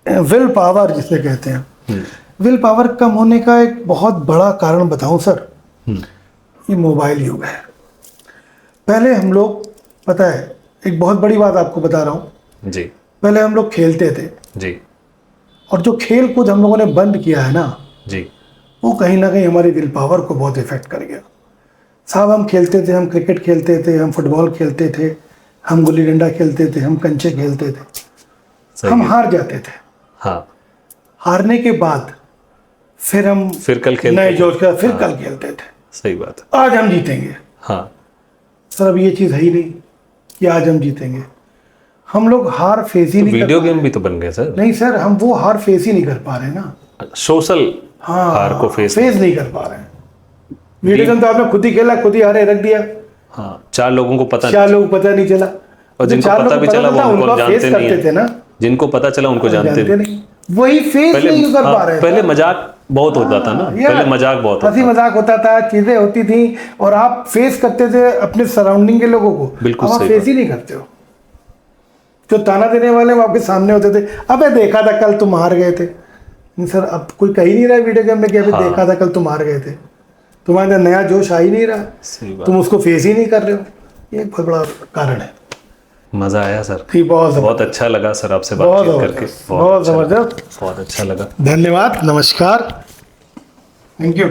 विल पावर जिसे कहते हैं, विल पावर कम होने का एक बहुत बड़ा कारण बताऊं सर, ये मोबाइल युग है। पहले हम लोग, पता है, एक बहुत बड़ी बात आपको बता रहा हूँ, जी पहले हम लोग खेलते थे, जी और जो खेल कूद हम लोगों ने बंद किया है ना, जी वो कहीं ना कहीं हमारी विल पावर को बहुत इफेक्ट कर गया। साहब, हम खेलते थे, हम क्रिकेट खेलते थे, हम फुटबॉल खेलते थे, हम गुल्ली डंडा खेलते थे, हम कंचे खेलते थे, सही हम है। हार जाते थे। हाँ, हारने के बाद फिर हम फिर कल खेलते नए थे। जोश का फिर कल खेलते थे, सही बात है। आज हम जीतेंगे। हाँ, सर अब ये चीज़ है ही नहीं कि आज हम जीतेंगे। हम लोग हार फेस ही तो नहीं कर वीडियो पा गेम भी तो बन गए सर। नहीं सर, हम वो हार फेस ही नहीं कर पा रहे ना। सोशल हाँ, हार को फेस नहीं कर पा रहे हैं। वीडियो गेम तो आपने खुद ही खेला, खुद ही हारे रख दिया, हाँ, 4 लोगों को पता चार लोग पता नहीं चला, और जिनको चार पता लोगों भी को चला वो था, उनको उनको जानते फेस नहीं करते थे ना, है। जिनको पता चला उनको जानते भी नहीं, वही फेस नहीं कर पा रहे थे। पहले मजाक बहुत होता था ना, यार, पहले मजाक बहुत हंसी होता था। मजाक होता था, चीजें होती थी और आप फेस करते थे अपने सराउंडिंग के लोगों को। बिल्कुल अब आप सही फेस बात। ही नहीं करते हो। जो ताना देने वाले वो आपके सामने होते थे, अबे देखा था कल तुम हार गए थे। नहीं सर, अब कोई कह ही नहीं रहा वीडियो गेम में कि अबे हाँ। देखा था कल तुम हार गए थे। तुम्हारे अंदर नया जोश आ ही नहीं रहा, सही बात। तुम उसको फेस ही नहीं कर रहे हो। ये एक बहुत बड़ा कारण है। मजा आया सर, थी बहुत बहुत अच्छा लगा सर आपसे बहुत बातचीत करके। जबरदस्त, बहुत अच्छा लगा, जबरदस्त। बहुत अच्छा लगा। धन्यवाद, नमस्कार, थैंक यू।